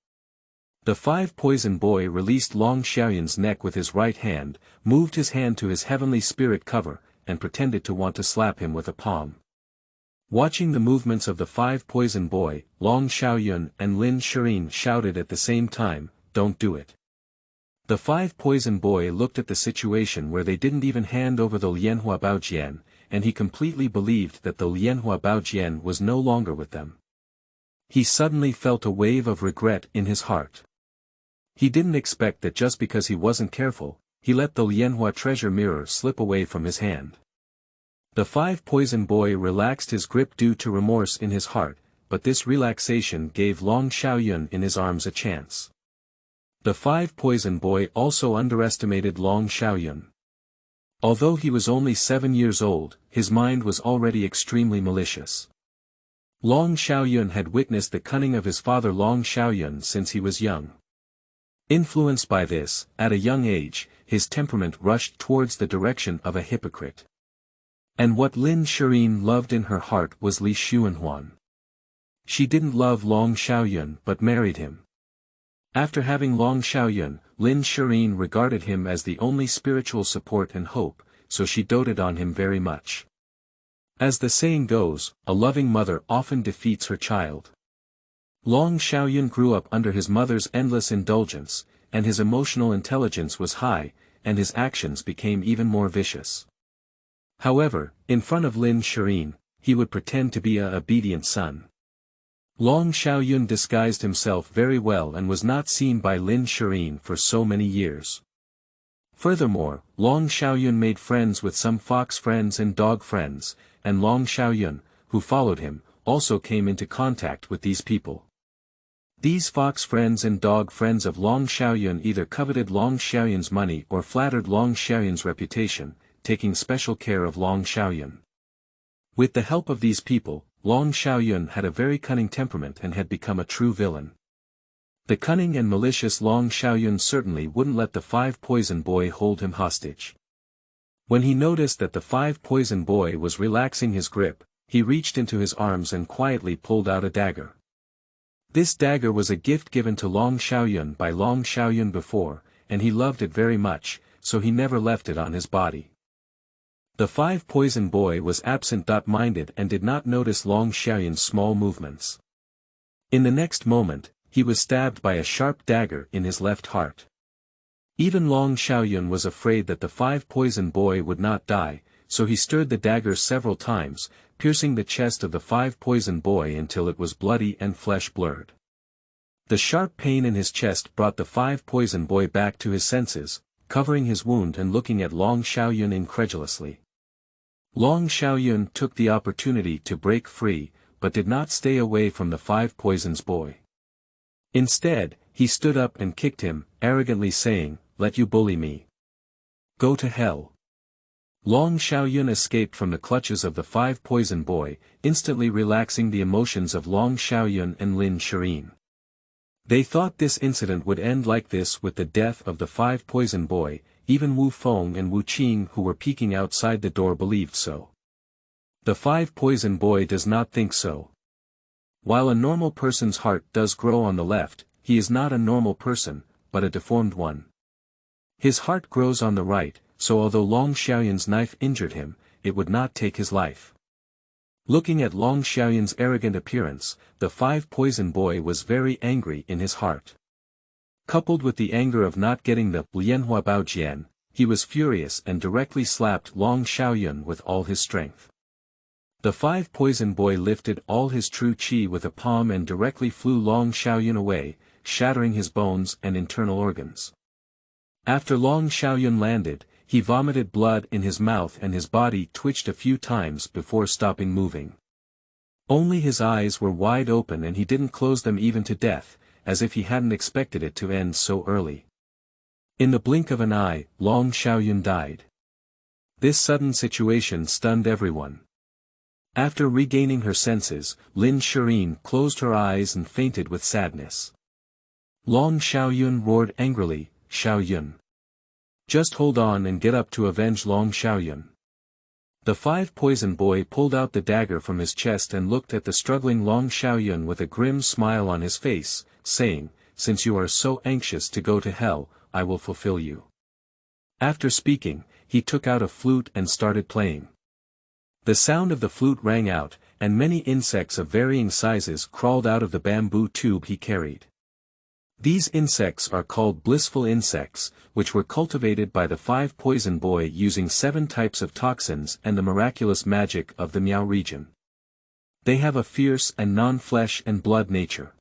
The five-poison boy released Long Xiaoyun's neck with his right hand, moved his hand to his heavenly spirit cover, and pretended to want to slap him with a palm. Watching the movements of the five-poison boy, Long Xiaoyun and Lin Shiyin shouted at the same time, "Don't do it." The five-poison boy looked at the situation where they didn't even hand over the Lianhua Baojian, and he completely believed that the Lianhua Baojian was no longer with them. He suddenly felt a wave of regret in his heart. He didn't expect that just because he wasn't careful, he let the Lianhua treasure mirror slip away from his hand. The five-poison boy relaxed his grip due to remorse in his heart, but this relaxation gave Long Xiaoyun in his arms a chance. The five-poison boy also underestimated Long Xiaoyun. Although he was only 7 years old, his mind was already extremely malicious. Long Xiaoyun had witnessed the cunning of his father Long Xiaoyun since he was young. Influenced by this, at a young age, his temperament rushed towards the direction of a hypocrite. And what Lin Shiyin loved in her heart was Li Xuanhuan. She didn't love Long Xiaoyun but married him. After having Long Xiaoyun, Lin Shiyin regarded him as the only spiritual support and hope, so she doted on him very much. As the saying goes, a loving mother often defeats her child. Long Xiaoyun grew up under his mother's endless indulgence, and his emotional intelligence was high, and his actions became even more vicious. However, in front of Lin Shiyin, he would pretend to be a obedient son. Long Xiaoyun disguised himself very well and was not seen by Lin Shiyin for so many years. Furthermore, Long Xiaoyun made friends with some fox friends and dog friends, and Long Xiaoyun, who followed him, also came into contact with these people. These fox friends and dog friends of Long Xiaoyun either coveted Long Xiaoyun's money or flattered Long Xiaoyun's reputation, taking special care of Long Xiaoyun. With the help of these people, Long Xiaoyun had a very cunning temperament and had become a true villain. The cunning and malicious Long Xiaoyun certainly wouldn't let the five-poison boy hold him hostage. When he noticed that the five-poison boy was relaxing his grip, he reached into his arms and quietly pulled out a dagger. This dagger was a gift given to Long Xiaoyun by Long Xiaoyun before, and he loved it very much, so he never left it on his body. The five-poison boy was absent-minded and did not notice Long Xiaoyun's small movements. In the next moment, he was stabbed by a sharp dagger in his left heart. Even Long Xiaoyun was afraid that the five-poison boy would not die, so he stirred the dagger several times, piercing the chest of the five-poison boy until it was bloody and flesh blurred. The sharp pain in his chest brought the five-poison boy back to his senses, covering his wound and looking at Long Xiaoyun incredulously. Long Xiaoyun took the opportunity to break free, but did not stay away from the five-poisons boy. Instead, he stood up and kicked him, arrogantly saying, "Let you bully me. Go to hell." Long Xiaoyun escaped from the clutches of the five-poison boy, instantly relaxing the emotions of Long Xiaoyun and Lin Shiyin. They thought this incident would end like this with the death of the five-poison boy, even Wu Feng and Wu Qing who were peeking outside the door believed so. The five-poison boy does not think so. While a normal person's heart does grow on the left, he is not a normal person, but a deformed one. His heart grows on the right, so although Long Xiaoyun's knife injured him, it would not take his life. Looking at Long Xiaoyun's arrogant appearance, the five-poison boy was very angry in his heart. Coupled with the anger of not getting the Lianhua Baojian, he was furious and directly slapped Long Xiaoyun with all his strength. The five-poison boy lifted all his true qi with a palm and directly flew Long Xiaoyun away, shattering his bones and internal organs. After Long Xiaoyun landed, he vomited blood in his mouth and his body twitched a few times before stopping moving. Only his eyes were wide open and he didn't close them even to death, as if he hadn't expected it to end so early. In the blink of an eye, Long Xiaoyun died. This sudden situation stunned everyone. After regaining her senses, Lin Shiyin closed her eyes and fainted with sadness. Long Xiaoyun roared angrily, "Xiaoyun! Just hold on and get up to avenge Long Xiaoyun." The five-poison boy pulled out the dagger from his chest and looked at the struggling Long Xiaoyun with a grim smile on his face, saying, "Since you are so anxious to go to hell, I will fulfill you." After speaking, he took out a flute and started playing. The sound of the flute rang out, and many insects of varying sizes crawled out of the bamboo tube he carried. These insects are called blissful insects, which were cultivated by the five-poison boy using 7 types of toxins and the miraculous magic of the Miao region. They have a fierce and non-flesh and blood nature.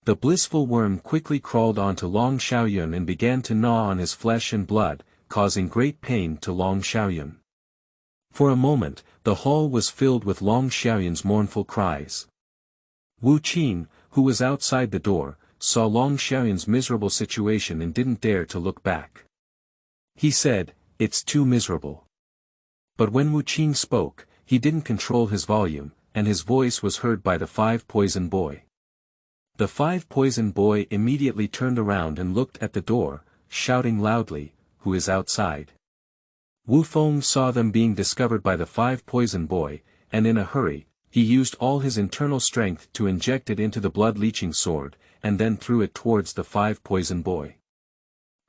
The blissful worm quickly crawled onto Long Xiaoyun and began to gnaw on his flesh and blood, causing great pain to Long Xiaoyun. For a moment, the hall was filled with Long Xiaoyun's mournful cries. Wu Qing, who was outside the door, saw Long Xiaoyun's miserable situation and didn't dare to look back. He said, "It's too miserable." But when Wu Qing spoke, he didn't control his volume, and his voice was heard by the five-poison boy. The five-poison boy immediately turned around and looked at the door, shouting loudly, "Who is outside?" Wu Feng saw them being discovered by the five-poison boy, and in a hurry, he used all his internal strength to inject it into the blood-leaching sword, and then threw it towards the five-poison boy.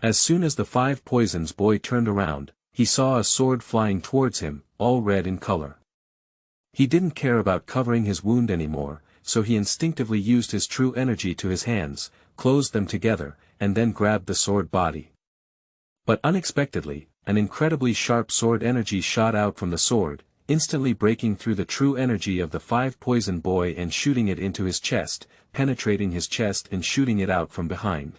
As soon as the five-poisons boy turned around, he saw a sword flying towards him, all red in color. He didn't care about covering his wound anymore, so he instinctively used his true energy to his hands, closed them together, and then grabbed the sword body. But unexpectedly, an incredibly sharp sword energy shot out from the sword, instantly breaking through the true energy of the five-poison boy and shooting it into his chest, penetrating his chest and shooting it out from behind.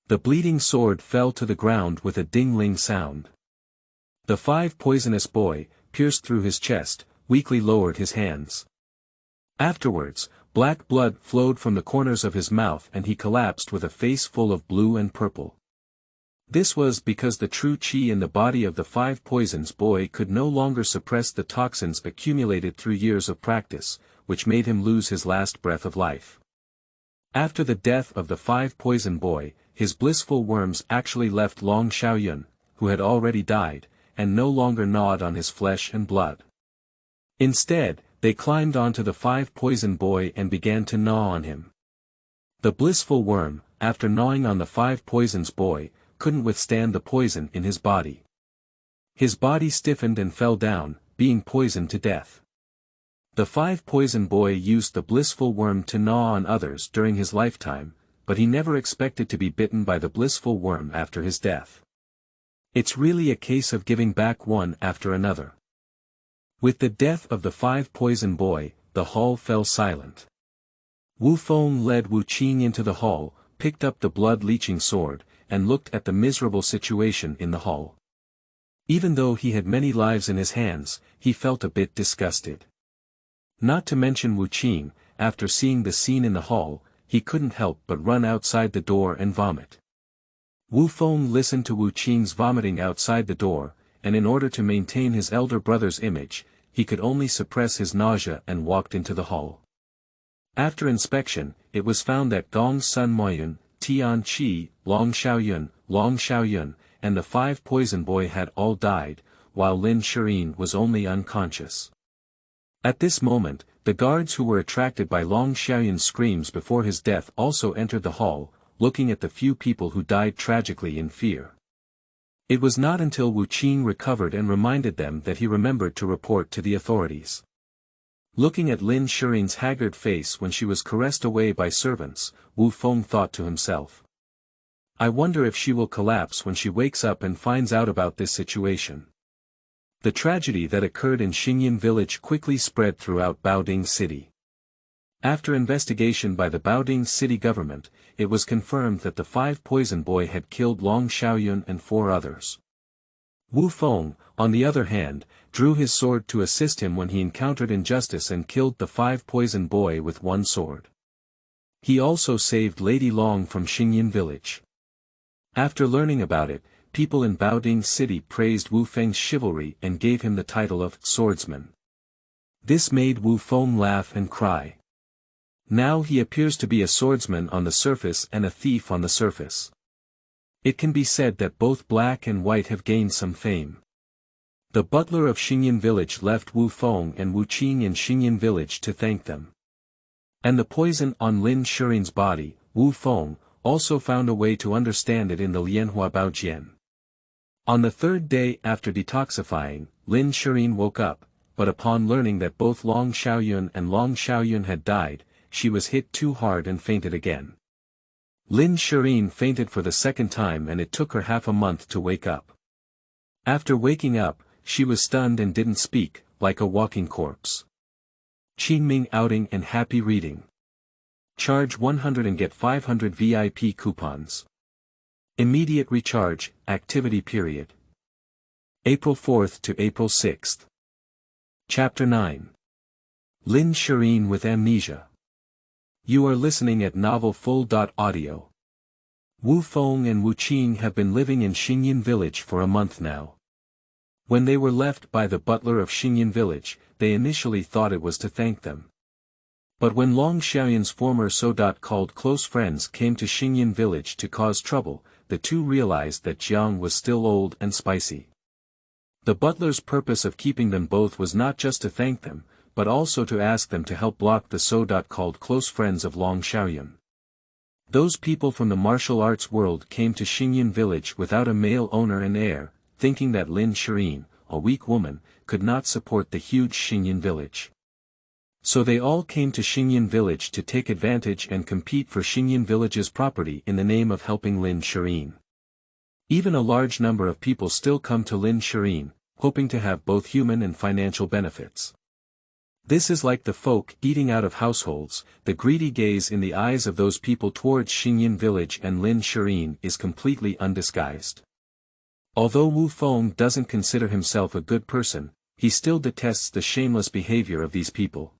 The bleeding sword fell to the ground with a ding-ling sound. The five-poisonous boy, pierced through his chest, weakly lowered his hands. Afterwards, Black blood flowed from the corners of his mouth and he collapsed with a face full of blue and purple. This was because the true qi in the body of the five poisons boy could no longer suppress the toxins accumulated through years of practice, which made him lose his last breath of life. After the death of the five poison boy, his blissful worms actually left Long Xiaoyun, who had already died, and no longer gnawed on his flesh and blood. Instead, they climbed onto the five poison boy and began to gnaw on him. The blissful worm, after gnawing on the five poisons boy, couldn't withstand the poison in his body. His body stiffened and fell down, being poisoned to death. The five poison boy used the blissful worm to gnaw on others during his lifetime, but he never expected to be bitten by the blissful worm after his death. It's really a case of giving back one after another. With the death of the five poison boy, the hall fell silent. Wu Feng led Wu Qing into the hall, picked up the blood-leaching sword, and looked at the miserable situation in the hall. Even though he had many lives in his hands, he felt a bit disgusted. Not to mention Wu Qing, after seeing the scene in the hall, he couldn't help but run outside the door and vomit. Wu Feng listened to Wu Qing's vomiting outside the door, and in order to maintain his elder brother's image, he could only suppress his nausea and walked into the hall. After inspection, it was found that Gong Sun Moyun, Tian Qi, Long Xiaoyun, and the five poison boy had all died, while Lin Shiyin was only unconscious. At this moment, the guards who were attracted by Long Xiaoyun's screams before his death also entered the hall, looking at the few people who died tragically in fear. It was not until Wu Qing recovered and reminded them that he remembered to report to the authorities. Looking at Lin Shiyin's haggard face when she was caressed away by servants, Wu Feng thought to himself. I wonder if she will collapse when she wakes up and finds out about this situation. The tragedy that occurred in Xingyun village quickly spread throughout Baoding city. After investigation by the Baoding city government, it was confirmed that the five poison boy had killed Long Xiaoyun and 4 others. Wu Feng, on the other hand, drew his sword to assist him when he encountered injustice and killed the five poison boy with 1 sword. He also saved Lady Long from Xingyun village. After learning about it, people in Baoding city praised Wu Feng's chivalry and gave him the title of swordsman. This made Wu Feng laugh and cry. Now he appears to be a swordsman on the surface and a thief on the surface. It can be said that both black and white have gained some fame. The butler of Xingyun village left Wu Feng and Wu Qing in Xingyun village to thank them. And the poison on Lin Shiyin's body, Wu Feng, also found a way to understand it in the Lianhua Baojian. On the 3rd day after detoxifying, Lin Shiyin woke up, but upon learning that both Long Xiaoyun and Long Xiaoyun had died, she was hit too hard and fainted again. Lin Shiyin fainted for the 2nd time and it took her half a month to wake up. After waking up, she was stunned and didn't speak, like a walking corpse. Qingming outing and happy reading. Charge 100 and get 500 VIP coupons. Immediate recharge, activity period. April 4th to April 6th. Chapter 9. Lin Shiyin with Amnesia. You are listening at novelfull.audio. Wu Feng and Wu Qing have been living in Xingyun village for a month now. When they were left by the butler of Xingyun village, they initially thought it was to thank them. But when Long Xiaoyun's former so-called close friends came to Xingyun village to cause trouble, the two realized that Jiang was still old and spicy. The butler's purpose of keeping them both was not just to thank them, but also to ask them to help block the so-called close friends of Long Xiaoyun. Those people from the martial arts world came to Xingyun village without a male owner and heir, thinking that Lin Shiyin, a weak woman, could not support the huge Xingyun village. So they all came to Xingyun village to take advantage and compete for Xingyun village's property in the name of helping Lin Shiyin. Even a large number of people still come to Lin Shiyin, hoping to have both human and financial benefits. This is like the folk eating out of households, the greedy gaze in the eyes of those people towards Xingyun village and Lin Shiyin is completely undisguised. Although Wu Feng doesn't consider himself a good person, he still detests the shameless behavior of these people.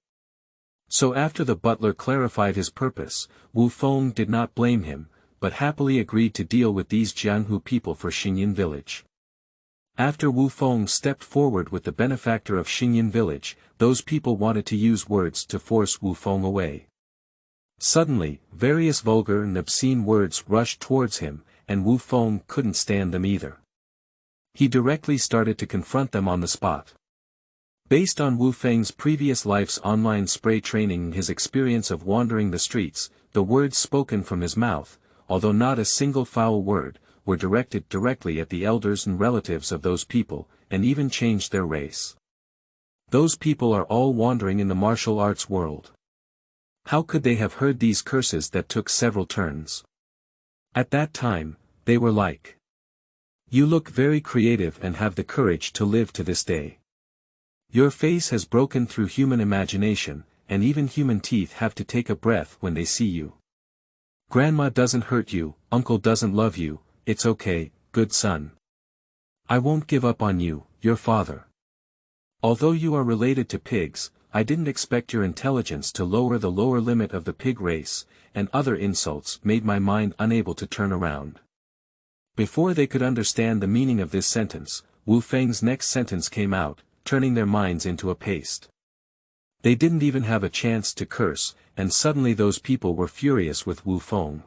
So after the butler clarified his purpose, Wu Feng did not blame him, but happily agreed to deal with these Jianghu people for Xingyun village. After Wu Feng stepped forward with the benefactor of Xingyun village, those people wanted to use words to force Wu Feng away. Suddenly, various vulgar and obscene words rushed towards him, and Wu Feng couldn't stand them either. He directly started to confront them on the spot. Based on Wu Feng's previous life's online spray training and his experience of wandering the streets, the words spoken from his mouth, although not a single foul word, were directed directly at the elders and relatives of those people, and even changed their race. Those people are all wandering in the martial arts world. How could they have heard these curses that took several turns? At that time, they were like, "You look very creative and have the courage to live to this day. Your face has broken through human imagination, and even human teeth have to take a breath when they see you. Grandma doesn't hurt you, uncle doesn't love you, it's okay, good son. I won't give up on you, your father. Although you are related to pigs, I didn't expect your intelligence to lower the lower limit of the pig race," and other insults made my mind unable to turn around. Before they could understand the meaning of this sentence, Wu Feng's next sentence came out, turning their minds into a paste. They didn't even have a chance to curse, and suddenly those people were furious with Wu Feng.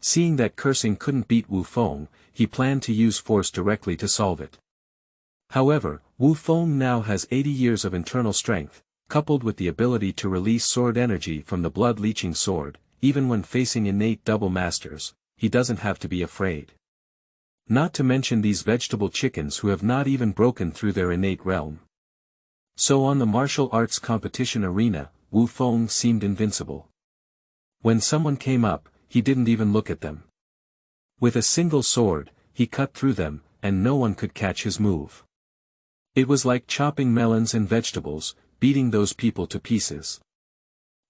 Seeing that cursing couldn't beat Wu Feng, he planned to use force directly to solve it. However, Wu Feng now has 80 years of internal strength, coupled with the ability to release sword energy from the blood-leeching sword. Even when facing innate double masters, he doesn't have to be afraid. Not to mention these vegetable chickens who have not even broken through their innate realm. So on the martial arts competition arena, Wu Feng seemed invincible. When someone came up, he didn't even look at them. With a single sword, he cut through them, and no one could catch his move. It was like chopping melons and vegetables, beating those people to pieces.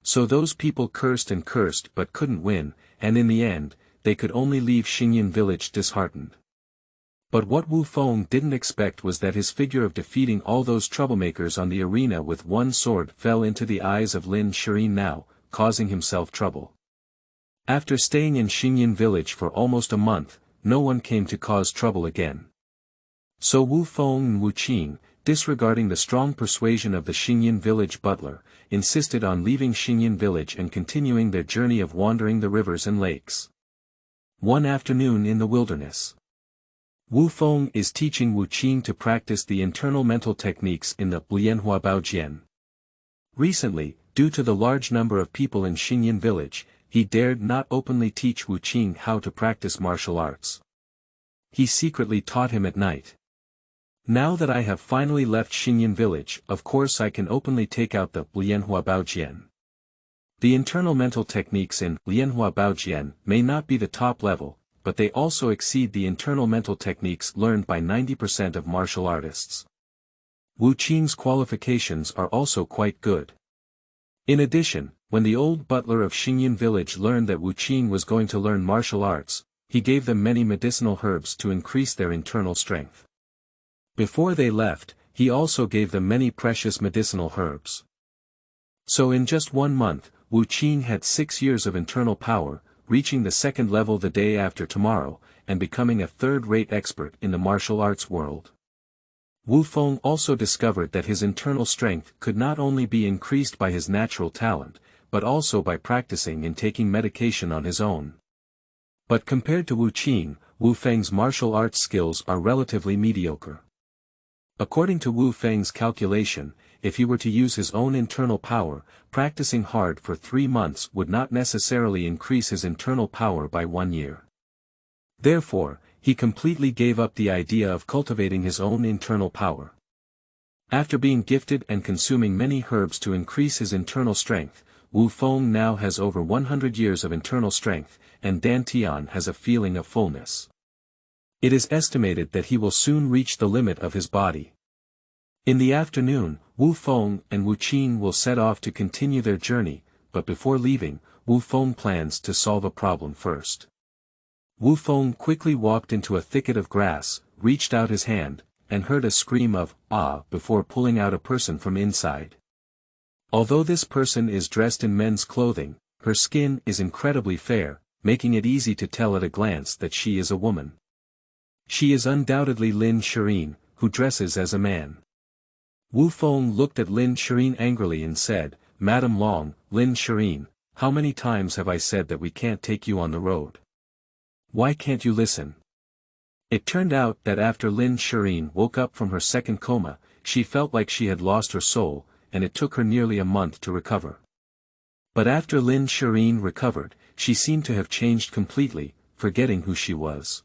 So those people cursed and cursed but couldn't win, and in the end, they could only leave Xingyun village disheartened. But what Wu Feng didn't expect was that his figure of defeating all those troublemakers on the arena with one sword fell into the eyes of Lin Shiyin now, causing himself trouble. After staying in Xingyun village for almost a month, no one came to cause trouble again. So Wu Feng and Wu Qing, disregarding the strong persuasion of the Xingyun village butler, insisted on leaving Xingyun village and continuing their journey of wandering the rivers and lakes. One afternoon in the wilderness, Wu Feng is teaching Wu Qing to practice the internal mental techniques in the Lianhua Baojian. Recently, due to the large number of people in Xingyun village, he dared not openly teach Wu Qing how to practice martial arts. He secretly taught him at night. Now that I have finally left Xingyun village, of course I can openly take out the Lianhua Baojian. The internal mental techniques in Lianhua Baojian may not be the top level, but they also exceed the internal mental techniques learned by 90% of martial artists. Wu Qing's qualifications are also quite good. In addition, when the old butler of Xingyun village learned that Wu Qing was going to learn martial arts, he gave them many medicinal herbs to increase their internal strength. Before they left, he also gave them many precious medicinal herbs. So in just 1 month, Wu Qing had 6 years of internal power, reaching the 2nd level the day after tomorrow, and becoming a third-rate expert in the martial arts world. Wu Feng also discovered that his internal strength could not only be increased by his natural talent, but also by practicing and taking medication on his own. But compared to Wu Qing, Wu Feng's martial arts skills are relatively mediocre. According to Wu Feng's calculation, if he were to use his own internal power, practicing hard for 3 months would not necessarily increase his internal power by 1 year. Therefore, he completely gave up the idea of cultivating his own internal power. After being gifted and consuming many herbs to increase his internal strength, Wu Feng now has over 100 years of internal strength, and Dantian has a feeling of fullness. It is estimated that he will soon reach the limit of his body. In the afternoon, Wu Feng and Wu Qing will set off to continue their journey, but before leaving, Wu Feng plans to solve a problem first. Wu Feng quickly walked into a thicket of grass, reached out his hand, and heard a scream of "ah" before pulling out a person from inside. Although this person is dressed in men's clothing, her skin is incredibly fair, making it easy to tell at a glance that she is a woman. She is undoubtedly Lin Shiyin, who dresses as a man. Wu Feng looked at Lin Shiyin angrily and said, "Madam Long, Lin Shiyin, how many times have I said that we can't take you on the road? Why can't you listen?" It turned out that after Lin Shiyin woke up from her second coma, she felt like she had lost her soul, and it took her nearly a month to recover. But after Lin Shiyin recovered, she seemed to have changed completely, forgetting who she was.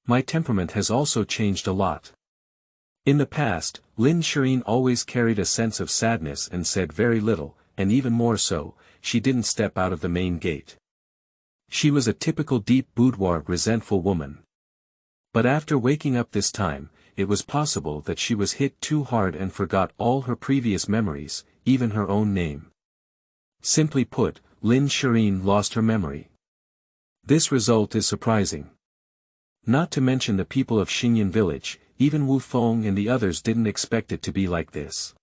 My temperament has also changed a lot. In the past, Lin Shiyin always carried a sense of sadness and said very little, and even more so, she didn't step out of the main gate. She was a typical deep boudoir resentful woman. But after waking up this time, it was possible that she was hit too hard and forgot all her previous memories, even her own name. Simply put, Lin Shiyin lost her memory. This result is surprising. Not to mention the people of Xingyun village, even Wu Feng and the others didn't expect it to be like this.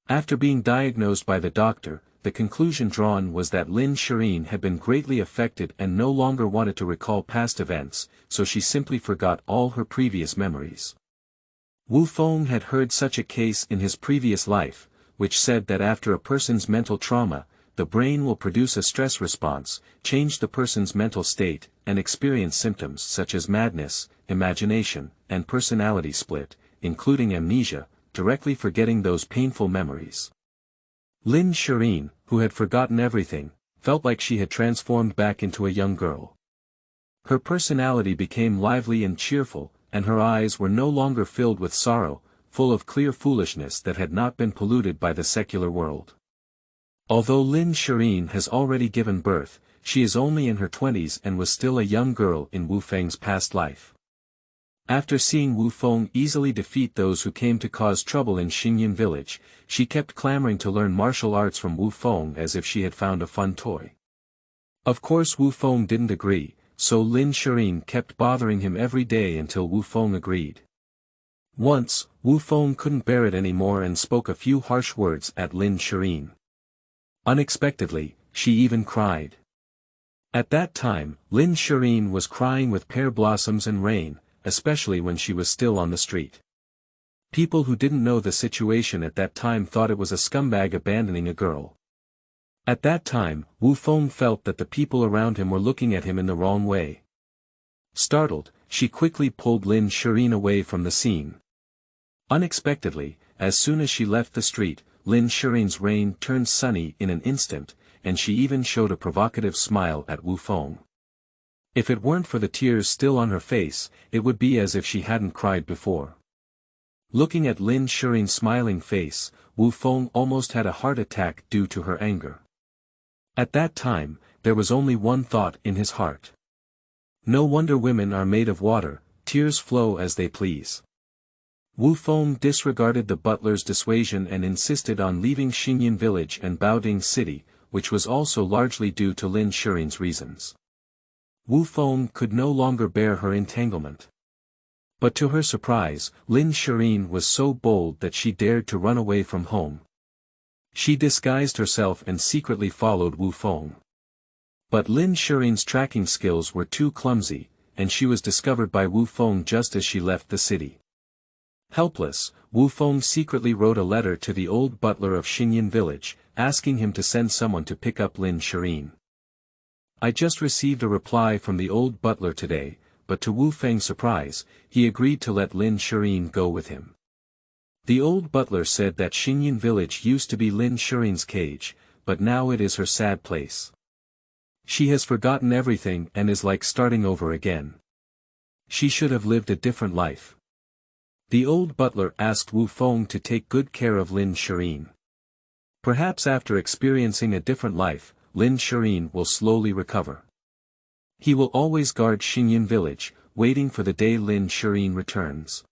After being diagnosed by the doctor, the conclusion drawn was that Lin Shiyin had been greatly affected and no longer wanted to recall past events, so she simply forgot all her previous memories. Wu Feng had heard such a case in his previous life, which said that after a person's mental trauma, the brain will produce a stress response, change the person's mental state, and experience symptoms such as madness, imagination, and personality split, including amnesia, directly forgetting those painful memories. Lin Shiyin, who had forgotten everything, felt like she had transformed back into a young girl. Her personality became lively and cheerful, and her eyes were no longer filled with sorrow, full of clear foolishness that had not been polluted by the secular world. Although Lin Shiyin has already given birth, she is only in her 20s and was still a young girl in Wu Feng's past life. After seeing Wu Feng easily defeat those who came to cause trouble in Xingyun village, she kept clamoring to learn martial arts from Wu Feng as if she had found a fun toy. Of course Wu Feng didn't agree, so Lin Shiyin kept bothering him every day until Wu Feng agreed. Once, Wu Feng couldn't bear it anymore and spoke a few harsh words at Lin Shiyin. Unexpectedly, she even cried. At that time, Lin Shiyin was crying with pear blossoms and rain, especially when she was still on the street. People who didn't know the situation at that time thought it was a scumbag abandoning a girl. At that time, Wu Feng felt that the people around him were looking at him in the wrong way. Startled, she quickly pulled Lin Shiyin away from the scene. Unexpectedly, as soon as she left the street, Lin Shiyin's rain turned sunny in an instant, and she even showed a provocative smile at Wu Feng. If it weren't for the tears still on her face, it would be as if she hadn't cried before. Looking at Lin Shiyin's smiling face, Wu Feng almost had a heart attack due to her anger. At that time, there was only one thought in his heart. No wonder women are made of water, tears flow as they please. Wu Feng disregarded the butler's dissuasion and insisted on leaving Xingyun village and Baoding city, which was also largely due to Lin Shiyin's reasons. Wu Feng could no longer bear her entanglement. But to her surprise, Lin Shiyin was so bold that she dared to run away from home. She disguised herself and secretly followed Wu Feng. But Lin Shiyin's tracking skills were too clumsy, and she was discovered by Wu Feng just as she left the city. Helpless, Wu Feng secretly wrote a letter to the old butler of Xingyun village, asking him to send someone to pick up Lin Shiyin. I just received a reply from the old butler today, but to Wu Feng's surprise, he agreed to let Lin Shiyin go with him. The old butler said that Xingyun village used to be Lin Shiyin's cage, but now it is her sad place. She has forgotten everything and is like starting over again. She should have lived a different life. The old butler asked Wu Feng to take good care of Lin Shiyin. Perhaps after experiencing a different life, Lin Shiyin will slowly recover. He will always guard Xingyun village, waiting for the day Lin Shiyin returns.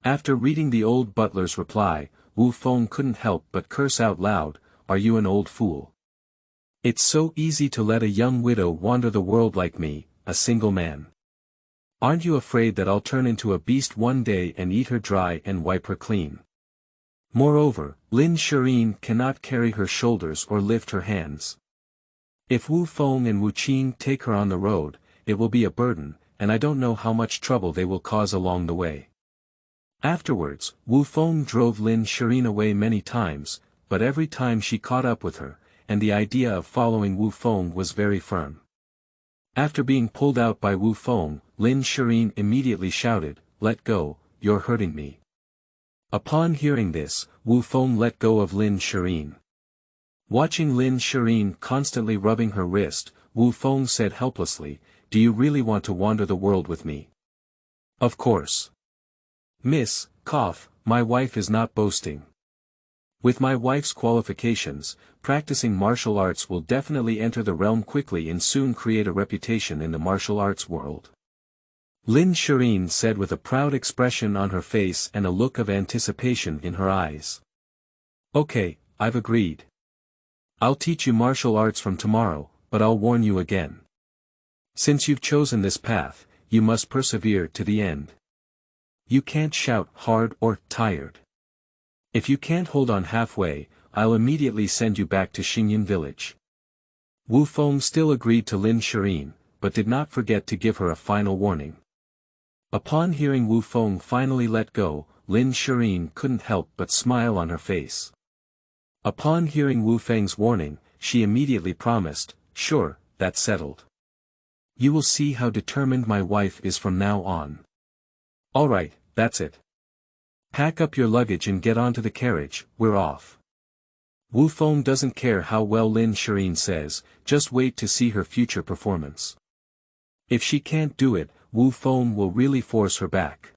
After reading the old butler's reply, Wu Feng couldn't help but curse out loud, "Are you an old fool? It's so easy to let a young widow wander the world like me, a single man. Aren't you afraid that I'll turn into a beast one day and eat her dry and wipe her clean?" Moreover, Lin Shiyin cannot carry her shoulders or lift her hands. If Wu Feng and Wu Qing take her on the road, it will be a burden, and I don't know how much trouble they will cause along the way. Afterwards, Wu Feng drove Lin Shiyin away many times, but every time she caught up with her, and the idea of following Wu Feng was very firm. After being pulled out by Wu Feng, Lin Shiyin immediately shouted, "Let go, you're hurting me." Upon hearing this, Wu Feng let go of Lin Shiyin. Watching Lin Shiyin constantly rubbing her wrist, Wu Feng said helplessly, "Do you really want to wander the world with me?" "Of course. Miss, my wife is not boasting. With my wife's qualifications, practicing martial arts will definitely enter the realm quickly and soon create a reputation in the martial arts world." Lin Shiyin said with a proud expression on her face and a look of anticipation in her eyes. "Okay, I've agreed. I'll teach you martial arts from tomorrow, but I'll warn you again. Since you've chosen this path, you must persevere to the end. You can't shout hard or tired. If you can't hold on halfway, I'll immediately send you back to Xingyun village." Wu Feng still agreed to Lin Shiyin, but did not forget to give her a final warning. Upon hearing Wu Feng finally let go, Lin Shiyin couldn't help but smile on her face. Upon hearing Wu Feng's warning, she immediately promised, "Sure, that's settled. You will see how determined my wife is from now on. Alright, that's it. Pack up your luggage and get onto the carriage, we're off." Wu Feng doesn't care how well Lin Shiyin says, just wait to see her future performance. If she can't do it, Wu Feng will really force her back.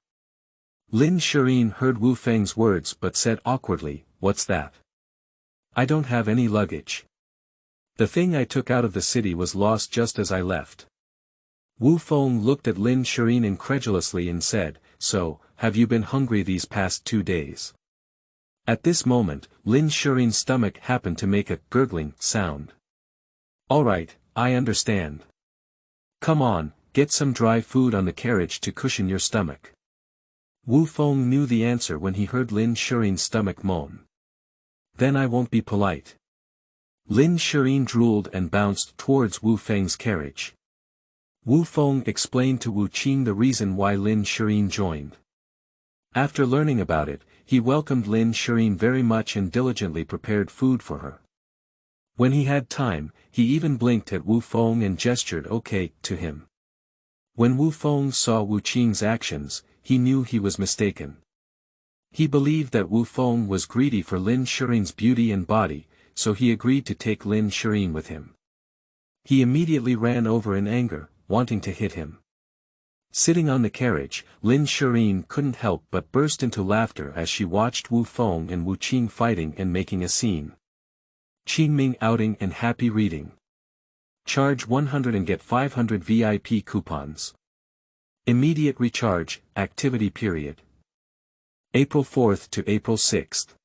Lin Shiyin heard Wu Feng's words but said awkwardly, "What's that? I don't have any luggage. The thing I took out of the city was lost just as I left." Wu Feng looked at Lin Shiyin incredulously and said, "So, have you been hungry these past 2 days?" At this moment, Lin Shiyin's stomach happened to make a gurgling sound. "Alright, I understand. Come on, get some dry food on the carriage to cushion your stomach." Wu Feng knew the answer when he heard Lin Shiyin's stomach moan. "Then I won't be polite." Lin Shiyin drooled and bounced towards Wu Feng's carriage. Wu Feng explained to Wu Qing the reason why Lin Shiyin joined. After learning about it, he welcomed Lin Shiyin very much and diligently prepared food for her. When he had time, he even blinked at Wu Feng and gestured okay to him. When Wu Feng saw Wu Qing's actions, he knew he was mistaken. He believed that Wu Feng was greedy for Lin Shiyin's beauty and body, so he agreed to take Lin Shiyin with him. He immediately ran over in anger, wanting to hit him. Sitting on the carriage, Lin Shiyin couldn't help but burst into laughter as she watched Wu Feng and Wu Qing fighting and making a scene. Qingming outing and happy reading. Charge 100 and get 500 VIP coupons. Immediate recharge, activity period. April 4th to April 6th.